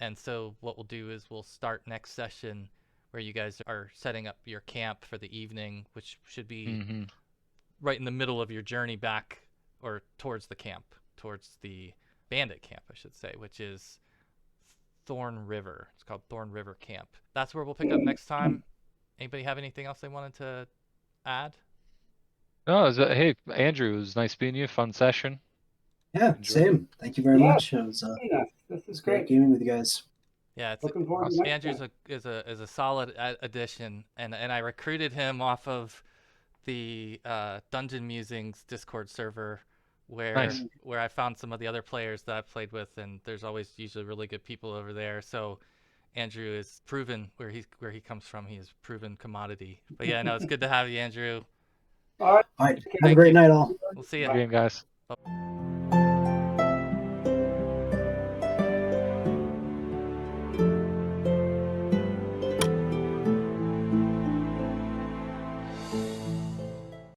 And so what we'll do is we'll start next session where you guys are setting up your camp for the evening, which should be right in the middle of your journey back or towards the camp, towards the bandit camp, I should say, which is Thorn River. It's called Thorn River Camp. That's where we'll pick up next time. Anybody have anything else they wanted to add? No, hey, Andrew, it was nice being you. Fun session. Yeah, Enjoyed same. Thank you very much. It was This is great great. gaming with you guys. Yeah, it's Looking forward to next Andrew's time. is a solid addition, and I recruited him off of the Dungeon Musings Discord server, where Nice. where I found some of the other players that I've played with, and there's always usually really good people over there. So Andrew is proven where he comes from. He is proven commodity. But yeah, no, it's good to have you, Andrew. All right. All right. Have a Thank great you. night, all. We'll see you. Good game, guys. Bye.